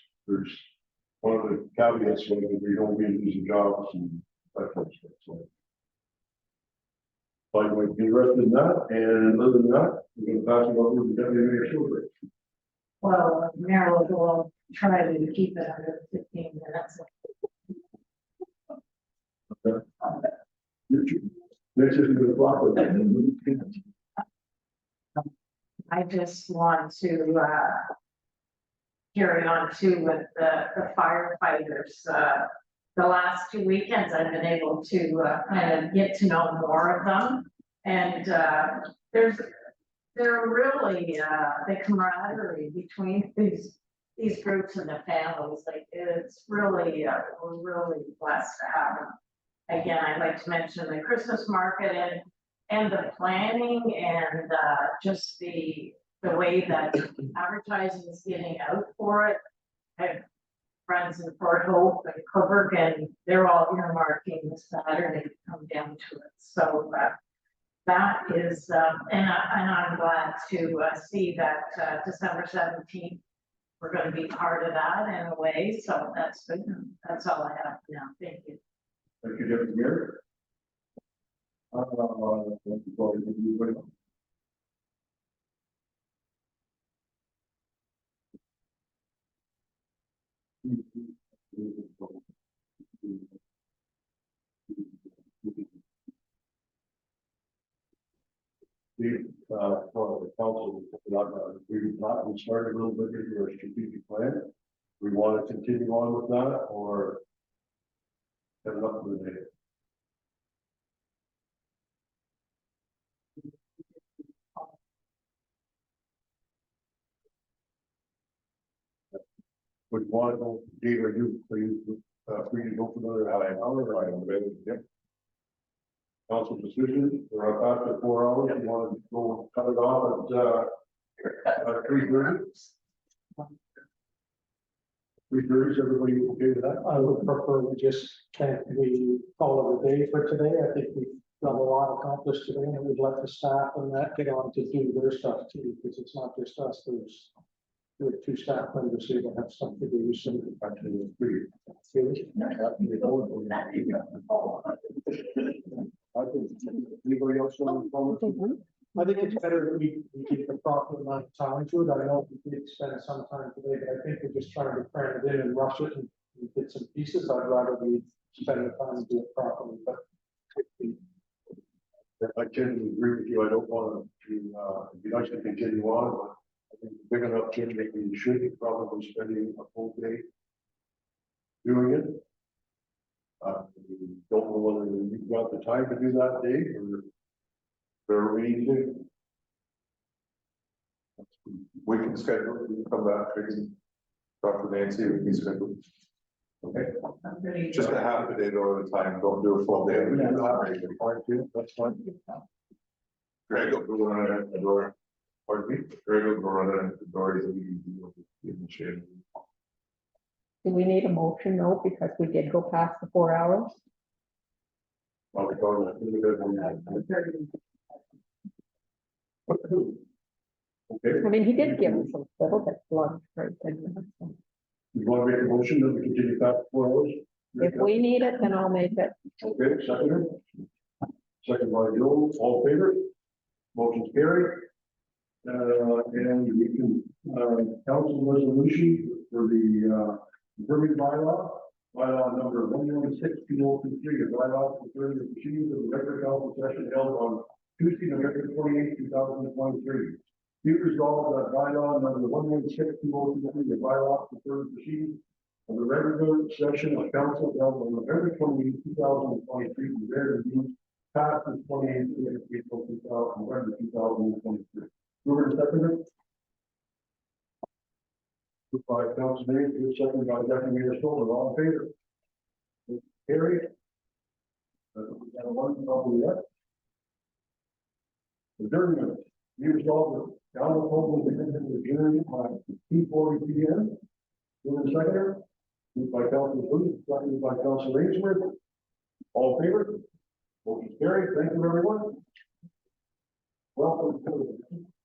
one of the caveats was that we don't be losing jobs and that kind of stuff. So I might be interested in that, and other than that, we're going to pass it over to the Deputy Mayor Silver. Well, Meryl will try to keep it under 15 minutes. Next is the clock. I just want to carry on too with the firefighters. The last 2 weekends, I've been able to kind of get to know more of them, and they're really the camaraderie between these groups and the families. Like it's really we're really blessed to have them. Again, I'd like to mention the Christmas market and the planning and just the way that advertising is getting out for it. I have friends in Fort Hope and Coburg, and they're all earmarking this Saturday to come down to it. So that is, and I'm glad to see that December 17th, we're going to be part of that in a way. So that's good. That's all I have now. Thank you. Thank you, Deputy Mayor. Steve, for the council, we started a little bit into our strategic plan. We want to continue on with that or have it up for the day. Would you want to go, Dave, are you, free to go for another hour? I am available, yep. Council decision, we're up after 4 hours, you want to go cut it off at 3:30? 3:30, is everybody okay with that? I would prefer we just, can't we call it a day for today? I think we've got a lot accomplished today and we'd let the staff and that get on to do their stuff too, because it's not just us, we have 2 staff members here that have something to do, so Actually, it's pretty. I think, anybody else want to comment? I think it's better that we keep the proper amount of time to it. I know we did spend some time today, but I think we're just trying to cram it in and rush it and bits and pieces. I'd rather we spend the time to do it properly, but I tend to agree with you. I don't want to, it'd be nice to continue on, but I think the big enough change that we should be probably spending a full day doing it. We don't know whether you've got the time to do that, Dave, or whatever we need to do. We can schedule, it. We can come back, we can talk to Nancy, we can schedule. Okay, just a half a day though at a time, don't do a full day. That's fine. Greg will go run out the door. Pardon me? Greg will go run out the door. In the shade. Do we need a motion though, because we did go past the 4 hours? I'll be going to the good one. Okay, I mean, he did give us a little bit blunt, right? Then. you want to make a motion that we continue past 4 hours? If we need it, then I'll make it. Okay, second. Second by Joe, all in favor? Motion's carried. And we can, council resolution for the, permit bylaw number 1162023, a bylaw concerning the proceedings of the regular council session held on Tuesday, November 28, 2023. Be it resolved that bylaw number 1162023, a bylaw concerning the proceedings of the regular session of council held on November 28, 2023, be there and used past the 28th of April 2023. Mover and seconder. Moved by Council Mayor, seconded by Deputy Mayor Stoller, all in favor? Carried. We got one probably yet. Adjournment. Be resolved that Council will be adjourned by 2:40 p.m. Mover and seconder. Moved by Council Booth, seconded by Council Ainsworth. All in favor? Motion carried. Thank you, everyone. Welcome to